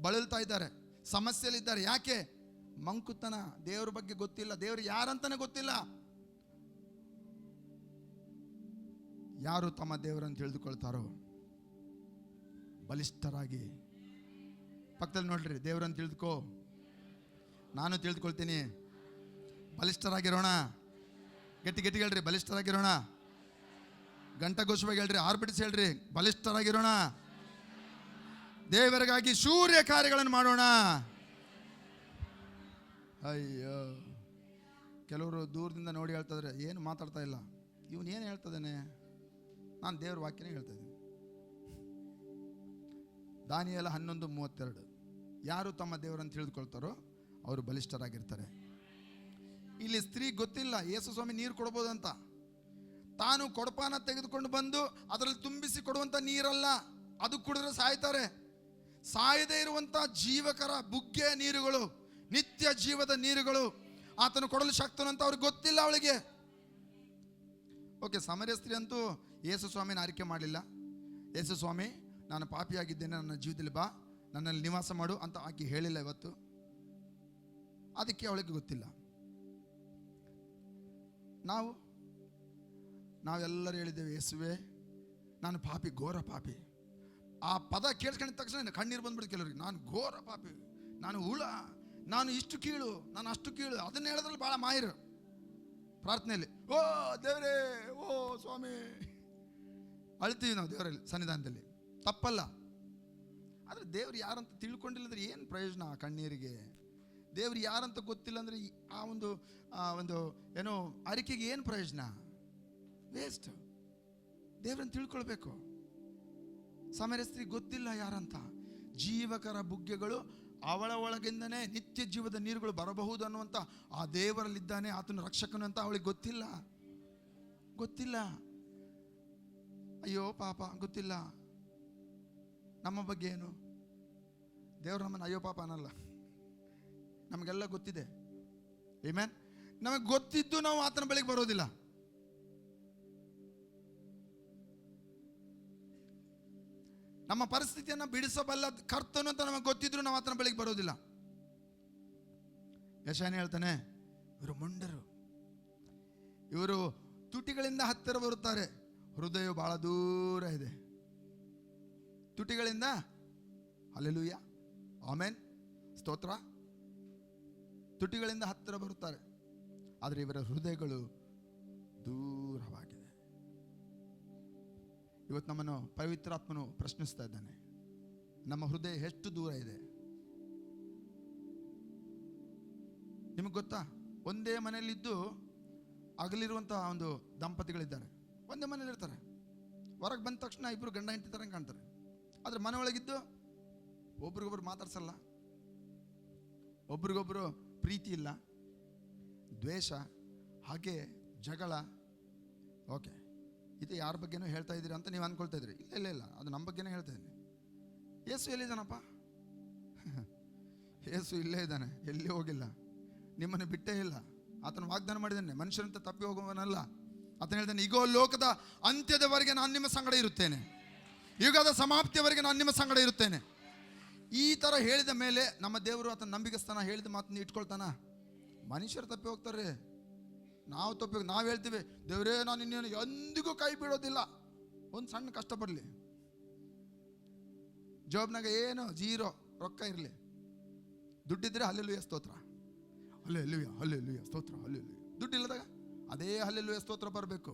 ಬಳಲ್ತಾ ಇದ್ದಾರೆ, ಸಮಸ್ಯೆಯಲ್ಲಿದ್ದಾರೆ. ಯಾಕೆ? ಮಂಕುತನ, ದೇವರ ಬಗ್ಗೆ ಗೊತ್ತಿಲ್ಲ, ದೇವರು ಯಾರಂತಾನೆ ಗೊತ್ತಿಲ್ಲ. ಯಾರು ತಮ್ಮ ದೇವರನ್ನು ತಿಳಿದುಕೊಳ್ತಾರೋ ಬಲಿಷ್ಠರಾಗಿ, ಪಕ್ಕದಲ್ಲಿ ನೋಡ್ರಿ, ದೇವರನ್ನು ತಿಳಿದುಕೋ, ನಾನು ತಿಳಿದುಕೊಳ್ತೀನಿ. ಬಲಿಷ್ಠರಾಗಿರೋಣ. ಗಟ್ಟಿ ಹೇಳ್ರಿ, ಬಲಿಷ್ಠರಾಗಿರೋಣ. ಗಂಟಘೋಷವಾಗಿ ಹೇಳ್ರಿ, ಆರ್ಬಿಡಿಸಿ ಹೇಳ್ರಿ, ಬಲಿಷ್ಠರಾಗಿರೋಣ. ದೇವರಿಗಾಗಿ ಸೂರ್ಯ ಕಾರ್ಯಗಳನ್ನು ಮಾಡೋಣ. ಅಯ್ಯೋ, ಕೆಲವರು ದೂರದಿಂದ ನೋಡಿ ಹೇಳ್ತಿದ್ರೆ, ಏನು ಮಾತಾಡ್ತಾ ಇಲ್ಲ, ಇವನು ಏನು ಹೇಳ್ತದೇನೆ? ನಾನು ದೇವ್ರ ವಾಕ್ಯನೇ ಹೇಳ್ತಾ ಇದ್ದೀನಿ. ದಾನಿಯೇಲ 11:32, ಯಾರು ತಮ್ಮ ದೇವರನ್ನು ತಿಳಿದುಕೊಳ್ತಾರೋ ಅವರು ಬಲಿಷ್ಠರಾಗಿರ್ತಾರೆ. ಇಲ್ಲಿ ಸ್ತ್ರೀ ಗೊತ್ತಿಲ್ಲ ಯೇಸು ಸ್ವಾಮಿ ನೀರು ಕೊಡ್ಬೋದಂತ. ತಾನು ಕೊಡಪಾನ ತೆಗೆದುಕೊಂಡು ಬಂದು ಅದರಲ್ಲಿ ತುಂಬಿಸಿ ಕೊಡುವಂಥ ನೀರಲ್ಲ, ಅದು ಕುಡಿದ್ರೆ ಸಾಯ್ತಾರೆ. ಸಾಯದೇ ಇರುವಂಥ ಜೀವಕರ ಬುಗ್ಗೆ ನೀರುಗಳು, ನಿತ್ಯ ಜೀವದ ನೀರುಗಳು ಆತನು ಕೊಡಲು ಶಕ್ತನಂತ ಅವ್ರಿಗೆ ಗೊತ್ತಿಲ್ಲ ಅವಳಿಗೆ. ಓಕೆ, ಸಮರ್ಯ ಸ್ತ್ರೀ ಅಂತೂ ಯೇಸು ಸ್ವಾಮಿನ ಆರಿಕೆ ಮಾಡಲಿಲ್ಲ. ಯೇಸು ಸ್ವಾಮಿ, ನಾನು ಪಾಪಿಯಾಗಿದ್ದೇನೆ, ನನ್ನ ಜೀವದಲ್ಲಿ ಬಾ, ನನ್ನಲ್ಲಿ ನಿವಾಸ ಮಾಡು ಅಂತ ಆಕೆ ಹೇಳಿಲ್ಲ ಇವತ್ತು. ಅದಕ್ಕೆ ಅವಳಿಗೆ ಗೊತ್ತಿಲ್ಲ. ನಾವೆಲ್ಲರೂ ಹೇಳಿದ್ದೇವೆ, ಯೇಸುವೆ ನಾನು ಪಾಪಿ, ಘೋರ ಪಾಪಿ. ಆ ಪದ ಕೇಳಿಸ್ಕೊಂಡಿದ ತಕ್ಷಣ ಕಣ್ಣೀರು ಬಂದ್ಬಿಡುತ್ತೆ ಕೆಲವರಿಗೆ. ನಾನು ಘೋರ ಪಾಪಿ, ನಾನು ಹುಳ, ನಾನು ಇಷ್ಟು ಕೀಳು, ನಾನು ಅಷ್ಟು ಕೀಳು. ಅದನ್ನ ಹೇಳೋದ್ರಲ್ಲಿ ಭಾಳ ಮಾಹಿರು ಪ್ರಾರ್ಥನೆಯಲ್ಲಿ. ಓ ದೇವರೇ, ಓ ಸ್ವಾಮಿ, ಅಳ್ತೀವಿ ನಾವು ದೇವರಲ್ಲಿ ಸನ್ನಿಧಾನದಲ್ಲಿ, ತಪ್ಪಲ್ಲ. ಆದರೆ ದೇವ್ರು ಯಾರಂತ ತಿಳ್ಕೊಂಡಿಲ್ಲ ಅಂದ್ರೆ ಏನು ಪ್ರಯೋಜನ ಆ ಕಣ್ಣೀರಿಗೆ? ದೇವ್ರು ಯಾರಂತ ಗೊತ್ತಿಲ್ಲ ಅಂದರೆ ಆ ಒಂದು ಏನೋ ಅರಿಕೆಗೆ ಏನು ಪ್ರಯೋಜನ? ವೇಸ್ಟ್. ದೇವ್ರನ್ನ ತಿಳ್ಕೊಳ್ಬೇಕು. ಸಮರ್ಯ ಸ್ತ್ರೀ ಗೊತ್ತಿಲ್ಲ ಯಾರಂತ. ಜೀವಕರ ಬುಗ್ಗೆಗಳು ಅವಳ ಒಳಗಿಂದನೇ ನಿತ್ಯ ಜೀವದ ನೀರುಗಳು ಬರಬಹುದು ಅನ್ನುವಂಥ ಆ ದೇವರಲ್ಲಿದ್ದಾನೆ, ಆತನ ರಕ್ಷಕನು ಅಂತ ಅವಳಿಗೆ ಗೊತ್ತಿಲ್ಲ. ಅಯ್ಯೋ ಪಾಪ, ಗೊತ್ತಿಲ್ಲ. ನಮ್ಮ ಬಗ್ಗೆ ಏನು? ದೇವರು ನಮ್ಮನ್ನು ಅಯ್ಯೋ ಪಾಪ ಅನ್ನಲ್ಲ, ನಮಗೆಲ್ಲ ಗೊತ್ತಿದೆ. ಆಮೆನ್. ನಮಗೆ ಗೊತ್ತಿದ್ದು ನಾವು ಆತನ ಬಳಿಗೆ ಬರೋದಿಲ್ಲ. ನಮ್ಮ ಪರಿಸ್ಥಿತಿಯನ್ನು ಬಿಡಿಸಬಲ್ಲ ಕರ್ತನು ಅಂತ ನಮಗೆ ಗೊತ್ತಿದ್ರು ನಾವು ಆತನ ಬಳಿಗೆ ಬರೋದಿಲ್ಲ. ಯಶಾಯನ ಹೇಳ್ತಾನೆ, ಇವರು ಮೊಂಡರು, ಇವರು ತುಟಿಗಳಿಂದ ಹತ್ತಿರ ಬರುತ್ತಾರೆ, ಹೃದಯ ಬಹಳ ದೂರ ಇದೆ. ತುಟಿಗಳಿಂದ ಹಲ್ಲೆಲೂಯ, ಆಮೆನ್, ಸ್ತೋತ್ರ. ತುಟಿಗಳಿಂದ ಹತ್ತಿರ ಬರುತ್ತಾರೆ, ಆದರೆ ಇವರ ಹೃದಯಗಳು ದೂರವಾಗಿದೆ. ಇವತ್ತು ನಮ್ಮನ್ನು ಪವಿತ್ರಾತ್ಮನು ಪ್ರಶ್ನಿಸ್ತಾ ಇದ್ದಾನೆ, ನಮ್ಮ ಹೃದಯ ಎಷ್ಟು ದೂರ ಇದೆ? ನಿಮಗೆ ಗೊತ್ತಾ? ಒಂದೇ ಮನೆಯಲ್ಲಿದ್ದು ಅಗಲಿರುವಂಥ ಒಂದು ದಂಪತಿಗಳಿದ್ದಾರೆ. ಒಂದೇ ಮನೇಲಿ ಇರ್ತಾರೆ, ಹೊರಗೆ ಬಂದ ತಕ್ಷಣ ಇಬ್ಬರು ಗಂಡ ಹೆಂಡತಿ ಥರ ಕಾಣ್ತಾರೆ. ಆದರೆ ಮನೆ ಒಳಗಿದ್ದು ಒಬ್ರಿಗೊಬ್ರು ಮಾತಾಡ್ಸಲ್ಲ, ಒಬ್ರಿಗೊಬ್ರು ಪ್ರೀತಿ ಇಲ್ಲ, ದ್ವೇಷ, ಹಾಗೆ ಜಗಳ. ಓಕೆ, ಇದು ಯಾರ ಬಗ್ಗೆನೂ ಹೇಳ್ತಾ ಇದ್ದೀರಾ ಅಂತ ನೀವು ಅಂದ್ಕೊಳ್ತಾ ಇದ್ರಿ. ಇಲ್ಲ, ಅದು ನಮ್ಮ ಬಗ್ಗೆನೇ ಹೇಳ್ತಾ ಇದ್ದೀನಿ. ಯೇಸು ಎಲ್ಲಿದ್ದಾನಪ್ಪ? ಯೇಸು ಇಲ್ಲೇ ಇದ್ದಾನೆ, ಎಲ್ಲಿ ಹೋಗಿಲ್ಲ, ನಿಮ್ಮನ್ನು ಬಿಟ್ಟೇ ಇಲ್ಲ. ಆತನು ವಾಗ್ದಾನ ಮಾಡಿದ್ದಾನೆ, ಮನುಷ್ಯರಂತ ತಪ್ಪಿ ಹೋಗುವವನಲ್ಲ. ಆತನು ಹೇಳ್ತಾನೆ, ಈಗೋ ಲೋಕದ ಅಂತ್ಯದವರೆಗೆ ನಾನು ನಿಮ್ಮ ಸಂಗಡ ಇರುತ್ತೇನೆ, ಯುಗದ ಸಮಾಪ್ತಿಯವರೆಗೆ ನಾನು ನಿಮ್ಮ ಸಂಗಡ ಇರುತ್ತೇನೆ. ಈ ಥರ ಹೇಳಿದ ಮೇಲೆ ನಮ್ಮ ದೇವರು ಆತನ ನಂಬಿಕಸ್ಥಾನ ಹೇಳಿದ ಮಾತನ್ನು ಇಟ್ಕೊಳ್ತಾನ? ಮನುಷ್ಯರು ತಪ್ಪಿ ಹೋಗ್ತಾರೆ, ನಾವು ಹೇಳ್ತೀವಿ, ದೇವರೇ ನಾನು ಇನ್ನೇನು ಎಂದಿಗೂ ಕೈ ಬಿಡೋದಿಲ್ಲ. ಒಂದು ಸಣ್ಣ ಕಷ್ಟ ಬರಲಿ, ಜಾಬ್ನಾಗ ಏನು ಜೀರೋ ರೊಕ್ಕ ಇರಲಿ, ದುಡ್ಡಿದ್ರೆ ಹಲ್ಲೆಲೂಯಾ ಸ್ತೋತ್ರ, ಹಲ್ಲೆಲೂಯಾ ಸ್ತೋತ್ರ, ದುಡ್ಡು ಇಲ್ಲದಾಗ ಅದೇ ಹಲ್ಲೆಲೂಯಾ ಸ್ತೋತ್ರ ಬರಬೇಕು.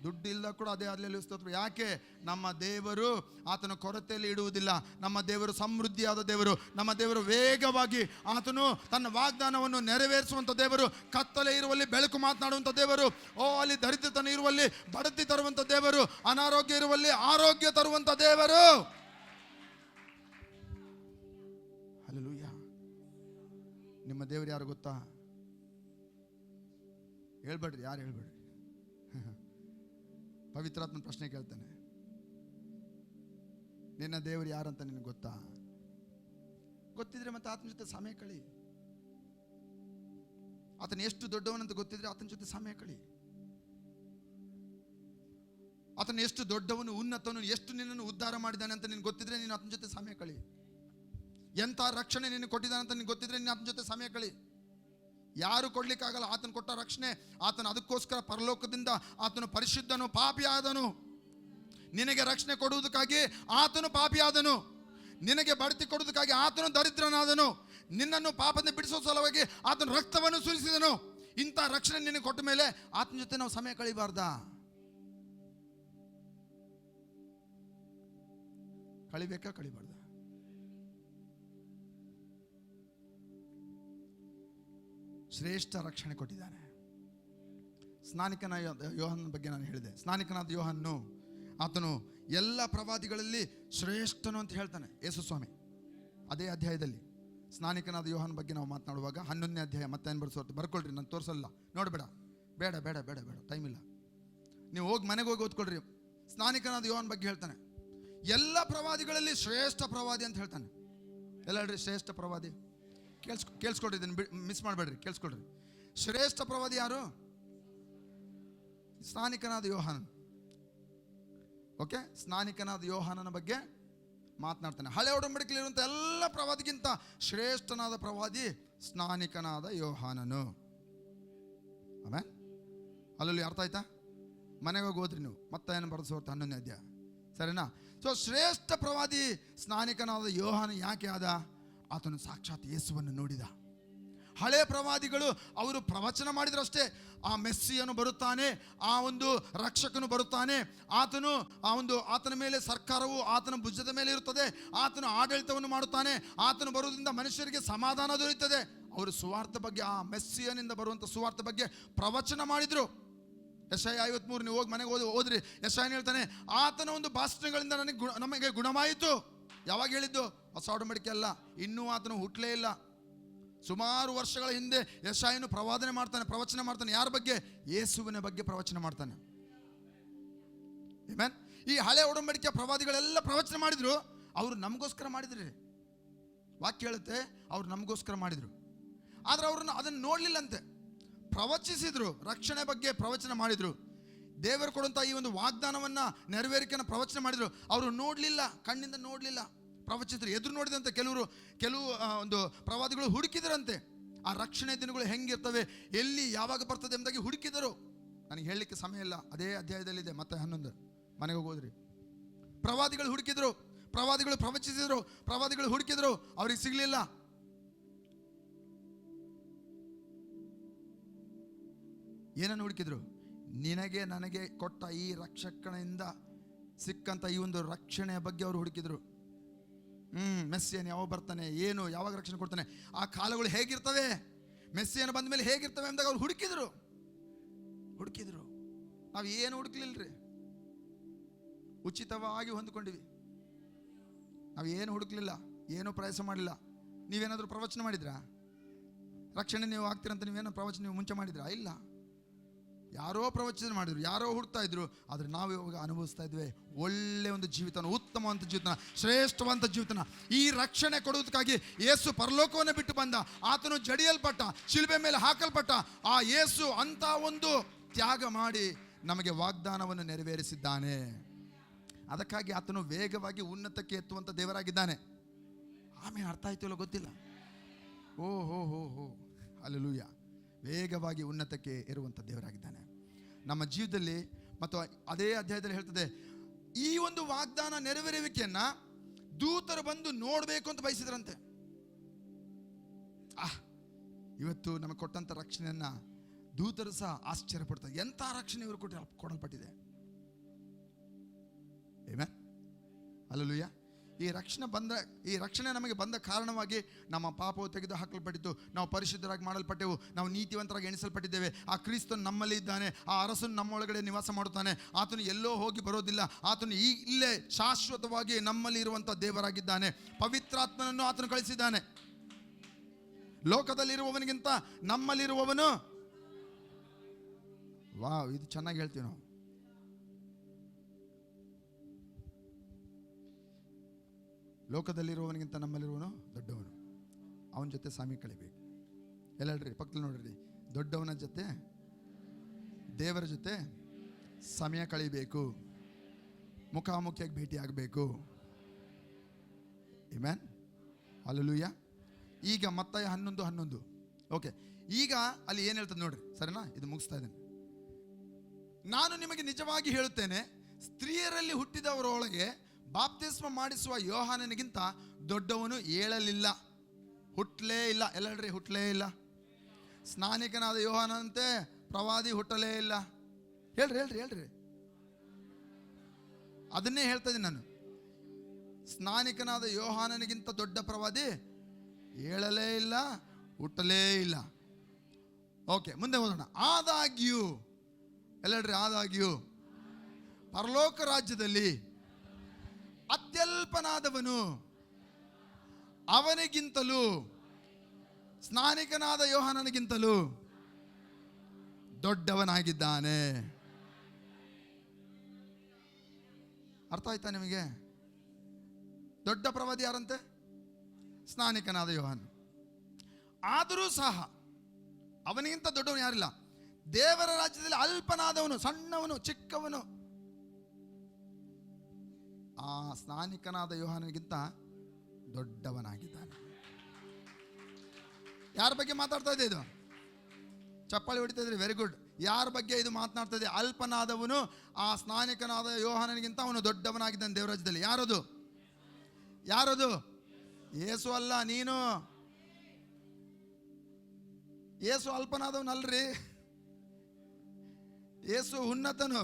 ದುಡ್ಡು ಇಲ್ಲದ ಕೂಡ ಅದೇ ಹಲ್ಲೆಲೂಯಾ ಸ್ತೋತ್ರ. ಯಾಕೆ? ನಮ್ಮ ದೇವರು ಆತನ ಕೊರತೆಯಲ್ಲಿ ಇಡುವುದಿಲ್ಲ. ನಮ್ಮ ದೇವರು ಸಮೃದ್ಧಿಯಾದ ದೇವರು. ನಮ್ಮ ದೇವರು ವೇಗವಾಗಿ ಆತನು ತನ್ನ ವಾಗ್ದಾನವನ್ನು ನೆರವೇರಿಸುವಂಥ ದೇವರು. ಕತ್ತಲೆ ಇರುವಲ್ಲಿ ಬೆಳಕು ಮಾತನಾಡುವಂಥ ದೇವರು. ಅಲ್ಲಿ ದರಿದ್ರತನ ಇರುವಲ್ಲಿ ಬಡತಿ ತರುವಂಥ ದೇವರು. ಅನಾರೋಗ್ಯ ಇರುವಲ್ಲಿ ಆರೋಗ್ಯ ತರುವಂಥ ದೇವರು. ಹಲ್ಲೆಲೂಯಾ. ನಿಮ್ಮ ದೇವರು ಯಾರು ಗೊತ್ತಾ? ಹೇಳ್ಬೇಡ್ರಿ, ಯಾರು ಹೇಳ್ಬೇಡ್ರಿ. ಪವಿತ್ರಾತ್ಮನ ಪ್ರಶ್ನೆ ಕೇಳ್ತಾನೆ, ನಿನ್ನ ದೇವರು ಯಾರಂತ ನಿನಗೆ ಗೊತ್ತಾ? ಗೊತ್ತಿದ್ರೆ ಮತ್ತೆ ಆತನ ಜೊತೆ ಸಮಯ ಕಳಿ. ಆತನ ಎಷ್ಟು ದೊಡ್ಡವನಂತ ಗೊತ್ತಿದ್ರೆ ಆತನ ಜೊತೆ ಸಮಯ ಕಳಿ. ಆತನ ಎಷ್ಟು ದೊಡ್ಡವನು, ಉನ್ನತವನು, ಎಷ್ಟು ನಿನ್ನನ್ನು ಉದ್ಧಾರ ಮಾಡಿದ್ದಾನೆ ಅಂತ ನಿನಗೆ ಗೊತ್ತಿದ್ರೆ ನೀನು ಆತನ ಜೊತೆ ಸಮಯ ಕಳಿ. ಎಂಥ ರಕ್ಷಣೆ ನಿನಗೆ ಕೊಟ್ಟಿದ್ದಾನೆ ಅಂತ ನಿನಗೆ ಗೊತ್ತಿದ್ರೆ ನೀನು ಆತನ ಜೊತೆ ಸಮಯ ಕಳಿ. ಯಾರು ಕೊಡ್ಲಿಕ್ಕಾಗಲ್ಲ. ಆತನು ಕೊಟ್ಟ ರಕ್ಷಣೆ, ಆತನು ಅದಕ್ಕೋಸ್ಕರ ಪರಲೋಕದಿಂದ ಆತನು ಪರಿಶುದ್ಧನು, ಪಾಪಿಯಾದನು. ನಿನಗೆ ರಕ್ಷಣೆ ಕೊಡುವುದಕ್ಕಾಗಿ ಆತನು ಪಾಪಿಯಾದನು. ನಿನಗೆ ಬಡ್ತಿ ಕೊಡುವುದಕ್ಕಾಗಿ ಆತನು ದರಿದ್ರನಾದನು. ನಿನ್ನನ್ನು ಪಾಪದಿಂದ ಬಿಡಿಸುವ ಸಲುವಾಗಿ ಆತನು ರಕ್ತವನ್ನು ಸುರಿಸಿದನು. ಇಂಥ ರಕ್ಷಣೆ ನಿನಗೆ ಕೊಟ್ಟ ಮೇಲೆ ಆತನ ಜೊತೆ ನಾವು ಸಮಯ ಕಳಿಬಾರ್ದಾ? ಕಳಿಬೇಕಾ, ಕಳಿಬಾರ್ದ? ಶ್ರೇಷ್ಠ ರಕ್ಷಣೆ ಕೊಟ್ಟಿದ್ದಾನೆ. ಸ್ನಾನಿಕನ ಯೋಹನ ಬಗ್ಗೆ ನಾನು ಹೇಳಿದೆ. ಸ್ನಾನಿಕನಾದ ಯೋಹನ್ನು ಆತನು ಎಲ್ಲ ಪ್ರವಾದಿಗಳಲ್ಲಿ ಶ್ರೇಷ್ಠನು ಅಂತ ಹೇಳ್ತಾನೆ ಯೇಸು ಸ್ವಾಮಿ. ಅದೇ ಅಧ್ಯಾಯದಲ್ಲಿ ಸ್ನಾನಿಕನಾದ ಯೋಹನ ಬಗ್ಗೆ ನಾವು ಮಾತನಾಡುವಾಗ 11ನೇ ಅಧ್ಯಾಯ, ಮತ್ತೆ ಏನು ಬರ್ಸೋರ್ತು ಬರ್ಕೊಳ್ರಿ, ನಾನು ತೋರಿಸಲ್ಲ, ನೋಡಬೇಡ, ಬೇಡ ಬೇಡ ಬೇಡ ಬೇಡ, ಟೈಮ್ ಇಲ್ಲ. ನೀವು ಹೋಗಿ ಮನೆಗೆ ಹೋಗಿ ಓದ್ಕೊಳ್ರಿ. ಸ್ನಾನಿಕನಾದ ಯೋಹನ ಬಗ್ಗೆ ಹೇಳ್ತಾನೆ, ಎಲ್ಲ ಪ್ರವಾದಿಗಳಲ್ಲಿ ಶ್ರೇಷ್ಠ ಪ್ರವಾದಿ ಅಂತ ಹೇಳ್ತಾನೆ. ಎಲ್ಲ ಹೇಳ್ರಿ, ಶ್ರೇಷ್ಠ ಪ್ರವಾದಿ. ಕೇಳಿಸ್ಕೊಳ್ರಿ, ಇದನ್ನು ಮಿಸ್ ಮಾಡಬೇಡ್ರಿ, ಕೇಳಿಸ್ಕೊಳ್ರಿ. ಶ್ರೇಷ್ಠ ಪ್ರವಾದಿ ಯಾರು? ಸ್ನಾನಿಕನಾದ ಯೋಹಾನ. ಓಕೆ, ಸ್ನಾನಿಕನಾದ ಯೋಹಾನನ ಬಗ್ಗೆ ಮಾತನಾಡ್ತಾನೆ. ಹಳೆ ಒಡಂಬಡಿಕೆಯಲ್ಲಿರುವಂಥ ಎಲ್ಲ ಪ್ರವಾದಿಗಿಂತ ಶ್ರೇಷ್ಠನಾದ ಪ್ರವಾದಿ ಸ್ನಾನಿಕನಾದ ಯೋಹಾನನು. ಆಮೇಲೆ ಅಲ್ಲಲ್ಲಿ ಅರ್ಥ ಆಯ್ತಾ? ಮನೆಗೆ ಹೋಗಿ ಓದ್ರಿ ನೀವು, ಮತ್ತೆ ಏನು ಬರೆಸೋರ್ತ 11ನೇ ಅಧ್ಯಾಯ, ಸರಿನಾ? ಸೊ ಶ್ರೇಷ್ಠ ಪ್ರವಾದಿ ಸ್ನಾನಿಕನಾದ ಯೋಹಾನ ಯಾಕೆ ಆದ? ಆತನು ಸಾಕ್ಷಾತ್ ಯೇಸುವನ್ನು ನೋಡಿದ. ಹಳೆ ಪ್ರವಾದಿಗಳು ಅವರು ಪ್ರವಚನ ಮಾಡಿದ್ರಷ್ಟೇ, ಆ ಮೆಸ್ಸಿಯನು ಬರುತ್ತಾನೆ, ಆ ಒಂದು ರಕ್ಷಕನು ಬರುತ್ತಾನೆ, ಆತನ ಮೇಲೆ ಸರ್ಕಾರವು ಆತನ ಭುಜದ ಮೇಲೆ ಇರುತ್ತದೆ, ಆತನು ಆಡಳಿತವನ್ನು ಮಾಡುತ್ತಾನೆ, ಆತನು ಬರುವುದರಿಂದ ಮನುಷ್ಯರಿಗೆ ಸಮಾಧಾನ ದೊರೆಯುತ್ತದೆ. ಅವರು ಸುವಾರ್ಥ ಬಗ್ಗೆ, ಆ ಮೆಸ್ಸಿಯನಿಂದ ಬರುವಂಥ ಸುವಾರ್ಥ ಬಗ್ಗೆ ಪ್ರವಚನ ಮಾಡಿದ್ರು. ಯೆಶಾಯ 53 ನೀವು ಹೋಗಿ ಮನೆಗೆ ಓದ್ರಿ. ಯೆಶಾಯನು ಹೇಳ್ತಾನೆ, ಆತನ ಒಂದು ಭಾಷಣಗಳಿಂದ ನಮಗೆ ಗುಣವಾಯಿತು. ಯಾವಾಗ ಹೇಳಿದ್ದು? ಹೊಸ ಒಡಂಬಡಿಕೆ ಅಲ್ಲ, ಇನ್ನೂ ಆತನು ಹುಟ್ಟಲೇ ಇಲ್ಲ. ಸುಮಾರು ವರ್ಷಗಳ ಹಿಂದೆ ಯೆಶಾಯನು ಪ್ರವಚನ ಮಾಡ್ತಾನೆ. ಯಾರ ಬಗ್ಗೆ? ಯೇಸುವಿನ ಬಗ್ಗೆ ಪ್ರವಚನ ಮಾಡ್ತಾನೆ. ಆಮೆನ್. ಈ ಹಳೆ ಒಡಂಬಡಿಕೆಯ ಪ್ರವಾದಿಗಳೆಲ್ಲ ಪ್ರವಚನ ಮಾಡಿದ್ರು. ಅವರು ನಮಗೋಸ್ಕರ ಮಾಡಿದ್ರಿ. ವಾಕ್ಯ ಹೇಳುತ್ತೆ, ಅವ್ರು ನಮಗೋಸ್ಕರ ಮಾಡಿದ್ರು. ಆದ್ರೆ ಅವ್ರನ್ನ ಅದನ್ನು ನೋಡ್ಲಿಲ್ಲಂತೆ. ಪ್ರವಚಿಸಿದ್ರು, ರಕ್ಷಣೆ ಬಗ್ಗೆ ಪ್ರವಚನ ಮಾಡಿದ್ರು, ದೇವರು ಕೊಡುವಂಥ ಈ ಒಂದು ವಾಗ್ದಾನವನ್ನ ನೆರವೇರಿಕೆಯನ್ನು ಪ್ರವಚನ ಮಾಡಿದ್ರು. ಅವರು ನೋಡ್ಲಿಲ್ಲ, ಕಣ್ಣಿಂದ ನೋಡ್ಲಿಲ್ಲ, ಪ್ರವಚಿಸಿದ್ರು. ಎದುರು ನೋಡಿದಂತೆ ಕೆಲವು ಒಂದು ಪ್ರವಾದಿಗಳು ಹುಡುಕಿದರಂತೆ. ಆ ರಕ್ಷಣೆ ದಿನಗಳು ಹೆಂಗಿರ್ತವೆ, ಎಲ್ಲಿ ಯಾವಾಗ ಬರ್ತದೆ ಎಂಬುದಾಗಿ ಹುಡುಕಿದರು. ನನಗೆ ಹೇಳಲಿಕ್ಕೆ ಸಮಯ ಇಲ್ಲ, ಅದೇ ಅಧ್ಯಾಯದಲ್ಲಿದೆ, ಮತ್ತೆ 11 ಮನೆಗೆ ಹೋಗೋದ್ರಿ. ಪ್ರವಾದಿಗಳು ಹುಡುಕಿದ್ರು, ಪ್ರವಾದಿಗಳು ಪ್ರವಚಿಸಿದ್ರು, ಪ್ರವಾದಿಗಳು ಹುಡುಕಿದ್ರು, ಅವ್ರಿಗೆ ಸಿಗ್ಲಿಲ್ಲ. ಏನನ್ನು ಹುಡುಕಿದ್ರು? ನಿನಗೆ ನನಗೆ ಕೊಟ್ಟ ಈ ರಕ್ಷಕನಿಂದ ಸಿಕ್ಕಂತ ಈ ಒಂದು ರಕ್ಷಣೆಯ ಬಗ್ಗೆ ಅವರು ಹುಡುಕಿದ್ರು. ಮೆಸ್ಸಿಯನ್ ಯಾವಾಗ ಬರ್ತಾನೆ, ಏನು ಯಾವಾಗ ರಕ್ಷಣೆ ಕೊಡ್ತಾನೆ, ಆ ಕಾಲಗಳು ಹೇಗಿರ್ತವೆ, ಮೆಸ್ಸಿಯನ್ ಬಂದ ಮೇಲೆ ಹೇಗಿರ್ತವೆ ಅಂದಾಗ ಅವ್ರು ಹುಡುಕಿದ್ರು. ನಾವು ಏನು ಹುಡುಕ್ಲಿಲ್ರಿ, ಉಚಿತವಾಗಿ ಹೊಂದ್ಕೊಂಡಿವಿ. ನಾವು ಏನು ಹುಡುಕ್ಲಿಲ್ಲ, ಏನೂ ಪ್ರಯಾಸ ಮಾಡಲಿಲ್ಲ. ನೀವೇನಾದರೂ ಪ್ರವಚನ ಮಾಡಿದ್ರಾ? ರಕ್ಷಣೆ ನೀವು ಆಗ್ತೀರಂತ ನೀವೇನೋ ಪ್ರವಚನ ನೀವು ಮುಂಚೆ ಮಾಡಿದ್ರಾ? ಇಲ್ಲ, ಯಾರೋ ಪ್ರವಚನ ಮಾಡಿದ್ರು, ಯಾರೋ ಹುಡ್ತಾ ಇದ್ರು. ಆದರೆ ನಾವು ಇವಾಗ ಅನುಭವಿಸ್ತಾ ಇದ್ವಿ ಒಳ್ಳೆ ಒಂದು ಜೀವಿತನ, ಉತ್ತಮವಂತ ಜೀವಿತನ, ಶ್ರೇಷ್ಠವಂತ ಜೀವಿತನ. ಈ ರಕ್ಷಣೆ ಕೊಡುವುದಕ್ಕಾಗಿ ಯೇಸು ಪರಲೋಕವನ್ನು ಬಿಟ್ಟು ಬಂದ. ಆತನು ಜಡಿಯಲ್ಪಟ್ಟ, ಶಿಲುಬೆ ಮೇಲೆ ಹಾಕಲ್ಪಟ್ಟ. ಆ ಯೇಸು ಅಂತ ಒಂದು ತ್ಯಾಗ ಮಾಡಿ ನಮಗೆ ವಾಗ್ದಾನವನ್ನು ನೆರವೇರಿಸಿದ್ದಾನೆ. ಅದಕ್ಕಾಗಿ ಆತನು ವೇಗವಾಗಿ ಉನ್ನತಕ್ಕೆ ಎತ್ತುವಂಥ ದೇವರಾಗಿದ್ದಾನೆ. ಆಮೇಲೆ ಅರ್ಥ ಆಯ್ತು ಗೊತ್ತಿಲ್ಲ. ಓ ಹೋ ಹೋ ಹೋ ಹಲ್ಲೆಲೂಯಾ. ವೇಗವಾಗಿ ಉನ್ನತಕ್ಕೆ ಏರುವಂಥ ದೇವರಾಗಿದ್ದಾನೆ ನಮ್ಮ ಜೀವಿತದಲ್ಲಿ. ಮತ್ತು ಅದೇ ಅಧ್ಯಾಯದಲ್ಲಿ ಹೇಳ್ತದೆ, ಈ ಒಂದು ವಾಗ್ದಾನ ನೆರವೇರುವಿಕೆಯನ್ನ ದೂತರು ಬಂದು ನೋಡಬೇಕು ಅಂತ ಬಯಸಿದ್ರಂತೆ. ಇವತ್ತು ನಮಗೆ ಕೊಟ್ಟಂಥ ರಕ್ಷಣೆಯನ್ನ ದೂತರು ಸಹ ಆಶ್ಚರ್ಯಪಡ್ತಾರೆ. ಎಂಥ ರಕ್ಷಣೆ ಇವರು ಕೊಡಲ್ಪಟ್ಟಿದೆ. Amen, hallelujah. ಈ ರಕ್ಷಣೆ ನಮಗೆ ಬಂದ ಕಾರಣವಾಗಿ ನಮ್ಮ ಪಾಪವು ತೆಗೆದು ಹಾಕಲ್ಪಟ್ಟಿತು, ನಾವು ಪರಿಶುದ್ಧರಾಗಿ ಮಾಡಲ್ಪಟ್ಟೆವು, ನಾವು ನೀತಿವಂತರಾಗಿ ಎಣಿಸಲ್ಪಟ್ಟಿದ್ದೇವೆ. ಆ ಕ್ರಿಸ್ತನು ನಮ್ಮಲ್ಲಿ ಇದ್ದಾನೆ, ಆ ಅರಸನು ನಮ್ಮೊಳಗಡೆ ನಿವಾಸ ಮಾಡುತ್ತಾನೆ. ಆತನು ಎಲ್ಲೋ ಹೋಗಿ ಬರೋದಿಲ್ಲ, ಆತನು ಇಲ್ಲೇ ಶಾಶ್ವತವಾಗಿ ನಮ್ಮಲ್ಲಿ ಇರುವಂಥ ದೇವರಾಗಿದ್ದಾನೆ. ಪವಿತ್ರಾತ್ಮನನ್ನು ಆತನು ಕಳಿಸಿದ್ದಾನೆ. ಲೋಕದಲ್ಲಿರುವವನಿಗಿಂತ ನಮ್ಮಲ್ಲಿರುವವನು, ವಾವ್, ಇದು ಚೆನ್ನಾಗಿ ಹೇಳ್ತೀವಿ ನಾವು. ಲೋಕದಲ್ಲಿರುವವನಿಗಿಂತ ನಮ್ಮಲ್ಲಿರುವವನು ದೊಡ್ಡವನು, ಅವನ ಜೊತೆ ಸಮಯ ಕಳಿಬೇಕು. ಎಲ್ಲ ಹೇಳ್ರಿ, ಪಕ್ಕದಲ್ಲಿ ನೋಡ್ರಿ, ದೊಡ್ಡವನ ಜೊತೆ, ದೇವರ ಜೊತೆ ಸಮಯ ಕಳಿಬೇಕು, ಮುಖಾಮುಖಿಯಾಗಿ ಭೇಟಿ ಆಗಬೇಕು. Amen, hallelujah. ಈಗ ಮತ್ತಾಯ 11:11. ಓಕೆ, ಈಗ ಅಲ್ಲಿ ಏನು ಹೇಳ್ತದೆ ನೋಡ್ರಿ, ಸರಿನಾ? ಇದು ಮುಗಿಸ್ತಾ ಇದ್ದೇನೆ. ನಾನು ನಿಮಗೆ ನಿಜವಾಗಿ ಹೇಳುತ್ತೇನೆ, ಸ್ತ್ರೀಯರಲ್ಲಿ ಹುಟ್ಟಿದವರೊಳಗೆ ಬಾಪ್ತಿಸ್ಮ ಮಾಡಿಸುವ ಯೋಹಾನನಿಗಿಂತ ದೊಡ್ಡವನು ಏಳಲಿಲ್ಲ, ಹುಟ್ಟಲೇ ಇಲ್ಲ. ಎಲ್ಲ ಹೇಳ್ರಿ, ಹುಟ್ಟಲೇ ಇಲ್ಲ. ಸ್ನಾನಿಕನಾದ ಯೋಹಾನಂತೆ ಪ್ರವಾದಿ ಹುಟ್ಟಲೇ ಇಲ್ಲ. ಹೇಳ್ರಿ ಹೇಳ್ರಿ ಹೇಳ್ರಿ, ಅದನ್ನೇ ಹೇಳ್ತಾ ಇದ್ದೀನಿ ನಾನು. ಸ್ನಾನಿಕನಾದ ಯೋಹಾನನಿಗಿಂತ ದೊಡ್ಡ ಪ್ರವಾದಿ ಏಳಲೇ ಇಲ್ಲ, ಹುಟ್ಟಲೇ ಇಲ್ಲ. ಓಕೆ, ಮುಂದೆ ಹೋಗೋಣ. ಆದಾಗ್ಯೂ, ಎಲ್ಲ ಹೇಳ್ರಿ, ಆದಾಗ್ಯೂ ಪರಲೋಕ ರಾಜ್ಯದಲ್ಲಿ ಅತ್ಯಲ್ಪನಾದವನು ಅವನಿಗಿಂತಲೂ, ಸ್ನಾನಿಕನಾದ ಯೋಹಾನನಿಗಿಂತಲೂ ದೊಡ್ಡವನಾಗಿದ್ದಾನೆ. ಅರ್ಥ ಆಯ್ತಾ ನಿಮಗೆ? ದೊಡ್ಡ ಪ್ರವಾದಿ ಯಾರಂತೆ? ಸ್ನಾನಿಕನಾದ ಯೋಹಾನ. ಆದರೂ ಸಹ ಅವನಿಗಿಂತ ದೊಡ್ಡವನು ಯಾರಿಲ್ಲ. ದೇವರ ರಾಜ್ಯದಲ್ಲಿ ಅಲ್ಪನಾದವನು, ಸಣ್ಣವನು, ಚಿಕ್ಕವನು ಆ ಸ್ನಾನಿಕನಾದ ಯೋಹಾನನಿಗಿಂತ ದೊಡ್ಡವನಾಗಿದ್ದಾನೆ. ಯಾರ ಬಗ್ಗೆ ಮಾತಾಡ್ತಾ ಇದೆ ಇದು? ಚಪ್ಪಾಳಿ ಹೊಡಿತಾ ಇದ್ರಿ, ವೆರಿ ಗುಡ್. ಯಾರ ಬಗ್ಗೆ ಇದು ಮಾತನಾಡ್ತಾ ಇದೆ? ಅಲ್ಪನಾದವನು ಆ ಸ್ನಾನಿಕನಾದ ಯೋಹಾನನಿಗಿಂತ ಅವನು ದೊಡ್ಡವನಾಗಿದ್ದಾನೆ ದೇವರಾಜ್ಯದಲ್ಲಿ. ಯಾರದು? ಯಾರದು? ಯೇಸು ಅಲ್ಲ, ನೀನು. ಯೇಸು ಅಲ್ಪನಾದವನಲ್ರಿ, ಯೇಸು ಉನ್ನತನು.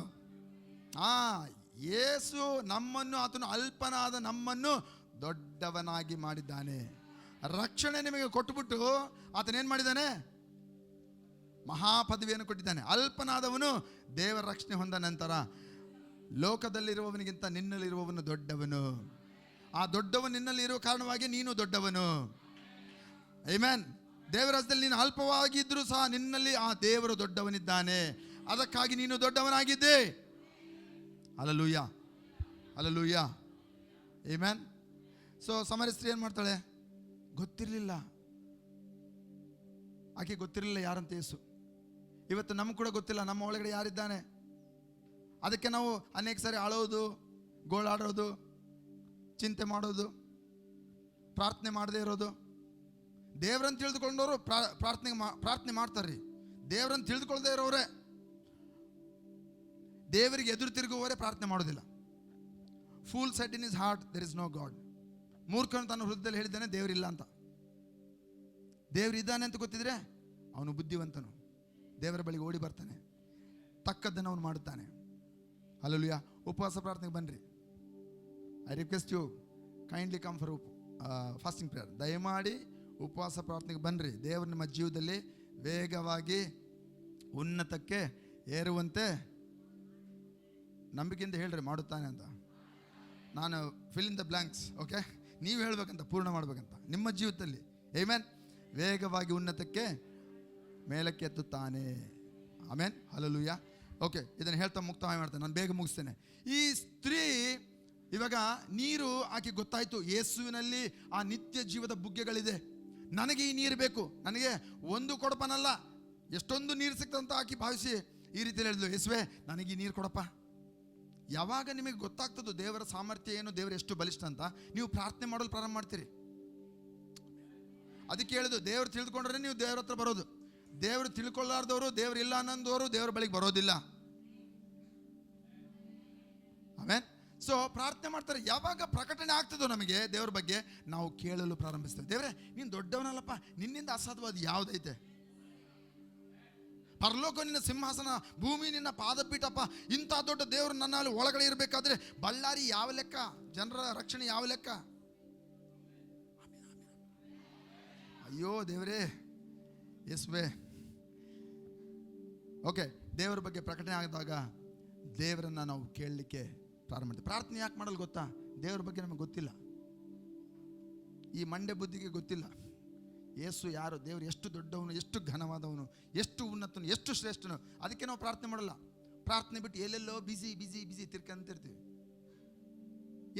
ಯೇಸು ನಮ್ಮನ್ನು, ಆತನು ಅಲ್ಪನಾದ ನಮ್ಮನ್ನು ದೊಡ್ಡವನಾಗಿ ಮಾಡಿದ್ದಾನೆ. ರಕ್ಷಣೆ ನಿಮಗೆ ಕೊಟ್ಟುಬಿಟ್ಟು ಆತನೇನು ಮಾಡಿದ್ದಾನೆ? ಮಹಾಪದವಿಯನ್ನು ಕೊಟ್ಟಿದ್ದಾನೆ. ಅಲ್ಪನಾದವನು ದೇವರ ರಕ್ಷಣೆ ಹೊಂದ ನಂತರ ಲೋಕದಲ್ಲಿರುವವನಿಗಿಂತ ನಿನ್ನಲ್ಲಿರುವವನು ದೊಡ್ಡವನು. ಆ ದೊಡ್ಡವನು ನಿನ್ನಲ್ಲಿ ಇರುವ ಕಾರಣವಾಗಿ ನೀನು ದೊಡ್ಡವನು. ಆಮೆನ್. ದೇವರಾಜ್ಯದಲ್ಲಿ ನೀನು ಅಲ್ಪವಾಗಿದ್ದರೂ ಸಹ ನಿನ್ನಲ್ಲಿ ಆ ದೇವರು ದೊಡ್ಡವನಿದ್ದಾನೆ. ಅದಕ್ಕಾಗಿ ನೀನು ದೊಡ್ಡವನಾಗಿದ್ದೆ. Hallelujah, hallelujah, amen. ಸೊ ಸಮರಿ ಸ್ತ್ರೀ ಏನು ಮಾಡ್ತಾಳೆ? ಗೊತ್ತಿರಲಿಲ್ಲ, ಆಕೆ ಗೊತ್ತಿರಲಿಲ್ಲ ಯಾರಂತ ಯೇಸು. ಇವತ್ತು ನಮ್ಗೆ ಕೂಡ ಗೊತ್ತಿಲ್ಲ ನಮ್ಮ ಒಳಗಡೆ ಯಾರಿದ್ದಾನೆ. ಅದಕ್ಕೆ ನಾವು ಅನೇಕ ಸಾರಿ ಅಳೋದು, ಗೋಳಾಡೋದು, ಚಿಂತೆ ಮಾಡೋದು, ಪ್ರಾರ್ಥನೆ ಮಾಡದೇ ಇರೋದು. ದೇವ್ರನ್ನ ತಿಳಿದುಕೊಂಡವರು ಪ್ರಾರ್ಥನೆ ಮಾಡ್ತಾರ್ರಿ. ದೇವ್ರನ್ನ ತಿಳಿದುಕೊಳ್ಳದೆ ಇರೋರೆ, ದೇವರಿಗೆ ಎದುರು ತಿರುಗುವವರೇ ಪ್ರಾರ್ಥನೆ ಮಾಡೋದಿಲ್ಲ. Fool said in his heart there is no God. ಮೂರ್ಖನು ತನ್ನ ಹೃದಯದಲ್ಲಿ ಹೇಳಿದ್ದಾನೆ ದೇವರಿಲ್ಲ ಅಂತ. ದೇವರಿದ್ದಾನೆ ಅಂತ ಗೊತ್ತಿದ್ರೆ ಅವನು ಬುದ್ಧಿವಂತನು, ದೇವರ ಬಳಿಗೆ ಓಡಿ ಬರ್ತಾನೆ, ತಕ್ಕದ್ದನ್ನು ಅವನು ಮಾಡುತ್ತಾನೆ. ಹಲ್ಲೆಲೂಯಾ. ಉಪವಾಸ ಪ್ರಾರ್ಥನೆಗೆ ಬನ್ನಿರಿ. I request you kindly come for fasting prayer. ದಯಮಾಡಿ ಉಪವಾಸ ಪ್ರಾರ್ಥನೆಗೆ ಬನ್ನಿರಿ. ದೇವರು ನಿಮ್ಮ ಜೀವದಲ್ಲಿ ವೇಗವಾಗಿ ಉನ್ನತಕ್ಕೆ ಏರುವಂತೆ ನಂಬಿಕೆಯಿಂದ ಹೇಳ್ರಿ ಮಾಡುತ್ತಾನೆ ಅಂತ. ನಾನು fill in the blanks. Okay, ನೀವು ಹೇಳ್ಬೇಕಂತ, ಪೂರ್ಣ ಮಾಡ್ಬೇಕಂತ ನಿಮ್ಮ ಜೀವಿತದಲ್ಲಿ. ಆಮೆನ್. ವೇಗವಾಗಿ ಉನ್ನತಕ್ಕೆ ಮೇಲಕ್ಕೆ ಎತ್ತುತ್ತಾನೆ. ಆಮೇನ್, ಹಲ್ಲೆಲೂಯಾ. ಓಕೆ, ಇದನ್ನು ಹೇಳ್ತಾ ಮುಕ್ತಾಯ ಮಾಡ್ತೇನೆ, ನಾನು ಬೇಗ ಮುಗಿಸ್ತೇನೆ. ಈ ಸ್ತ್ರೀ ಇವಾಗ ನೀರು ಆಕೆ ಗೊತ್ತಾಯ್ತು, ಯೇಸುವಿನಲ್ಲಿ ಆ ನಿತ್ಯ ಜೀವದ ಬುಗ್ಗೆಗಳಿದೆ, ನನಗೆ ಈ ನೀರು ಬೇಕು, ನನಗೆ ಒಂದು ಕೊಡಪನಲ್ಲ ಎಷ್ಟೊಂದು ನೀರು ಸಿಕ್ತಂತ ಆಕೆ ಭಾವಿಸಿ ಈ ರೀತಿಯಲ್ಲಿ ಹೇಳಿದ್ಲು, ಯೇಸುವೆ ನನಗೆ ಈ ನೀರು ಕೊಡಪ್ಪ. ಯಾವಾಗ ನಿಮಗೆ ಗೊತ್ತಾಗ್ತದೋ ದೇವರ ಸಾಮರ್ಥ್ಯ ಏನು, ದೇವರು ಎಷ್ಟು ಬಲಿಷ್ಠ ಅಂತ, ನೀವು ಪ್ರಾರ್ಥನೆ ಮಾಡಲು ಪ್ರಾರಂಭ ಮಾಡ್ತೀರಿ. ಅದಕ್ಕೆ ಹೇಳಿದು, ದೇವರು ತಿಳಿದುಕೊಂಡ್ರೆ ನೀವು ದೇವ್ರ ಹತ್ರ ಬರೋದು. ದೇವರು ತಿಳ್ಕೊಳ್ಳಾರ್ದವರು, ದೇವ್ರು ಇಲ್ಲ ಅನ್ನೋದವರು ದೇವ್ರ ಬಳಿಗೆ ಬರೋದಿಲ್ಲ. ಆಮೇನ್. ಸೊ ಪ್ರಾರ್ಥನೆ ಮಾಡ್ತಾರೆ. ಯಾವಾಗ ಪ್ರಕಟಣೆ ಆಗ್ತದೋ ನಮಗೆ ದೇವ್ರ ಬಗ್ಗೆ, ನಾವು ಕೇಳಲು ಪ್ರಾರಂಭಿಸ್ತೇವೆ. ದೇವ್ರೆ ನೀನು ದೊಡ್ಡವನಲ್ಲಪ್ಪ, ನಿನ್ನಿಂದ ಅಸಾಧ್ಯವಾದ ಯಾವುದೈತೆ? ಪರಲೋಕ ನಿನ್ನ ಸಿಂಹಾಸನ, ಭೂಮಿ ನಿನ್ನ ಪಾದಪೀಠಪ್ಪ. ಇಂಥ ದೊಡ್ಡ ದೇವರು ನನ್ನಲ್ಲಿ ಒಳಗಡೆ ಇರಬೇಕಾದ್ರೆ ಬಳ್ಳಾರಿ ಯಾವ ಲೆಕ್ಕ, ಜನರ ರಕ್ಷಣೆ ಯಾವ ಲೆಕ್ಕ? ಅಯ್ಯೋ ದೇವರೇ, ಯೇಸುವೆ. ಓಕೆ, ದೇವರ ಬಗ್ಗೆ ಪ್ರಕಟಣೆ ಆದಾಗ ದೇವರನ್ನು ನಾವು ಕೇಳಲಿಕ್ಕೆ ಪ್ರಾರಂಭ ಮಾಡ್ತೀವಿ. ಪ್ರಾರ್ಥನೆ ಯಾಕೆ ಮಾಡಲು ಗೊತ್ತಾ? ದೇವರ ಬಗ್ಗೆ ನಮಗೆ ಗೊತ್ತಿಲ್ಲ, ಈ ಮಂಡೆ ಬುದ್ಧಿಗೆ ಗೊತ್ತಿಲ್ಲ. ಯೇಸು ಯಾರು, ದೇವರು ಎಷ್ಟು ದೊಡ್ಡವನು, ಎಷ್ಟು ಘನವಾದವನು, ಎಷ್ಟು ಉನ್ನತನು, ಎಷ್ಟು ಶ್ರೇಷ್ಠನು. ಅದಕ್ಕೆ ನಾವು ಪ್ರಾರ್ಥನೆ ಮಾಡಲ್ಲ. ಪ್ರಾರ್ಥನೆ ಬಿಟ್ಟು ಎಲ್ಲೆಲ್ಲೋ ಬಿಸಿ ಬಿಸಿ ಬಿಸಿ ತಿರ್ಕಂತಿರ್ತೀವಿ.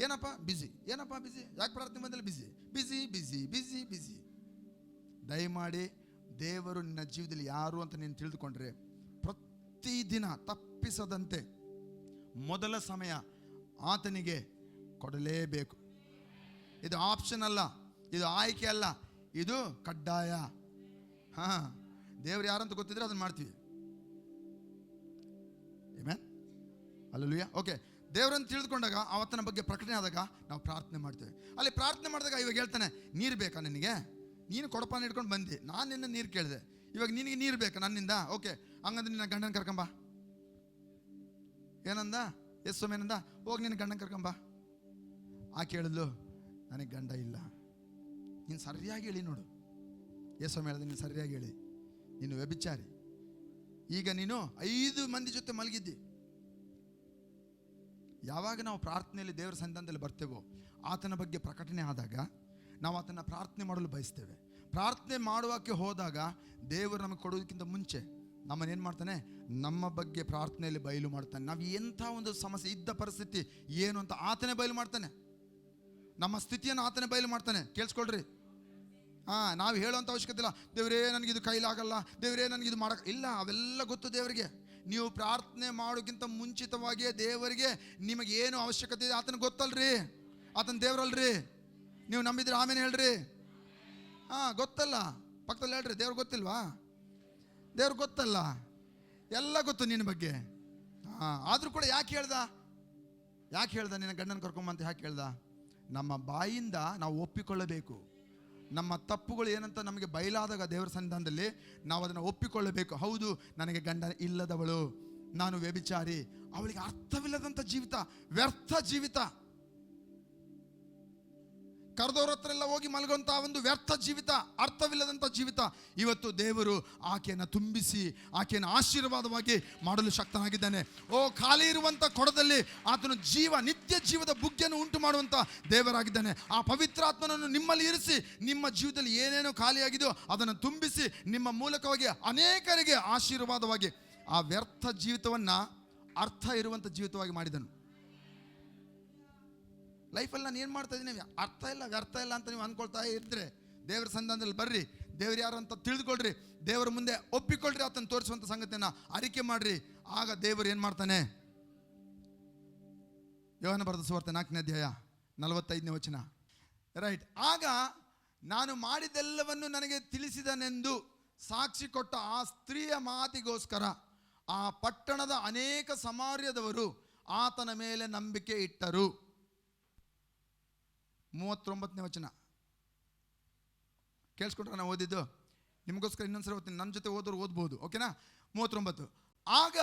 ಏನಪ್ಪ ಬಿಸಿ, ಏನಪ್ಪ ಬಿಸಿ, ಯಾಕೆ ಪ್ರಾರ್ಥನೆ ಬಂದಲ್ಲಿ ಬಿಸಿ ಬಿಸಿ ಬಿಸಿ ಬಿಸಿ ಬಿಸಿ. ದಯಮಾಡಿ ದೇವರು ನಿನ್ನ ಜೀವನದಲ್ಲಿ ಯಾರು ಅಂತ ನೀನು ತಿಳಿದುಕೊಂಡ್ರೆ, ಪ್ರತಿದಿನ ತಪ್ಪಿಸದಂತೆ ಮೊದಲ ಸಮಯ ಆತನಿಗೆ ಕೊಡಲೇಬೇಕು. ಇದು ಆಪ್ಷನ್ ಅಲ್ಲ, ಇದು ಆಯ್ಕೆ ಅಲ್ಲ, ಇದು ಕಡ್ಡಾಯ. ದೇವ್ರು ಯಾರಂತ ಗೊತ್ತಿದ್ರೆ ಅದನ್ನು ಮಾಡ್ತೀವಿ. Amen, hallelujah. ಓಕೆ, ದೇವರನ್ನು ತಿಳಿದುಕೊಂಡಾಗ, ಆತನ ಬಗ್ಗೆ ಪ್ರಕಟಣೆ ಆದಾಗ ನಾವು ಪ್ರಾರ್ಥನೆ ಮಾಡ್ತೇವೆ. ಅಲ್ಲಿ ಪ್ರಾರ್ಥನೆ ಮಾಡಿದಾಗ ಇವಾಗ ಹೇಳ್ತಾನೆ, ನೀರು ಬೇಕಾ ನಿನಗೆ? ನೀನು ಕೊಡಪಾನ ಹಿಡ್ಕೊಂಡು ಬಂದು ನಾನು ನಿನ್ನ ನೀರು ಕೇಳಿದೆ, ಇವಾಗ ನಿನಗೆ ನೀರು ಬೇಕಾ ನನ್ನಿಂದ? ಓಕೆ, ಹಂಗಂದ್ರೆ ನಿನ್ನ ಗಂಡನ ಕರ್ಕೊಂಬ. ಏನಂದ ಯೇಸು? ಏನಂದ? ಹೋಗಿ ನಿನ್ನ ಗಂಡನ ಕರ್ಕೊಂಬ. ಆ ಕೇಳಿದ್ಲು, ನನಗೆ ಗಂಡ ಇಲ್ಲ. ನೀನು ಸರಿಯಾಗಿ ಹೇಳಿ ನೋಡು. ಯೇಸು ಹೇಳಿದೆ, ನೀನು ಸರಿಯಾಗಿ ಹೇಳಿ, ನೀನು ವ್ಯಭಿಚಾರಿ. ಈಗ ನೀನು 5 ಮಂದಿ ಜೊತೆ ಮಲಗಿದ್ದಿ. ಯಾವಾಗ ನಾವು ಪ್ರಾರ್ಥನೆಯಲ್ಲಿ ದೇವರ ಸನ್ನಿಧಾನದಲ್ಲಿ ಬರ್ತೇವೋ, ಆತನ ಬಗ್ಗೆ ಪ್ರಕಟಣೆ ಆದಾಗ ನಾವು ಆತನ ಪ್ರಾರ್ಥನೆ ಮಾಡಲು ಬಯಸ್ತೇವೆ. ಪ್ರಾರ್ಥನೆ ಮಾಡುವಕ್ಕೆ ಹೋದಾಗ ದೇವರು ನಮಗೆ ಕೊಡೋದಕ್ಕಿಂತ ಮುಂಚೆ ನಮ್ಮನ್ನೇನು ಮಾಡ್ತಾನೆ, ನಮ್ಮ ಬಗ್ಗೆ ಪ್ರಾರ್ಥನೆಯಲ್ಲಿ ಬಯಲು ಮಾಡ್ತಾನೆ. ನಾವು ಎಂಥ ಒಂದು ಸಮಸ್ಯೆ ಇದ್ದ ಪರಿಸ್ಥಿತಿ ಏನು ಅಂತ ಆತನೇ ಬಯಲು ಮಾಡ್ತಾನೆ. ನಮ್ಮ ಸ್ಥಿತಿಯನ್ನು ಆತನೇ ಬಯಲು ಮಾಡ್ತಾನೆ. ಕೇಳಿಸ್ಕೊಳ್ರಿ. ನಾವು ಹೇಳೋಂಥ ಅವಶ್ಯಕತೆ ಇಲ್ಲ, ದೇವರೇ ನನಗಿದು ಕೈಲಾಗಲ್ಲ, ದೇವರೇ ನನಗಿದು ಮಾಡೋಕೆ ಇಲ್ಲ. ಅವೆಲ್ಲ ಗೊತ್ತು ದೇವರಿಗೆ. ನೀವು ಪ್ರಾರ್ಥನೆ ಮಾಡೋಕ್ಕಿಂತ ಮುಂಚಿತವಾಗಿಯೇ ದೇವರಿಗೆ ನಿಮಗೆ ಏನು ಅವಶ್ಯಕತೆ ಇದೆ ಆತನ ಗೊತ್ತಲ್ರಿ. ಆತನ ದೇವರಲ್ರಿ. ನೀವು ನಂಬಿದ್ರೆ ಆಮೇಲೆ ಹೇಳ್ರಿ. ಗೊತ್ತಲ್ಲ, ಪಕ್ಕದಲ್ಲಿ ಹೇಳ್ರಿ. ದೇವ್ರು ಗೊತ್ತಿಲ್ವಾ? ದೇವ್ರು ಗೊತ್ತಲ್ಲ, ಎಲ್ಲ ಗೊತ್ತು ನಿನ್ನ ಬಗ್ಗೆ. ಆದರೂ ಕೂಡ ಯಾಕೆ ಹೇಳ್ದ ನಿನ್ನ ಗಂಡನ ಕರ್ಕೊಂಬಂತ? ಯಾಕೆ ಹೇಳ್ದ? ನಮ್ಮ ಬಾಯಿಂದ ನಾವು ಒಪ್ಪಿಕೊಳ್ಳಬೇಕು. ನಮ್ಮ ತಪ್ಪುಗಳು ಏನಂತ ನಮಗೆ ಬಯಲಾದಾಗ ದೇವರ ಸನ್ನಿಧಾನದಲ್ಲಿ ನಾವು ಅದನ್ನು ಒಪ್ಪಿಕೊಳ್ಳಬೇಕು. ಹೌದು, ನನಗೆ ಗಂಡ ಇಲ್ಲದವಳು, ನಾನು ವ್ಯಭಿಚಾರಿ. ಅವಳಿಗೆ ಅರ್ಥವಿಲ್ಲದಂಥ ಜೀವಿತ, ವ್ಯರ್ಥ ಜೀವಿತ, ಕರೆದವ್ರ ಹತ್ರ ಎಲ್ಲ ಹೋಗಿ ಮಲಗುವಂಥ ಒಂದು ವ್ಯರ್ಥ ಜೀವಿತ, ಅರ್ಥವಿಲ್ಲದಂಥ ಜೀವಿತ. ಇವತ್ತು ದೇವರು ಆಕೆಯನ್ನು ತುಂಬಿಸಿ ಆಕೆಯನ್ನು ಆಶೀರ್ವಾದವಾಗಿ ಮಾಡಲು ಶಕ್ತನಾಗಿದ್ದಾನೆ. ಖಾಲಿ ಇರುವಂಥ ಕೊಡದಲ್ಲಿ ಆತನು ನಿತ್ಯ ಜೀವದ ಬುಗ್ಗೆಯನ್ನು ಉಂಟು ಮಾಡುವಂಥ ದೇವರಾಗಿದ್ದಾನೆ. ಆ ಪವಿತ್ರಾತ್ಮನನ್ನು ನಿಮ್ಮಲ್ಲಿ ಇರಿಸಿ, ನಿಮ್ಮ ಜೀವಿತದಲ್ಲಿ ಏನೇನೋ ಖಾಲಿಯಾಗಿದೆಯೋ ಅದನ್ನು ತುಂಬಿಸಿ, ನಿಮ್ಮ ಮೂಲಕವಾಗಿ ಅನೇಕರಿಗೆ ಆಶೀರ್ವಾದವಾಗಿ ಆ ವ್ಯರ್ಥ ಜೀವಿತವನ್ನು ಅರ್ಥ ಇರುವಂಥ ಜೀವಿತವಾಗಿ ಮಾಡಿದನು. ಲೈಫಲ್ಲಿ ನಾನು ಏನು ಮಾಡ್ತಾ ಇದ್ದೀನಿ, ಅರ್ಥ ಇಲ್ಲ, ವ್ಯರ್ಥ ಇಲ್ಲ ಅಂತ ನೀವು ಅಂದ್ಕೊಳ್ತಾ ಇದ್ರೆ, ದೇವರ ಸನ್ನಿಧಾನದಲ್ಲಿ ಬರ್ರಿ, ದೇವ್ರು ಯಾರು ಅಂತ ತಿಳಿದುಕೊಳ್ರಿ, ದೇವರ ಮುಂದೆ ಒಪ್ಪಿಕೊಳ್ಳ್ರಿ, ಆತನ ತೋರಿಸುವಂಥ ಸಂಗತಿಯನ್ನು ಅರಿಕೆ ಮಾಡ್ರಿ. ಆಗ ದೇವರು ಏನು ಮಾಡ್ತಾನೆ? ಯೋಹಾನ ಬರೆದ ಸುವಾರ್ತೆ 4ನೇ ಅಧ್ಯಾಯ 45ನೇ ವಚನ. ರೈಟ್. ಆಗ ನಾನು ಮಾಡಿದ್ದೆಲ್ಲವನ್ನು ನನಗೆ ತಿಳಿಸಿದನೆಂದು ಸಾಕ್ಷಿ ಕೊಟ್ಟ ಆ ಸ್ತ್ರೀಯ ಮಾತಿಗೋಸ್ಕರ ಆ ಪಟ್ಟಣದ ಅನೇಕ ಸಮಾರ್ಯದವರು ಆತನ ಮೇಲೆ ನಂಬಿಕೆ ಇಟ್ಟರು. 39ನೇ ವಚನ ಕೇಳಿಸ್ಕೊಂಡ್ರೆ ನಾವು ಓದಿದ್ದು ನಿಮಗೋಸ್ಕರ ಇನ್ನೊಂದ್ಸರಿ ಓದ್ತೀನಿ, ನನ್ನ ಜೊತೆ ಓದೋರು ಓದ್ಬೋದು. ಓಕೆನಾ? 39. ಆಗ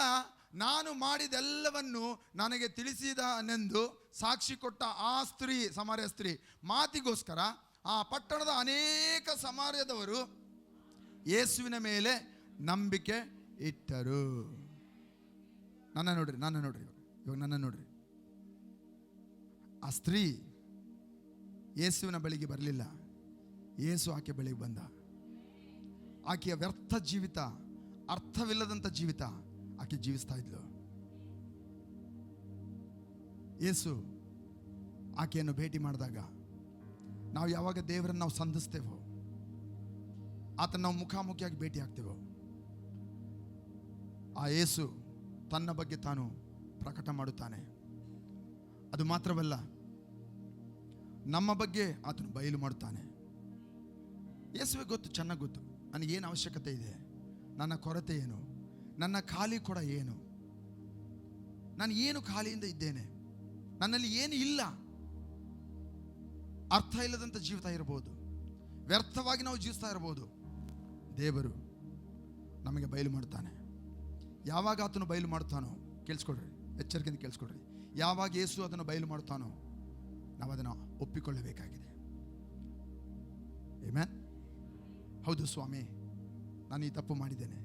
ನಾನು ಮಾಡಿದೆಲ್ಲವನ್ನು ನನಗೆ ತಿಳಿಸಿದನೆಂದು ಸಾಕ್ಷಿ ಕೊಟ್ಟ ಆ ಸ್ತ್ರೀ, ಸಮಾರ್ಯ ಸ್ತ್ರೀ ಮಾತಿಗೋಸ್ಕರ ಆ ಪಟ್ಟಣದ ಅನೇಕ ಸಮಾರ್ಯದವರು ಯೇಸುವಿನ ಮೇಲೆ ನಂಬಿಕೆ ಇಟ್ಟರು. ನನ್ನ ನೋಡ್ರಿ ಇವಾಗ ನನ್ನ ನೋಡ್ರಿ. ಆ ಸ್ತ್ರೀ ಯೇಸುವಿನ ಬಳಿಗೆ ಬರಲಿಲ್ಲ, ಯೇಸು ಆಕೆ ಬಳಿಗೆ ಬಂದ. ಆಕೆಯ ವ್ಯರ್ಥ ಜೀವಿತ, ಅರ್ಥವಿಲ್ಲದಂಥ ಜೀವಿತ ಆಕೆ ಜೀವಿಸ್ತಾ ಇದ್ಲು. ಯೇಸು ಆಕೆಯನ್ನು ಭೇಟಿ ಮಾಡಿದಾಗ, ನಾವು ಯಾವಾಗ ದೇವರನ್ನು ನಾವು ಸಂಧಿಸ್ತೇವೋ, ಆತನ ನಾವು ಮುಖಾಮುಖಿಯಾಗಿ ಭೇಟಿ ಆಗ್ತೇವೋ, ಆ ಯೇಸು ತನ್ನ ಬಗ್ಗೆ ತಾನು ಪ್ರಕಟ ಮಾಡುತ್ತಾನೆ. ಅದು ಮಾತ್ರವಲ್ಲ, ನಮ್ಮ ಬಗ್ಗೆ ಆತನು ಬಯಲು ಮಾಡುತ್ತಾನೆ. ಯೇಸುವಿಗೆ ಗೊತ್ತು, ಚೆನ್ನಾಗಿ ಗೊತ್ತು, ನನಗೇನು ಅವಶ್ಯಕತೆ ಇದೆ, ನನ್ನ ಕೊರತೆ ಏನು, ನನ್ನ ಖಾಲಿ ಕೊಡ ಏನು, ನಾನು ಏನು ಖಾಲಿಯಿಂದ ಇದ್ದೇನೆ, ನನ್ನಲ್ಲಿ ಏನು ಇಲ್ಲ. ಅರ್ಥ ಇಲ್ಲದಂಥ ಜೀವಿತ ಇರಬಹುದು, ವ್ಯರ್ಥವಾಗಿ ನಾವು ಜೀವಿಸ್ತಾ ಇರಬಹುದು. ದೇವರು ನಮಗೆ ಬಯಲು ಮಾಡುತ್ತಾನೆ. ಯಾವಾಗ ಆತನು ಬಯಲು ಮಾಡುತ್ತಾನೋ, ಕೇಳಿಸ್ಕೊಡ್ರಿ, ಎಚ್ಚರಿಕೆಯಿಂದ ಕೇಳಿಸ್ಕೊಡ್ರಿ, ಯಾವಾಗ ಯೇಸು ಅದನ್ನು ಬಯಲು ಮಾಡುತ್ತಾನೋ ನಾವು ಅದನ್ನು ಒಪ್ಪಿಕೊಳ್ಳಬೇಕಾಗಿದೆ. ಆಮೆನ್. ಹೌದು ಸ್ವಾಮಿ, ನಾನು ಈ ತಪ್ಪು ಮಾಡಿದ್ದೇನೆ.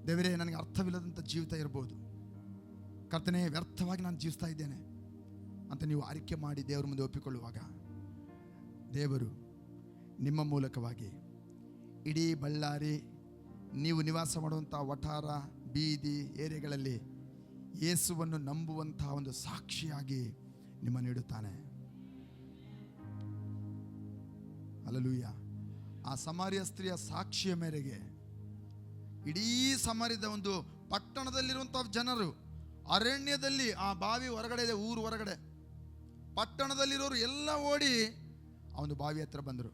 ದೇವರೇ, ನನಗೆ ಅರ್ಥವಿಲ್ಲದಂಥ ಜೀವಿತ ಇರ್ಬೋದು. ಕರ್ತನೇ, ವ್ಯರ್ಥವಾಗಿ ನಾನು ಜೀವಿಸ್ತಾ ಇದ್ದೇನೆ ಅಂತ ನೀವು ಆರಿಕೆ ಮಾಡಿ ದೇವರ ಮುಂದೆ ಒಪ್ಪಿಕೊಳ್ಳುವಾಗ, ದೇವರು ನಿಮ್ಮ ಮೂಲಕವಾಗಿ ಇಡೀ ಬಳ್ಳಾರಿ, ನೀವು ನಿವಾಸ ಮಾಡುವಂಥ ವಠಾರ, ಬೀದಿ ಏರಿಯಾಗಳಲ್ಲಿ ಯೇಸುವನ್ನು ನಂಬುವಂತಹ ಒಂದು ಸಾಕ್ಷಿಯಾಗಿ ನಿಮ್ಮನ್ನು ಇಡುತ್ತಾನೆ. ಹಲ್ಲೆಲೂಯಾ. ಆ ಸಮಾರ್ಯ ಸ್ತ್ರೀಯ ಸಾಕ್ಷಿಯ ಮೇರೆಗೆ ಇಡೀ ಸಮಾರ್ಯದ ಒಂದು ಪಟ್ಟಣದಲ್ಲಿರುವಂಥ ಜನರು, ಅರಣ್ಯದಲ್ಲಿ ಆ ಬಾವಿ ಹೊರಗಡೆ ಇದೆ, ಊರು ಹೊರಗಡೆ, ಪಟ್ಟಣದಲ್ಲಿರೋರು ಎಲ್ಲ ಓಡಿ ಆ ಒಂದು ಬಾವಿ ಹತ್ರ ಬಂದರು.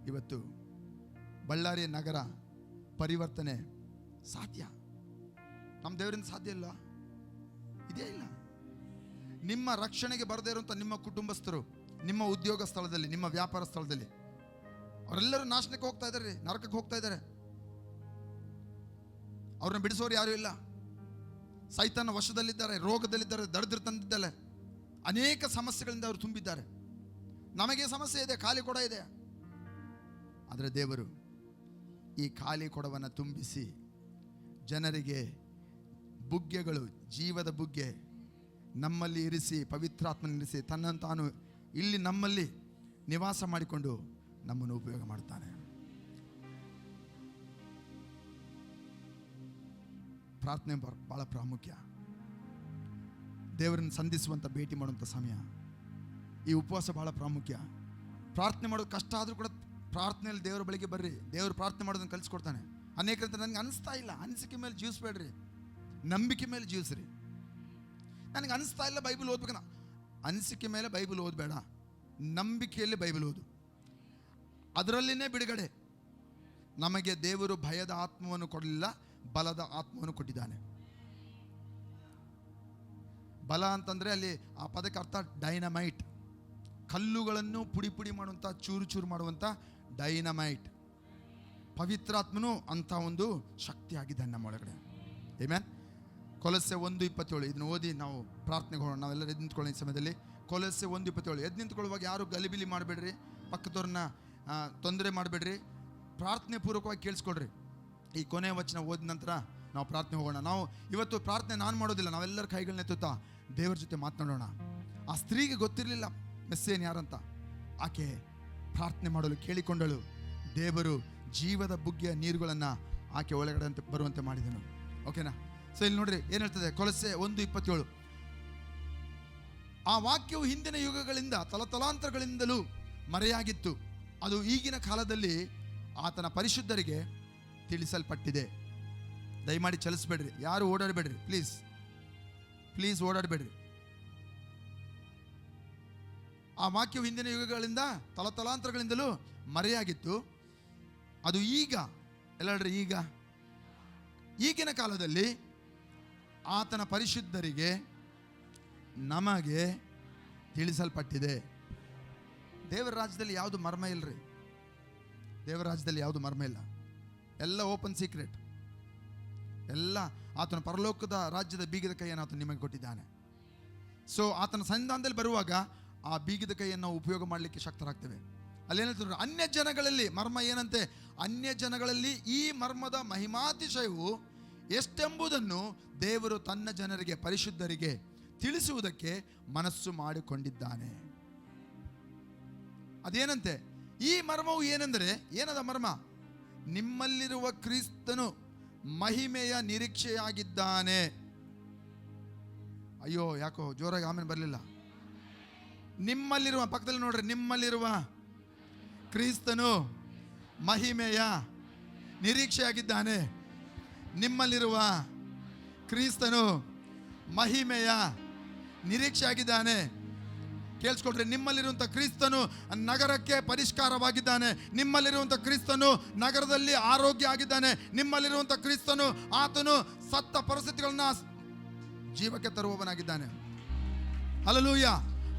ಇವತ್ತು ಬಳ್ಳಾರಿಯ ನಗರ ಪರಿವರ್ತನೆ ಸಾಧ್ಯ. ನಮ್ಮ ದೇವರಿಂದ ಸಾಧ್ಯ ಇಲ್ಲ, ಇದೇ ಇಲ್ಲ. ನಿಮ್ಮ ರಕ್ಷಣೆಗೆ ಬರದೇ ಇರುವಂಥ ನಿಮ್ಮ ಕುಟುಂಬಸ್ಥರು, ನಿಮ್ಮ ಉದ್ಯೋಗ ಸ್ಥಳದಲ್ಲಿ, ನಿಮ್ಮ ವ್ಯಾಪಾರ ಸ್ಥಳದಲ್ಲಿ ಅವರೆಲ್ಲರೂ ನಾಶನಕ್ಕೆ ಹೋಗ್ತಾ ಇದ್ದಾರೆ, ನರಕಕ್ಕೆ ಹೋಗ್ತಾ ಇದ್ದಾರೆ. ಅವ್ರನ್ನ ಬಿಡಿಸೋರು ಯಾರೂ ಇಲ್ಲ. ಸೈತಾನ ವಶದಲ್ಲಿದ್ದಾರೆ, ರೋಗದಲ್ಲಿದ್ದಾರೆ, ದರಿದ್ರ ತಂದಿದ್ದಾರೆ, ಅನೇಕ ಸಮಸ್ಯೆಗಳಿಂದ ಅವರು ತುಂಬಿದ್ದಾರೆ. ನಮಗೆ ಸಮಸ್ಯೆ ಇದೆ, ಖಾಲಿ ಕೊಡ ಇದೆ. ಆದರೆ ದೇವರು ಈ ಖಾಲಿ ಕೊಡವನ್ನು ತುಂಬಿಸಿ ಜನರಿಗೆ ಬುಗ್ಗೆಗಳು, ಜೀವದ ಬುಗ್ಗೆ ನಮ್ಮಲ್ಲಿ ಇರಿಸಿ, ಪವಿತ್ರಾತ್ಮನಿರಿಸಿ ತನ್ನನ್ನು ತಾನು ಇಲ್ಲಿ ನಮ್ಮಲ್ಲಿ ನಿವಾಸ ಮಾಡಿಕೊಂಡು ನಮ್ಮನ್ನು ಉಪಯೋಗ ಮಾಡ್ತಾನೆ. ಪ್ರಾರ್ಥನೆ ಬಹಳ ಪ್ರಾಮುಖ್ಯ. ದೇವರನ್ನು ಸಂಧಿಸುವಂಥ, ಭೇಟಿ ಮಾಡುವಂಥ ಸಮಯ. ಈ ಉಪವಾಸ ಬಹಳ ಪ್ರಾಮುಖ್ಯ. ಪ್ರಾರ್ಥನೆ ಮಾಡೋದು ಕಷ್ಟ ಆದರೂ ಕೂಡ ಪ್ರಾರ್ಥನೆಯಲ್ಲಿ ದೇವರ ಬಳಿಗೆ ಬರ್ರಿ. ದೇವರು ಪ್ರಾರ್ಥನೆ ಮಾಡೋದನ್ನು ಕಲಿಸ್ಕೊಡ್ತಾನೆ. ಅನೇಕರಂತ ನನಗೆ ಅನಿಸ್ತಾ ಇಲ್ಲ, ಅನಿಸಿಕೆ ಮೇಲೆ ಜೀವಿಸ್ಬೇಡ್ರಿ, ನಂಬಿಕೆ ಮೇಲೆ ಜೀವಿಸ್ರಿ. ನನಗೆ ಅನಿಸ್ತಾ ಇಲ್ಲ ಬೈಬಲ್ ಓದ್ಬೇಕನ್ನ, ಅನಿಸಿಕೆ ಮೇಲೆ ಬೈಬಲ್ ಓದಬೇಡ, ನಂಬಿಕೆಯಲ್ಲಿ ಬೈಬಲ್ ಓದು. ಅದರಲ್ಲಿನೇ ಬಿಡುಗಡೆ. ನಮಗೆ ದೇವರು ಭಯದ ಆತ್ಮವನ್ನು ಕೊಡಲಿಲ್ಲ, ಬಲದ ಆತ್ಮವನ್ನು ಕೊಟ್ಟಿದ್ದಾನೆ. ಬಲ ಅಂತಂದರೆ ಅಲ್ಲಿ ಆ ಪದಕ್ಕೆ ಅರ್ಥ ಡೈನಮೈಟ್, ಕಲ್ಲುಗಳನ್ನು ಪುಡಿ ಪುಡಿ ಮಾಡುವಂಥ, ಚೂರು ಚೂರು ಮಾಡುವಂಥ ಡೈನಮೈಟ್. ಪವಿತ್ರಾತ್ಮನು ಅಂಥ ಒಂದು ಶಕ್ತಿ ಆಗಿದ್ದಾನೆ ನಮ್ಮ ಒಳಗಡೆ. ಆಮೆನ್. ಕೊಲೊಸ್ಸೆ 1:27 ಇದನ್ನು ಓದಿ ನಾವು ಪ್ರಾರ್ಥನೆಗೆ ಹೋಗೋಣ. ನಾವೆಲ್ಲರೂ ಎದ್ದು ನಿಂತ್ಕೊಳ್ಳೋ ಈ ಸಮಯದಲ್ಲಿ ಕೊಲೊಸ್ಸೆ 1:27. ಎದ್ದು ನಿಂತ್ಕೊಳ್ಳುವಾಗ ಯಾರು ಗಲಿಬಿಲಿ ಮಾಡಬೇಡ್ರಿ, ಪಕ್ಕದವ್ರನ್ನ ತೊಂದರೆ ಮಾಡಬೇಡ್ರಿ, ಪ್ರಾರ್ಥನೆ ಪೂರ್ವಕವಾಗಿ ಕೇಳಿಸ್ಕೊಡ್ರಿ. ಈ ಕೊನೆಯ ವಚನ ಓದಿದ ನಂತರ ನಾವು ಪ್ರಾರ್ಥನೆ ಹೋಗೋಣ. ನಾವು ಇವತ್ತು ಪ್ರಾರ್ಥನೆ ನಾನು ಮಾಡೋದಿಲ್ಲ, ನಾವೆಲ್ಲರ ಕೈಗಳನ್ನ ಎತ್ತುತ್ತಾ ದೇವರ ಜೊತೆ ಮಾತನಾಡೋಣ. ಆ ಸ್ತ್ರೀಗೆ ಗೊತ್ತಿರಲಿಲ್ಲ ಮೆಸ್ಸೇನ್ ಯಾರಂತ. ಆಕೆ ಪ್ರಾರ್ಥನೆ ಮಾಡಲು ಕೇಳಿಕೊಂಡಳು. ದೇವರು ಜೀವದ ಬುಗ್ಗೆಯ ನೀರುಗಳನ್ನು ಆಕೆ ಒಳಗಡೆ ಬರುವಂತೆ ಮಾಡಿದನು. ಓಕೆನಾ? ಸೊ ಇಲ್ಲಿ ನೋಡ್ರಿ ಏನು ಹೇಳ್ತದೆ ಕೊಲೊಸ್ಸೆ 1:27. ಆ ವಾಕ್ಯವು ಹಿಂದಿನ ಯುಗಗಳಿಂದ ತಲತಲಾಂತರಗಳಿಂದಲೂ ಮರೆಯಾಗಿತ್ತು, ಅದು ಈಗಿನ ಕಾಲದಲ್ಲಿ ಆತನ ಪರಿಶುದ್ಧರಿಗೆ ತಿಳಿಸಲ್ಪಟ್ಟಿದೆ. ದಯಮಾಡಿ ಚಲಿಸ್ಬೇಡ್ರಿ, ಯಾರು ಓಡಾಡಬೇಡ್ರಿ, ಪ್ಲೀಸ್ ಓಡಾಡಬೇಡ್ರಿ. ಆ ವಾಕ್ಯವು ಹಿಂದಿನ ಯುಗಗಳಿಂದ ತಲತಲಾಂತರಗಳಿಂದಲೂ ಮರೆಯಾಗಿತ್ತು, ಅದು ಈಗ ಎಲ್ಲರೂ ಈಗಿನ ಕಾಲದಲ್ಲಿ ಆತನ ಪರಿಶುದ್ಧರಿಗೆ ನಮಗೆ ತಿಳಿಸಲ್ಪಟ್ಟಿದೆ. ದೇವರ ರಾಜ್ಯದಲ್ಲಿ ಯಾವುದು ಮರ್ಮ ಇಲ್ಲರಿ. ದೇವರ ರಾಜ್ಯದಲ್ಲಿ ಯಾವುದು ಮರ್ಮ ಇಲ್ಲ, ಎಲ್ಲ ಓಪನ್ ಸೀಕ್ರೆಟ್. ಎಲ್ಲ ಆತನ ಪರಲೋಕದ ರಾಜ್ಯದ ಬೀಗದ ಕೈಯನ್ನು ಆತನು ನಿಮಗೆ ಕೊಟ್ಟಿದ್ದಾನೆ. ಸೊ ಆತನ ಸನ್ನಿಧಾನದಲ್ಲಿ ಬರುವಾಗ ಆ ಬೀಗದ ಕೈಯನ್ನು ನಾವು ಉಪಯೋಗ ಮಾಡಲಿಕ್ಕೆ ಶಕ್ತರಾಗ್ತೇವೆ. ಅಲ್ಲೇನಂತಾರೆ, ಅನ್ಯ ಜನಗಳಲ್ಲಿ ಮರ್ಮ ಏನಂತೆ, ಅನ್ಯ ಜನಗಳಲ್ಲಿ ಈ ಮರ್ಮದ ಮಹಿಮಾತಿಶಯವು ಎಷ್ಟೆಂಬುದನ್ನು ದೇವರು ತನ್ನ ಜನರಿಗೆ, ಪರಿಶುದ್ಧರಿಗೆ ತಿಳಿಸುವುದಕ್ಕೆ ಮನಸ್ಸು ಮಾಡಿಕೊಂಡಿದ್ದಾನೆ. ಅದೇನಂತೆ, ಈ ಮರ್ಮವು ಏನೆಂದರೆ, ಏನದ ಮರ್ಮ? ನಿಮ್ಮಲ್ಲಿರುವ ಕ್ರಿಸ್ತನು ಮಹಿಮೆಯ ನಿರೀಕ್ಷೆಯಾಗಿದ್ದಾನೆ. ಅಯ್ಯೋ, ಯಾಕೋ ಜೋರಾಗಿ ಆಮೇಲೆ ಬರಲಿಲ್ಲ. ನಿಮ್ಮಲ್ಲಿರುವ, ಪಕ್ಕದಲ್ಲಿ ನೋಡ್ರಿ, ನಿಮ್ಮಲ್ಲಿರುವ ಕ್ರಿಸ್ತನು ಮಹಿಮೆಯ ನಿರೀಕ್ಷೆಯಾಗಿದ್ದಾನೆ. ನಿಮ್ಮಲ್ಲಿರುವ ಕ್ರಿಸ್ತನು ಮಹಿಮೆಯ ನಿರೀಕ್ಷೆಯಾಗಿದ್ದಾನೆ. ಕೇಳಿಸ್ಕೊಳ್ರಿ, ನಿಮ್ಮಲ್ಲಿರುವಂಥ ಕ್ರಿಸ್ತನು ನಗರಕ್ಕೆ ಪರಿಷ್ಕಾರವಾಗಿದ್ದಾನೆ. ನಿಮ್ಮಲ್ಲಿರುವಂಥ ಕ್ರಿಸ್ತನು ನಗರದಲ್ಲಿ ಆರೋಗ್ಯ ಆಗಿದ್ದಾನೆ. ನಿಮ್ಮಲ್ಲಿರುವಂಥ ಕ್ರಿಸ್ತನು ಆತನು ಸತ್ತ ಪರಿಸ್ಥಿತಿಗಳನ್ನ ಜೀವಕ್ಕೆ ತರುವವನಾಗಿದ್ದಾನೆ. ಹಲ್ಲೆಲೂಯ.